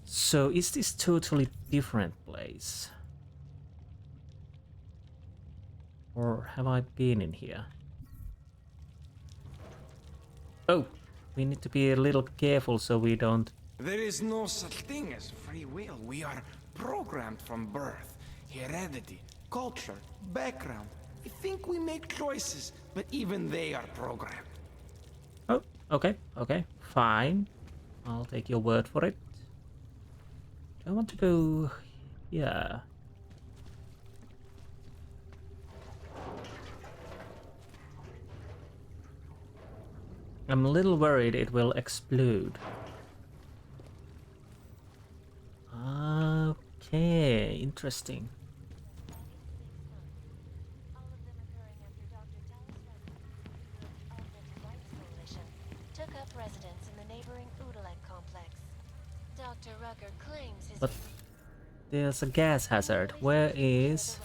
Speaker 1: So is this totally different place? Or have I been in here? Oh, we need to be a little careful so we don't...
Speaker 7: There is no such thing as free will. We are programmed from birth. Heredity, culture, background. We think we make choices, but even they are programmed.
Speaker 1: Oh, okay, fine. I'll take your word for it. I want to go... yeah. I'm a little worried it will explode. Okay, interesting.
Speaker 10: Took up residence in the neighboring Udalek complex. Dr. Rucker claims his...
Speaker 1: But there's a gas hazard. Where is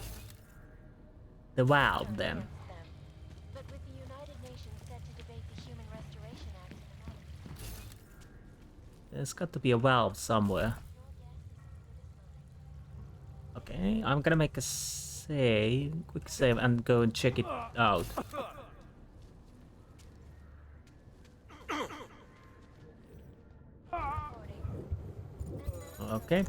Speaker 1: the valve then?
Speaker 10: But with the United Nations set to debate the Human Restoration Act in a month.
Speaker 1: There's got to be a valve somewhere. Okay, I'm gonna make a save, quick save, and go and check it out. Okay.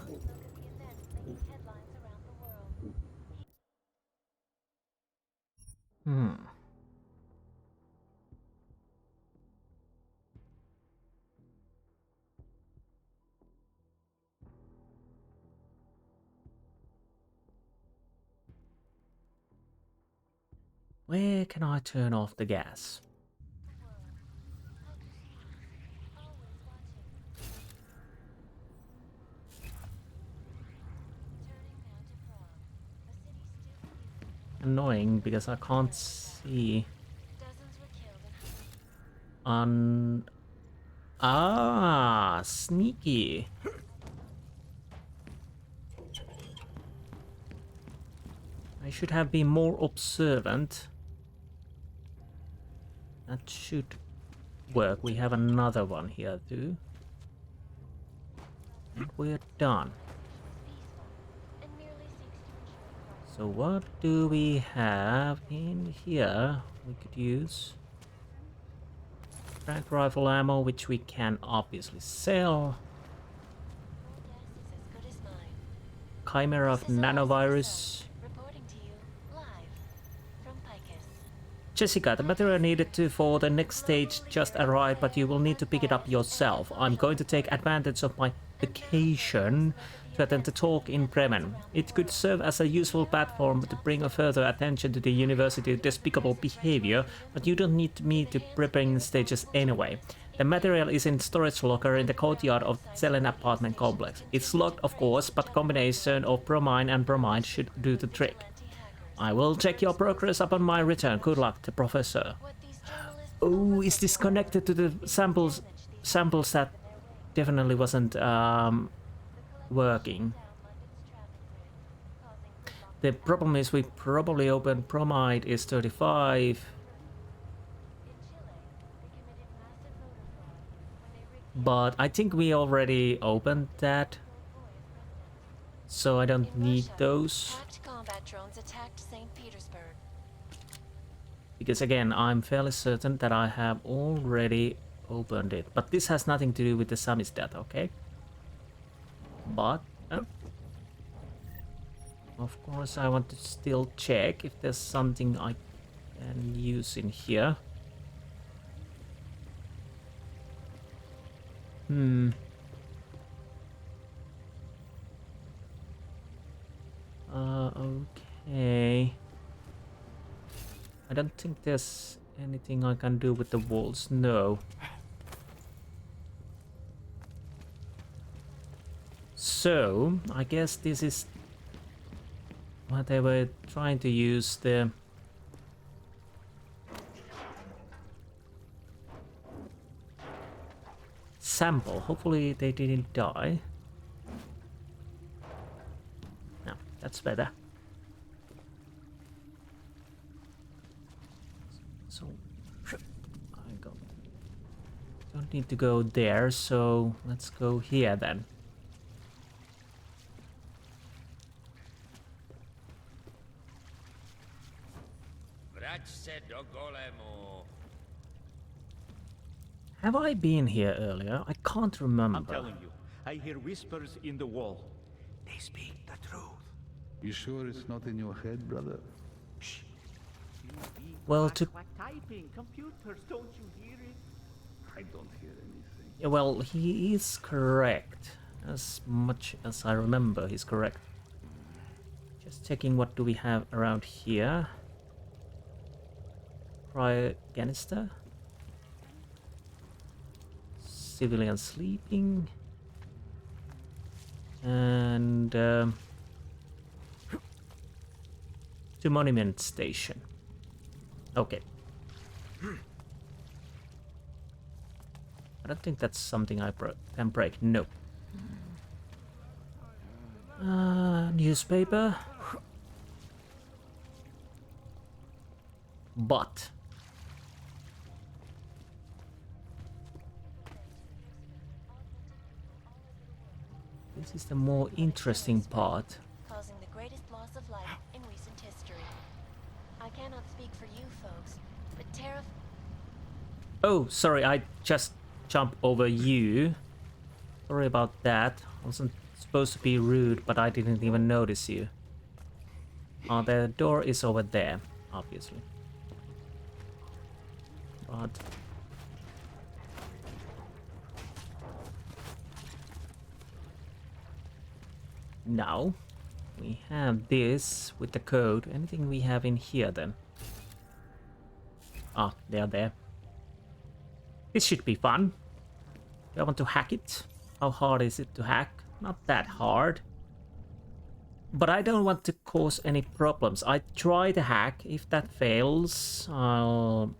Speaker 1: Where can I turn off the gas? Annoying because I can't see. Sneaky. I should have been more observant. That should work. We have another one here too. And we're done. So what do we have in here we could use? Frag rifle ammo, which we can obviously sell. Chimera of nanovirus. Jessica, the material needed for the next stage just arrived, but you will need to pick it up yourself. I'm going to take advantage of my occasion to attend the talk in Bremen. It could serve as a useful platform to bring further attention to the university's despicable behavior, but you don't need me to preparing stages anyway. The material is in storage locker in the courtyard of Zelen apartment complex. It's locked, of course, but combination of bromine and bromide should do the trick. I will check your progress upon my return. Good luck, the professor. Oh, is this connected to the samples that definitely wasn't working? The problem is we probably opened bromide is 35. But I think we already opened that. So I don't need those.
Speaker 10: Combat drones attacked St. Petersburg.
Speaker 1: Because again, I'm fairly certain that I have already opened it. But this has nothing to do with the samizdat, okay? But of course I want to still check if there's something I can use in here. Okay. I don't think there's anything I can do with the walls, no. So, I guess this is what they were trying to use the sample. Hopefully they didn't die. No, that's better. So don't need to go there, so let's go here then. Have I been here earlier? I can't remember.
Speaker 14: I'm telling you, I hear whispers in the wall. They speak the truth.
Speaker 19: You sure it's not in your head, brother?
Speaker 14: Shh.
Speaker 1: Well, to
Speaker 14: typing computers, don't you hear it?
Speaker 19: I don't hear anything.
Speaker 1: Yeah, well, he is correct. As much as I remember, he's correct. Just checking what do we have around here. Cryogenister. Civilian sleeping. And to monument station. Okay. I don't think that's something I can break. No. Newspaper. But this is the more interesting part.
Speaker 10: Causing the greatest loss of life in recent history. I cannot speak for you folks, but
Speaker 1: Oh, sorry, I just jumped over you. Sorry about that. I wasn't supposed to be rude, but I didn't even notice you. The door is over there, obviously. But now we have this with the code. Anything we have in here then? Ah, they are there. This should be fun. Do I want to hack it? How hard is it to hack? Not that hard. But I don't want to cause any problems. I try to hack. If that fails, I'll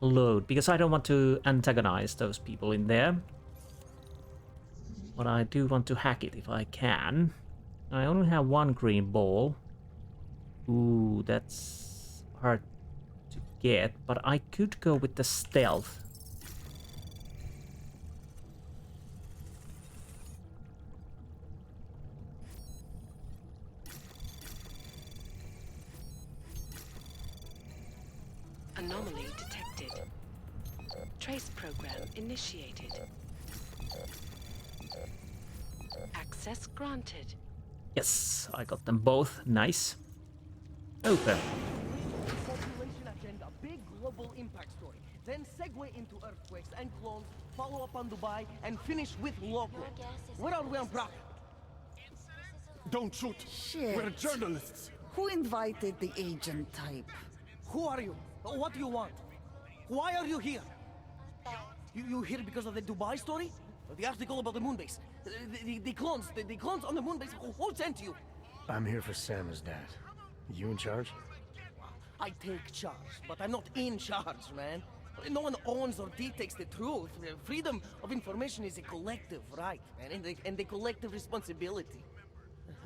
Speaker 1: load. Because I don't want to antagonize those people in there. But I do want to hack it if I can. I only have one green ball. Ooh, that's hard to get. But I could go with the stealth.
Speaker 5: Anomaly detected. Trace program initiated. Access granted.
Speaker 1: Yes, I got them both. Nice. Open.
Speaker 9: Population agenda, big global impact story.
Speaker 18: then segue into earthquakes and clones, follow up on Dubai, and finish with local. Where are we on Prague?
Speaker 4: Don't shoot!
Speaker 22: Shit.
Speaker 4: We're journalists!
Speaker 22: Who invited the agent type?
Speaker 18: Who are you? What do you want? Why are you here? You here because of the Dubai story? The article about the moon base? The clones on the moon base? Who sent you?
Speaker 4: I'm here for Samizdat. You in charge?
Speaker 18: I take charge, but I'm not in charge, man. No one owns or dictates the truth. Freedom of information is a collective right, man, and a collective responsibility.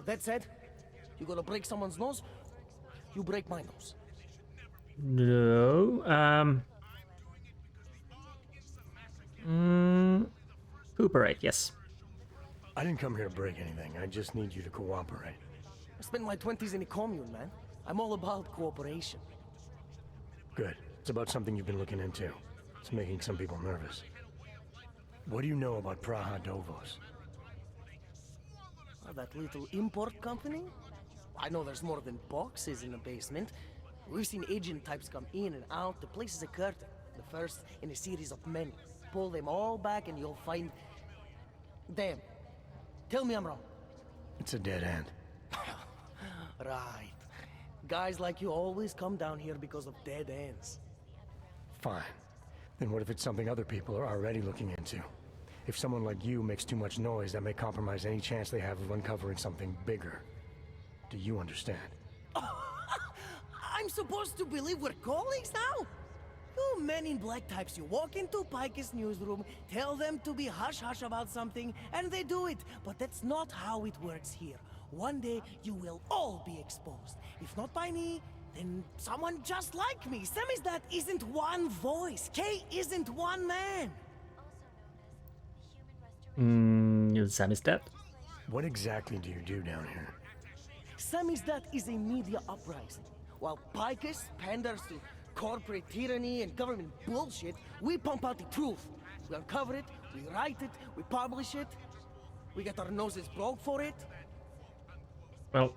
Speaker 18: That said, you gonna break someone's nose, you break my nose.
Speaker 1: No, cooperate, yes.
Speaker 4: I didn't come here to break anything. I just need you to cooperate.
Speaker 18: I spent my 20s in a commune, man. I'm all about cooperation.
Speaker 4: Good. It's about something you've been looking into. It's making some people nervous. What do you know about Praha-Dovos?
Speaker 18: That little import company? I know there's more than boxes in the basement. We've seen agent types come in and out. The place is a curtain. The first in a series of many. Pull them all back and you'll find... Damn. Tell me I'm wrong.
Speaker 4: It's a dead end.
Speaker 18: Right. Guys like you always come down here because of dead ends.
Speaker 4: Fine. Then what if it's something other people are already looking into? If someone like you makes too much noise, that may compromise any chance they have of uncovering something bigger. Do you understand?
Speaker 18: I'm supposed to believe we're colleagues now? You men in black types, you walk into Pike's newsroom, tell them to be hush-hush about something, and they do it. But that's not how it works here. One day, you will all be exposed. If not by me, then someone just like me. Samizdat isn't one voice. K isn't one man.
Speaker 1: Samizdat?
Speaker 4: What exactly do you do down here?
Speaker 18: Samizdat is a media uprising. While Picus panders to corporate tyranny and government bullshit, we pump out the truth. We uncover it, we write it, we publish it. We get our noses broke for it.
Speaker 1: Well...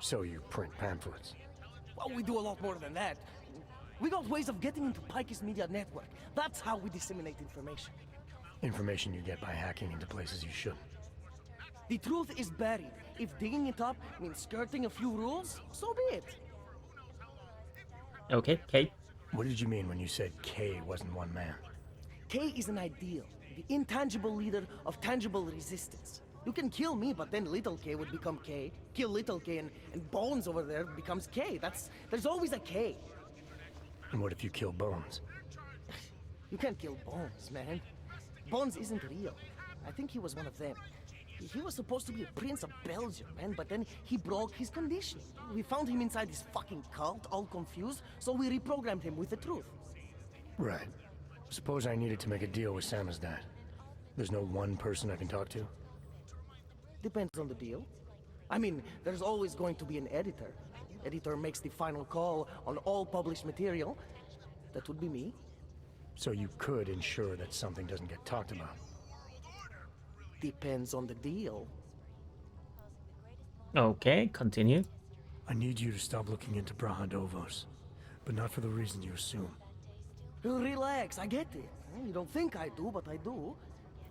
Speaker 4: So you print pamphlets?
Speaker 18: Well, we do a lot more than that. We got ways of getting into Pike's media network. That's how we disseminate information.
Speaker 4: Information you get by hacking into places you shouldn't.
Speaker 18: The truth is buried. If digging it up means skirting a few rules, so be it.
Speaker 1: Okay, K.
Speaker 4: What did you mean when you said K wasn't one man?
Speaker 18: K is an ideal, the intangible leader of tangible resistance. You can kill me, but then little K would become K. Kill little K and Bones over there becomes K. There's always a K.
Speaker 4: And what if you kill Bones?
Speaker 18: You can't kill Bones, man. Bones isn't real. I think he was one of them. He was supposed to be a prince of Belgium, man, but then he broke his conditioning. We found him inside this fucking cult, all confused, so we reprogrammed him with the truth.
Speaker 4: Right. Suppose I needed to make a deal with Samizdat. There's no one person I can talk to?
Speaker 18: Depends on the deal. I mean, there's always going to be an editor. Editor makes the final call on all published material. That would be me.
Speaker 4: So you could ensure that something doesn't get talked about?
Speaker 18: Depends on the deal.
Speaker 1: Okay, continue.
Speaker 4: I need you to stop looking into Praha-Dovos, but not for the reason you assume.
Speaker 18: Relax, I get it. You don't think I do, but I do.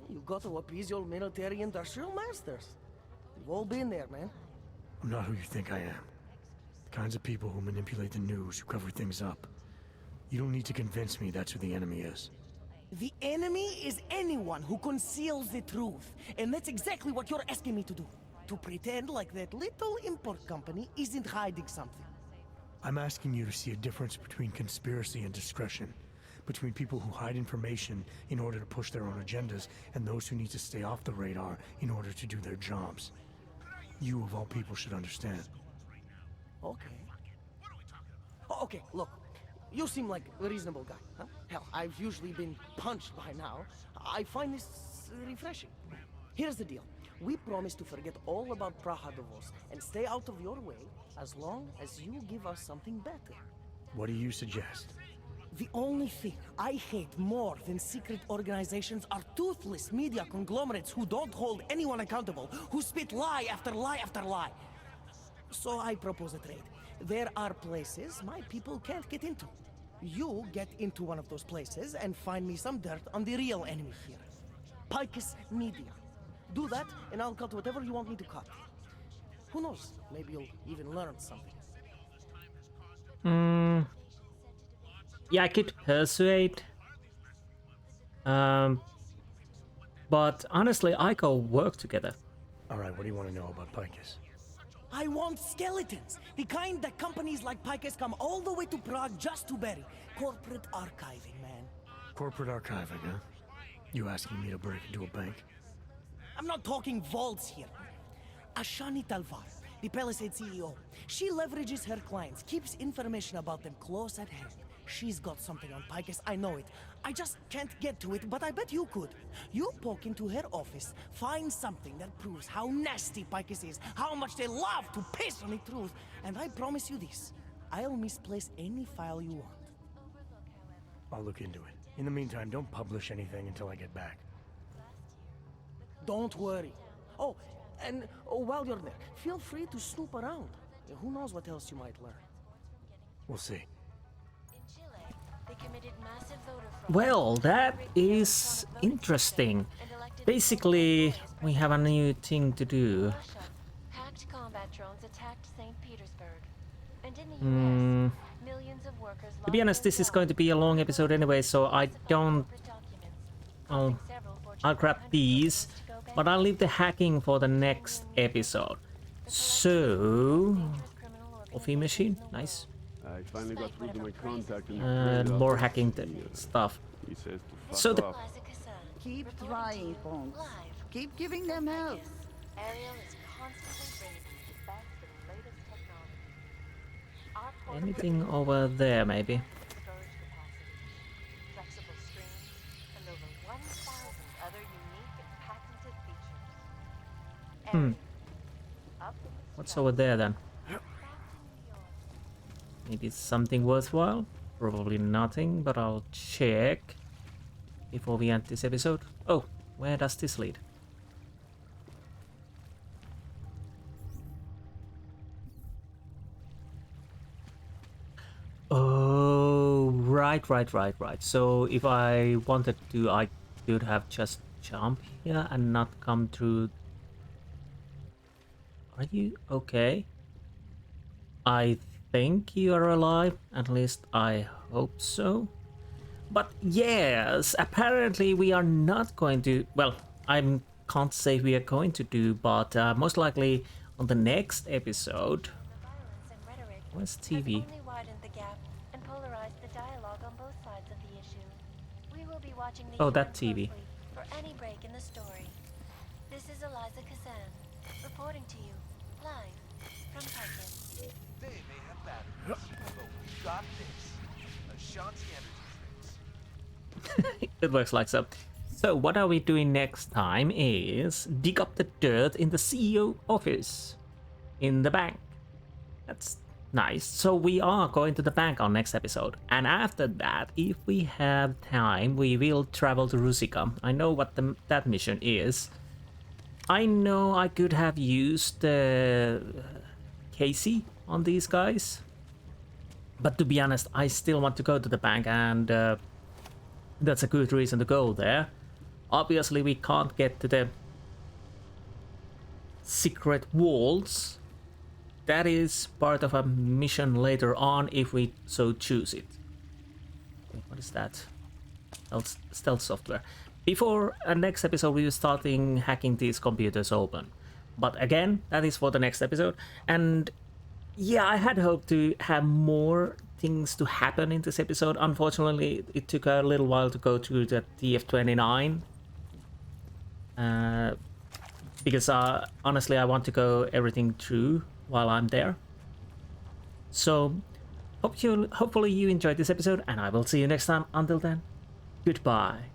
Speaker 18: You got to appease your military-industrial masters. We've all been there, man.
Speaker 4: I'm not who you think I am. The kinds of people who manipulate the news, who cover things up. You don't need to convince me that's who the enemy is.
Speaker 18: The enemy is anyone who conceals the truth. And that's exactly what you're asking me to do. To pretend like that little import company isn't hiding something.
Speaker 4: I'm asking you to see a difference between conspiracy and discretion. Between people who hide information in order to push their own agendas, and those who need to stay off the radar in order to do their jobs. You, of all people, should understand.
Speaker 18: Okay. Okay, look. You seem like a reasonable guy, huh? Hell, I've usually been punched by now. I find this refreshing. Here's the deal. We promise to forget all about Praha-Dovos and stay out of your way as long as you give us something better.
Speaker 4: What do you suggest?
Speaker 18: The only thing I hate more than secret organizations are toothless media conglomerates who don't hold anyone accountable, who spit lie after lie after lie. So I propose a trade. There are places my people can't get into. You get into one of those places and find me some dirt on the real enemy here. Picus Media. Do that, and I'll cut whatever you want me to cut. Who knows? Maybe you'll even learn something.
Speaker 1: Yeah, I could persuade. But honestly, I go work together.
Speaker 4: Alright, what do you want to know about Picus?
Speaker 18: I want skeletons. The kind that companies like Picus come all the way to Prague just to bury. Corporate archiving, man.
Speaker 4: Corporate archiving, huh? You asking me to break into a bank?
Speaker 18: I'm not talking vaults here. Ashani Talvar, the Palisade CEO. She leverages her clients, keeps information about them close at hand. She's got something on Picus, I know it. I just can't get to it, but I bet you could. You poke into her office, find something that proves how nasty Picus is, how much they love to piss on the truth, and I promise you this, I'll misplace any file you want.
Speaker 4: I'll look into it. In the meantime, don't publish anything until I get back.
Speaker 18: Don't worry. Oh, and while you're there, feel free to snoop around. Who knows what else you might learn.
Speaker 4: We'll see.
Speaker 1: Well, that is interesting. Basically, we have a new thing to do.
Speaker 10: Hacked combat drones attacked St. Petersburg. And in the US, millions of workers
Speaker 1: To be honest, this is going to be a long episode anyway, so I don't... Oh, I'll grab these, but I'll leave the hacking for the next episode. So... Coffee machine, nice.
Speaker 13: I finally got through to my contact and
Speaker 1: more hacking stuff.
Speaker 13: He says to
Speaker 1: so
Speaker 13: fuck off.
Speaker 22: Keep trying, Bones. Keep giving them help.
Speaker 10: Ariel is constantly bringing you the best and latest technology. Our
Speaker 1: Anything over there, maybe?
Speaker 10: storage capacity, flexible screens, and over 1,000 other unique and patented features.
Speaker 1: What's over there then? Maybe something worthwhile? Probably nothing, but I'll check before we end this episode. Oh, where does this lead? Oh, right. So if I wanted to, I could have just jumped here and not come through. Are you okay? I think you are alive, at least I hope so. But yes, apparently we are not going to, well, I can't say we are going to do, but most likely on the next episode. Where's TV?
Speaker 10: Only widened the gap and polarized the dialogue on both sides of the issue. We will be watching the
Speaker 1: that TV.
Speaker 10: for any break in the story. This is Eliza Kazan, reporting to you, live from Picus.
Speaker 17: They may have batteries, but we got this. Ashanti Energy Drinks.
Speaker 1: It works like so. So what are we doing next time is dig up the dirt in the CEO office in the bank. That's nice. So we are going to the bank on next episode, and after that, if we have time, we will travel to Rusika. I know what that mission is. I know I could have used Casey on these guys, but to be honest, I still want to go to the bank, and that's a good reason to go there. Obviously, we can't get to the secret vaults. That is part of a mission later on if we so choose it. Wait, what is that? Stealth software. Before next episode, we will starting hacking these computers open. But again, that is for the next episode. And yeah, I had hoped to have more things to happen in this episode. Unfortunately, it took a little while to go through the TF-29. Because honestly, I want to go everything through while I'm there. So, hopefully you enjoyed this episode, and I will see you next time. Until then, goodbye.